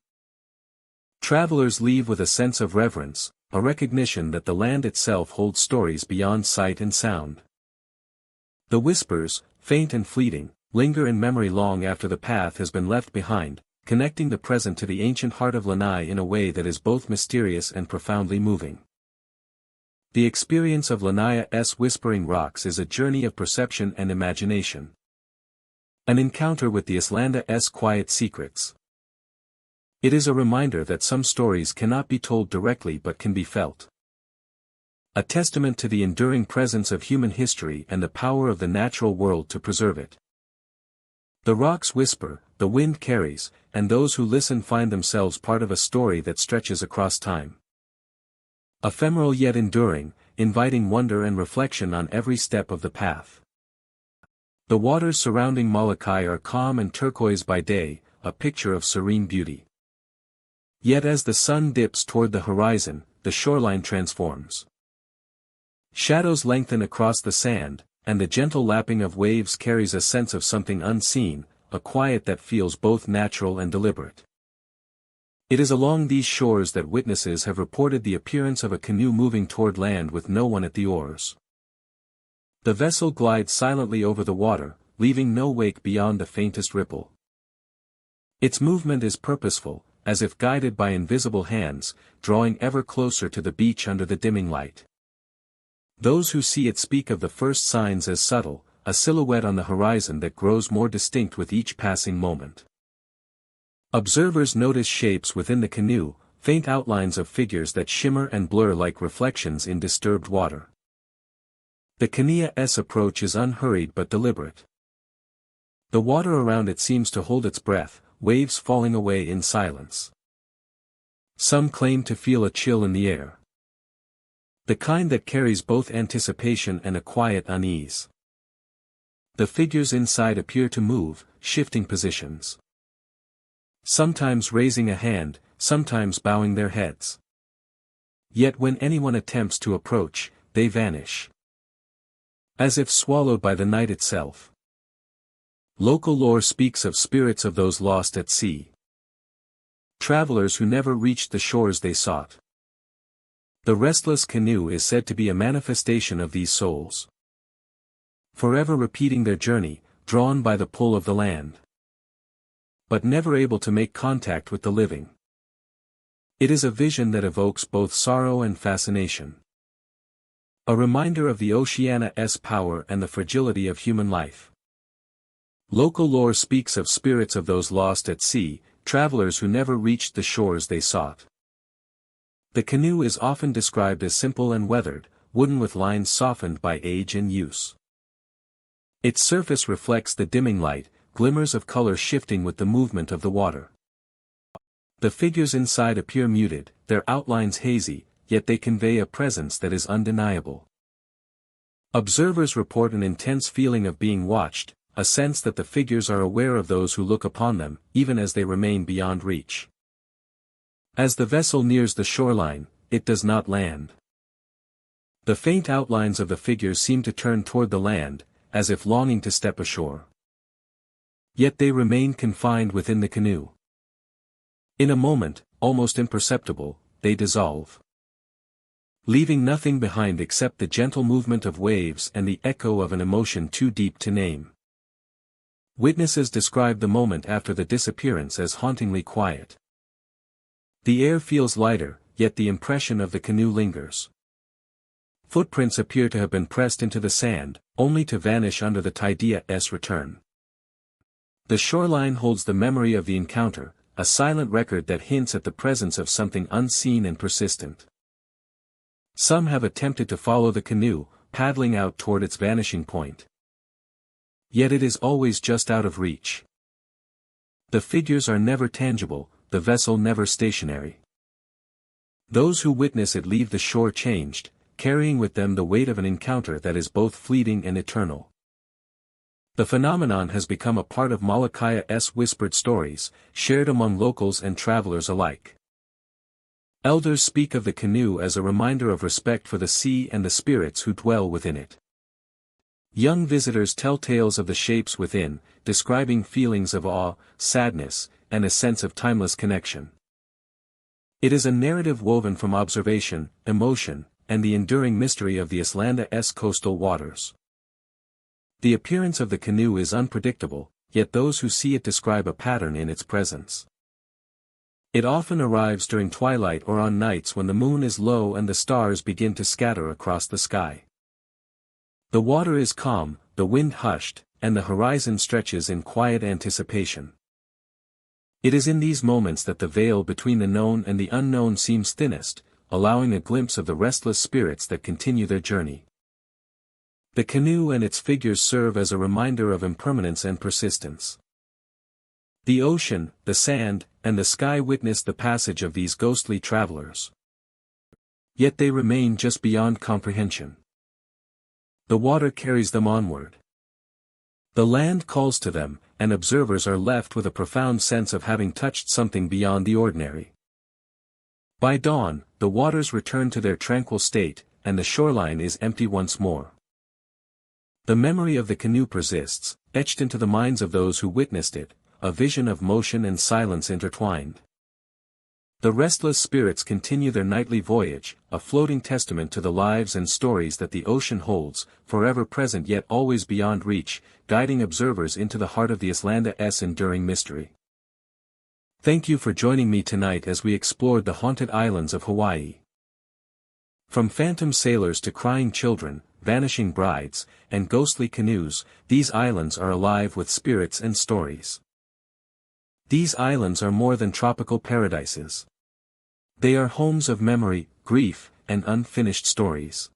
Travelers leave with a sense of reverence, a recognition that the land itself holds stories beyond sight and sound. The whispers, faint and fleeting, linger in memory long after the path has been left behind, connecting the present to the ancient heart of Lanai in a way that is both mysterious and profoundly moving. The experience of Lanai's Whispering Rocks is a journey of perception and imagination. An encounter with the Islanda's quiet secrets. It is a reminder that some stories cannot be told directly but can be felt. A testament to the enduring presence of human history and the power of the natural world to preserve it. The rocks whisper, the wind carries, and those who listen find themselves part of a story that stretches across time. Ephemeral yet enduring, inviting wonder and reflection on every step of the path. The waters surrounding Molokai are calm and turquoise by day, a picture of serene beauty. Yet as the sun dips toward the horizon, the shoreline transforms. Shadows lengthen across the sand, and the gentle lapping of waves carries a sense of something unseen, a quiet that feels both natural and deliberate. It is along these shores that witnesses have reported the appearance of a canoe moving toward land with no one at the oars. The vessel glides silently over the water, leaving no wake beyond the faintest ripple. Its movement is purposeful, as if guided by invisible hands, drawing ever closer to the beach under the dimming light. Those who see it speak of the first signs as subtle, a silhouette on the horizon that grows more distinct with each passing moment. Observers notice shapes within the canoe, faint outlines of figures that shimmer and blur like reflections in disturbed water. The canoe's approach is unhurried but deliberate. The water around it seems to hold its breath, waves falling away in silence. Some claim to feel a chill in the air, the kind that carries both anticipation and a quiet unease. The figures inside appear to move, shifting positions. Sometimes raising a hand, sometimes bowing their heads. Yet when anyone attempts to approach, they vanish, as if swallowed by the night itself. Local lore speaks of spirits of those lost at sea, travelers who never reached the shores they sought. The restless canoe is said to be a manifestation of these souls, forever repeating their journey, drawn by the pull of the land, but never able to make contact with the living. It is a vision that evokes both sorrow and fascination. A reminder of the oceana's power and the fragility of human life. Local lore speaks of spirits of those lost at sea, travelers who never reached the shores they sought. The canoe is often described as simple and weathered, wooden with lines softened by age and use. Its surface reflects the dimming light, glimmers of color shifting with the movement of the water. The figures inside appear muted, their outlines hazy, yet they convey a presence that is undeniable. Observers report an intense feeling of being watched, a sense that the figures are aware of those who look upon them, even as they remain beyond reach. As the vessel nears the shoreline, it does not land. The faint outlines of the figures seem to turn toward the land, as if longing to step ashore. Yet they remain confined within the canoe. In a moment, almost imperceptible, they dissolve, leaving nothing behind except the gentle movement of waves and the echo of an emotion too deep to name. Witnesses describe the moment after the disappearance as hauntingly quiet. The air feels lighter, yet the impression of the canoe lingers. Footprints appear to have been pressed into the sand, only to vanish under the tide's return. The shoreline holds the memory of the encounter, a silent record that hints at the presence of something unseen and persistent. Some have attempted to follow the canoe, paddling out toward its vanishing point. Yet it is always just out of reach. The figures are never tangible, the vessel never stationary. Those who witness it leave the shore changed, carrying with them the weight of an encounter that is both fleeting and eternal. The phenomenon has become a part of Moloka'i's whispered stories, shared among locals and travelers alike. Elders speak of the canoe as a reminder of respect for the sea and the spirits who dwell within it. Young visitors tell tales of the shapes within, describing feelings of awe, sadness, and a sense of timeless connection. It is a narrative woven from observation, emotion, and the enduring mystery of the Islanda's coastal waters. The appearance of the canoe is unpredictable, yet those who see it describe a pattern in its presence. It often arrives during twilight or on nights when the moon is low and the stars begin to scatter across the sky. The water is calm, the wind hushed, and the horizon stretches in quiet anticipation. It is in these moments that the veil between the known and the unknown seems thinnest, allowing a glimpse of the restless spirits that continue their journey. The canoe and its figures serve as a reminder of impermanence and persistence. The ocean, the sand, and the sky witness the passage of these ghostly travelers. Yet they remain just beyond comprehension. The water carries them onward. The land calls to them, and observers are left with a profound sense of having touched something beyond the ordinary. By dawn, the waters return to their tranquil state, and the shoreline is empty once more. The memory of the canoe persists, etched into the minds of those who witnessed it, a vision of motion and silence intertwined. The restless spirits continue their nightly voyage, a floating testament to the lives and stories that the ocean holds, forever present yet always beyond reach, guiding observers into the heart of the Islanda's enduring mystery. Thank you for joining me tonight as we explored the haunted islands of Hawaii. From phantom sailors to crying children, vanishing brides, and ghostly canoes, these islands are alive with spirits and stories. These islands are more than tropical paradises. They are homes of memory, grief, and unfinished stories.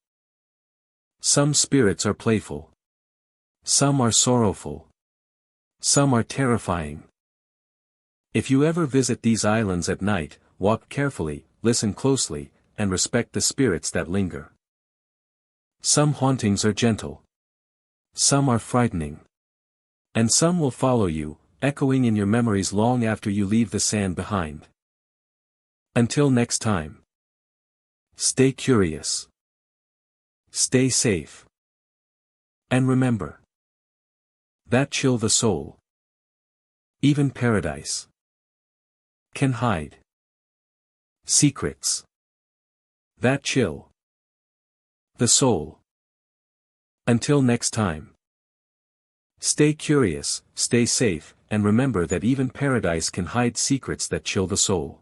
Some spirits are playful. Some are sorrowful. Some are terrifying. If you ever visit these islands at night, walk carefully, listen closely, and respect the spirits that linger. Some hauntings are gentle. Some are frightening. And some will follow you, echoing in your memories long after you leave the sand behind. Until next time. Stay curious. Stay safe. And remember. That chill the soul. Even paradise can hide secrets that chill the soul. Until next time. Stay curious, stay safe, and remember that even paradise can hide secrets that chill the soul.